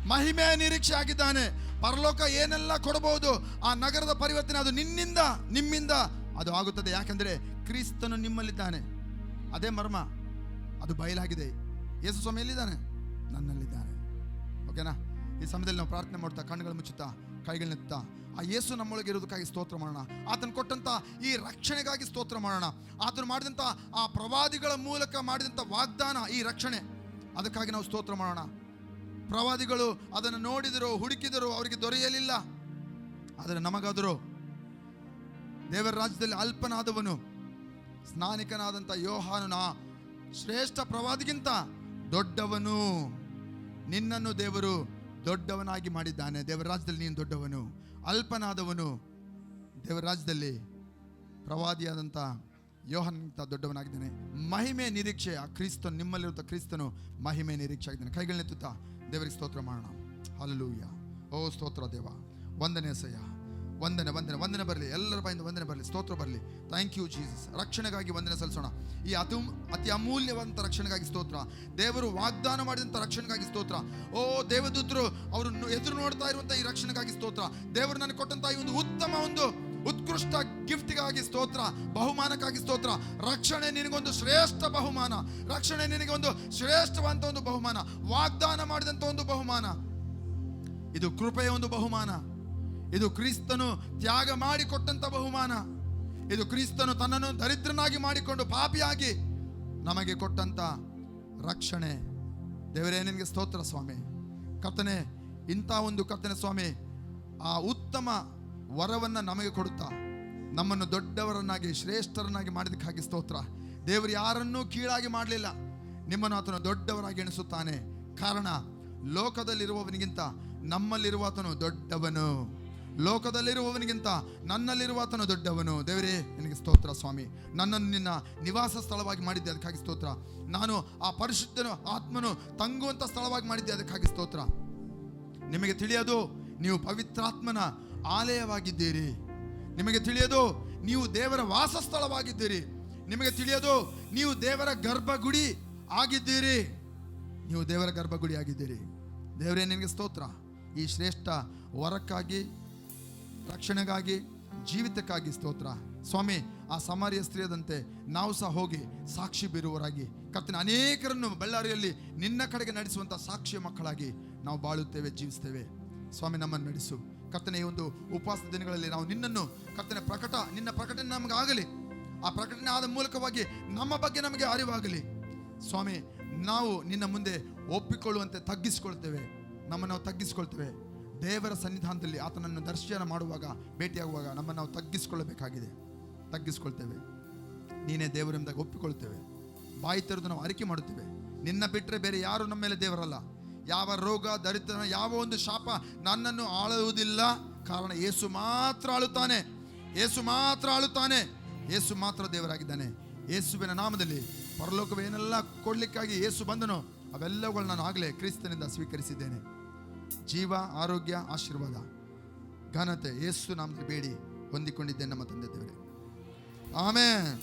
ಮಹಿಮೆಯ ನಿರೀಕ್ಷೆ ಆಗಿದ್ದಾನೆ. ಪರಲೋಕ ಏನೆಲ್ಲ ಕೊಡಬಹುದು, ಆ ನಗರದ ಪರಿವರ್ತನೆ ಅದು ನಿನ್ನಿಂದ, ನಿಮ್ಮಿಂದ ಅದು ಆಗುತ್ತದೆ. ಯಾಕಂದ್ರೆ ಕ್ರಿಸ್ತನು ನಿಮ್ಮಲ್ಲಿದ್ದಾನೆ. ಅದೇ ಮರ್ಮ, ಅದು ಬಯಲಾಗಿದೆ. ಯೇಸು ಸ್ವಾಮಿ ಎಲ್ಲಿದ್ದಾನೆ? ನನ್ನಲ್ಲಿದ್ದಾನೆ. ಓಕೆನಾ? ಈ ಸಮಯದಲ್ಲಿ ನಾವು ಪ್ರಾರ್ಥನೆ ಮಾಡ್ತಾ, ಕಣ್ಣುಗಳು ಮುಚ್ಚುತ್ತಾ, ಕೈಗಳನ್ನೆತ್ತಾ, ಆ ಯೇಸು ನಮ್ಮೊಳಗೆ ಇರೋದಕ್ಕಾಗಿ ಸ್ತೋತ್ರ ಮಾಡೋಣ. ಆತನು ಕೊಟ್ಟಂತ ಈ ರಕ್ಷಣೆಗಾಗಿ ಸ್ತೋತ್ರ ಮಾಡೋಣ. ಆತನು ಮಾಡಿದಂಥ ಆ ಪ್ರವಾದಿಗಳ ಮೂಲಕ ಮಾಡಿದಂಥ ವಾಗ್ದಾನ, ಈ ರಕ್ಷಣೆ, ಅದಕ್ಕಾಗಿ ನಾವು ಸ್ತೋತ್ರ ಮಾಡೋಣ. ಪ್ರವಾದಿಗಳು ಅದನ್ನು ನೋಡಿದರು, ಹುಡುಕಿದರು, ಅವರಿಗೆ ದೊರೆಯಲಿಲ್ಲ. ಆದರೆ ನಮಗಾದರೂ ದೇವರ ರಾಜ್ಯದಲ್ಲಿ ಅಲ್ಪನಾದವನು, ಸ್ನಾನಿಕನಾದಂಥ ಯೋಹಾನನ ಶ್ರೇಷ್ಠ ಪ್ರವಾದಿಗಿಂತ ದೊಡ್ಡವನು. ನಿನ್ನನ್ನು ದೇವರು ದೊಡ್ಡವನಾಗಿ ಮಾಡಿದ್ದಾನೆ. ದೇವರ ರಾಜ್ಯದಲ್ಲಿ ನೀನು ದೊಡ್ಡವನು. ಅಲ್ಪನಾದವನು ದೇವರ ರಾಜ್ಯದಲ್ಲಿ ಪ್ರವಾದಿಯಾದಂಥ ಯೋಹಾನನಿಗಿಂತ ದೊಡ್ಡವನಾಗಿದ್ದಾನೆ. ಮಹಿಮೆ ನಿರೀಕ್ಷೆ, ಆ ಕ್ರಿಸ್ತನು, ನಿಮ್ಮಲ್ಲಿರುವಂಥ ಕ್ರಿಸ್ತನು ಮಹಿಮೆ ನಿರೀಕ್ಷೆ ಆಗಿದ್ದಾನೆ. ಕೈಗಳನ್ನೆತ್ತುತ್ತಾ ದೇವರಿಗೆ ಸ್ತೋತ್ರ ಮಾಡೋಣ. ಹಲ್ಲೆಲೂಯಾ. ಓ ಸ್ತೋತ್ರ ದೇವ, ವಂದನೆ ಸಯ್ಯ, ವಂದನೆ ವಂದನೆ ವಂದನೆ ಬರಲಿ. ಎಲ್ಲರ ಬಾಯಿಂದ ವಂದನೆ ಬರಲಿ, ಸ್ತೋತ್ರ ಬರಲಿ. Thank you Jesus. ರಕ್ಷಣೆಗಾಗಿ ವಂದನೆ ಸಲ್ಲಿಸೋಣ. ಈ ಅತಿ ಅಮೂಲ್ಯವಾದಂಥ ರಕ್ಷಣೆಗಾಗಿ ಸ್ತೋತ್ರ. ದೇವರು ವಾಗ್ದಾನ ಮಾಡಿದಂಥ ರಕ್ಷಣೆಗಾಗಿ ಸ್ತೋತ್ರ. ಓ ದೇವದೂತರು ಅವರು ಎದುರು ನೋಡ್ತಾ ಇರುವಂಥ ಈ ರಕ್ಷಣೆಗಾಗಿ ಸ್ತೋತ್ರ. ದೇವರು ನನಗೆ ಕೊಟ್ಟಂಥ ಈ ಒಂದು ಉತ್ತಮ, ಒಂದು ಉತ್ಕೃಷ್ಟ ಗಿಫ್ಟ್ಗಾಗಿ ಸ್ತೋತ್ರ, ಬಹುಮಾನಕ್ಕಾಗಿ ಸ್ತೋತ್ರ. ರಕ್ಷಣೆ ನಿನಗೊಂದು ಶ್ರೇಷ್ಠ ಬಹುಮಾನ. ರಕ್ಷಣೆ ನಿನಗೆ ಒಂದು ಶ್ರೇಷ್ಠವಂತ ಒಂದು ಬಹುಮಾನ, ವಾಗ್ದಾನ ಮಾಡಿದಂಥ ಒಂದು ಬಹುಮಾನ. ಇದು ಕೃಪೆಯ ಒಂದು ಬಹುಮಾನ. ಇದು ಕ್ರಿಸ್ತನು ತ್ಯಾಗ ಮಾಡಿಕೊಟ್ಟಂತ ಬಹುಮಾನ. ಇದು ಕ್ರಿಸ್ತನು ತನ್ನನ್ನು ದರಿದ್ರನಾಗಿ ಮಾಡಿಕೊಂಡು ಪಾಪಿಯಾಗಿ ನಮಗೆ ಕೊಟ್ಟಂತ ರಕ್ಷಣೆ. ದೇವರೇ ನಿನಗೆ ಸ್ತೋತ್ರ ಸ್ವಾಮಿ. ಕರ್ತನೆ, ಇಂಥ ಒಂದು ಕರ್ತನೆ ಸ್ವಾಮಿ, ಆ ಉತ್ತಮ ವರವನ್ನು ನಮಗೆ ಕೊಡುತ್ತಾ ನಮ್ಮನ್ನು ದೊಡ್ಡವರನ್ನಾಗಿ, ಶ್ರೇಷ್ಠರನ್ನಾಗಿ ಮಾಡಿದಕ್ಕಾಗಿ ಸ್ತೋತ್ರ. ದೇವರು ಯಾರನ್ನೂ ಕೀಳಾಗಿ ಮಾಡಲಿಲ್ಲ. ನಿಮ್ಮನ್ನು ಆತನು ದೊಡ್ಡವರಾಗಿ ಎಣಿಸುತ್ತಾನೆ. ಕಾರಣ, ಲೋಕದಲ್ಲಿರುವವನಿಗಿಂತ ನಮ್ಮಲ್ಲಿರುವ ಆತನು ದೊಡ್ಡವನು. ಲೋಕದಲ್ಲಿರುವವನಿಗಿಂತ ನನ್ನಲ್ಲಿರುವ ಆತನು ದೊಡ್ಡವನು. ದೇವರೇ ನಿನಗೆ ಸ್ತೋತ್ರ ಸ್ವಾಮಿ. ನನ್ನನ್ನು ನಿನ್ನ ನಿವಾಸ ಸ್ಥಳವಾಗಿ ಮಾಡಿದ್ದೆ, ಅದಕ್ಕಾಗಿ ಸ್ತೋತ್ರ. ನಾನು ಆ ಪರಿಶುದ್ಧನು ಆತ್ಮನು ತಂಗುವಂಥ ಸ್ಥಳವಾಗಿ ಮಾಡಿದ್ದೆ, ಅದಕ್ಕಾಗಿ ಸ್ತೋತ್ರ. ನಿಮಗೆ ತಿಳಿಯೋದು, ನೀವು ಪವಿತ್ರಾತ್ಮನ ಆಲಯವಾಗಿದ್ದೀರಿ. ನಿಮಗೆ ತಿಳಿಯೋದು, ನೀವು ದೇವರ ವಾಸಸ್ಥಳವಾಗಿದ್ದೀರಿ. ನಿಮಗೆ ತಿಳಿಯೋದು, ನೀವು ದೇವರ ಗರ್ಭಗುಡಿ ಆಗಿದ್ದೀರಿ. ನೀವು ದೇವರ ಗರ್ಭಗುಡಿ ಆಗಿದ್ದೀರಿ. ದೇವರೇ ನಿನಗೆ ಸ್ತೋತ್ರ. ಈ ಶ್ರೇಷ್ಠ ವರಕ್ಕಾಗಿ, ರಕ್ಷಣೆಗಾಗಿ, ಜೀವಿತಕ್ಕಾಗಿ ಸ್ತೋತ್ರ ಸ್ವಾಮಿ. ಆ ಸಮಾರ್ಯ ಸ್ತ್ರೀಯದಂತೆ ನಾವು ಸಹ ಹೋಗಿ ಸಾಕ್ಷಿ ಬೀರುವವರಾಗಿ, ಕರ್ತನ ಅನೇಕರನ್ನು ಬಳ್ಳಾರಿಯಲ್ಲಿ ನಿನ್ನ ಕಡೆಗೆ ನಡೆಸುವಂಥ ಸಾಕ್ಷಿಯ ಮಕ್ಕಳಾಗಿ ನಾವು ಬಾಳುತ್ತೇವೆ, ಜೀವಿಸ್ತೇವೆ ಸ್ವಾಮಿ. ನಮ್ಮನ್ನು ನಡೆಸು ಕರ್ತನೆ. ಈ ಒಂದು ಉಪವಾಸ ದಿನಗಳಲ್ಲಿ ನಾವು ನಿನ್ನನ್ನು ಕರ್ತನೆ ನಿನ್ನ ಪ್ರಕಟಣೆ ನಮಗಾಗಲಿ. ಆ ಪ್ರಕಟಣೆ ಆದ ಮೂಲಕವಾಗಿ ನಮ್ಮ ಬಗ್ಗೆ ನಮಗೆ ಅರಿವಾಗಲಿ ಸ್ವಾಮಿ. ನಾವು ನಿನ್ನ ಮುಂದೆ ಒಪ್ಪಿಕೊಳ್ಳುವಂತೆ ತಗ್ಗಿಸಿಕೊಳ್ತೇವೆ. ನಮ್ಮನ್ನು ನಾವು ತಗ್ಗಿಸಿಕೊಳ್ತೇವೆ. ದೇವರ ಸನ್ನಿಧಾನದಲ್ಲಿ ಆತನನ್ನು ದರ್ಶನ ಮಾಡುವಾಗ, ಭೇಟಿಯಾಗುವಾಗ ನಮ್ಮನ್ನು ನಾವು ತಗ್ಗಿಸಿಕೊಳ್ಳಬೇಕಾಗಿದೆ. ತಗ್ಗಿಸ್ಕೊಳ್ತೇವೆ. ನೀನೇ ದೇವರೆಂದಾಗ ಒಪ್ಪಿಕೊಳ್ತೇವೆ. ಬಾಯಿ ತೆರೆದು ನಾವು ಅರಿಕೆ ಮಾಡುತ್ತೇವೆ. ನಿನ್ನ ಬಿಟ್ಟರೆ ಬೇರೆ ಯಾರು ನಮ್ಮ ಮೇಲೆ ದೇವರಲ್ಲ. ಯಾವ ರೋಗ, ದರಿದ್ರ, ಯಾವ ಒಂದು ಶಾಪ ನನ್ನನ್ನು ಆಳುವುದಿಲ್ಲ. ಕಾರಣ ಯೇಸು ಮಾತ್ರ ಆಳುತ್ತಾನೆ. ಯೇಸು ಮಾತ್ರ ಆಳುತ್ತಾನೆ. ಯೇಸು ಮಾತ್ರ ದೇವರಾಗಿದ್ದಾನೆ. ಯೇಸುವಿನ ನಾಮದಲ್ಲಿ ಪರಲೋಕವೇನೆಲ್ಲ ಕೊಡ್ಲಿಕ್ಕಾಗಿ ಯೇಸು ಬಂದನು, ಅವೆಲ್ಲವುಗಳು ನಾನು ಆಗಲೇ ಕ್ರಿಸ್ತನಿಂದ ಸ್ವೀಕರಿಸಿದ್ದೇನೆ. ಜೀವ, ಆರೋಗ್ಯ, ಆಶೀರ್ವಾದ, ಘನತೆ ಯೇಸು ನಾಮದಲ್ಲಿ ಬೇಡಿ ಹೊಂದಿಕೊಂಡಿದ್ದೇನೆ ನಮ್ಮ ತಂದೆ ದೇವರೇ. ಆಮೆನ್.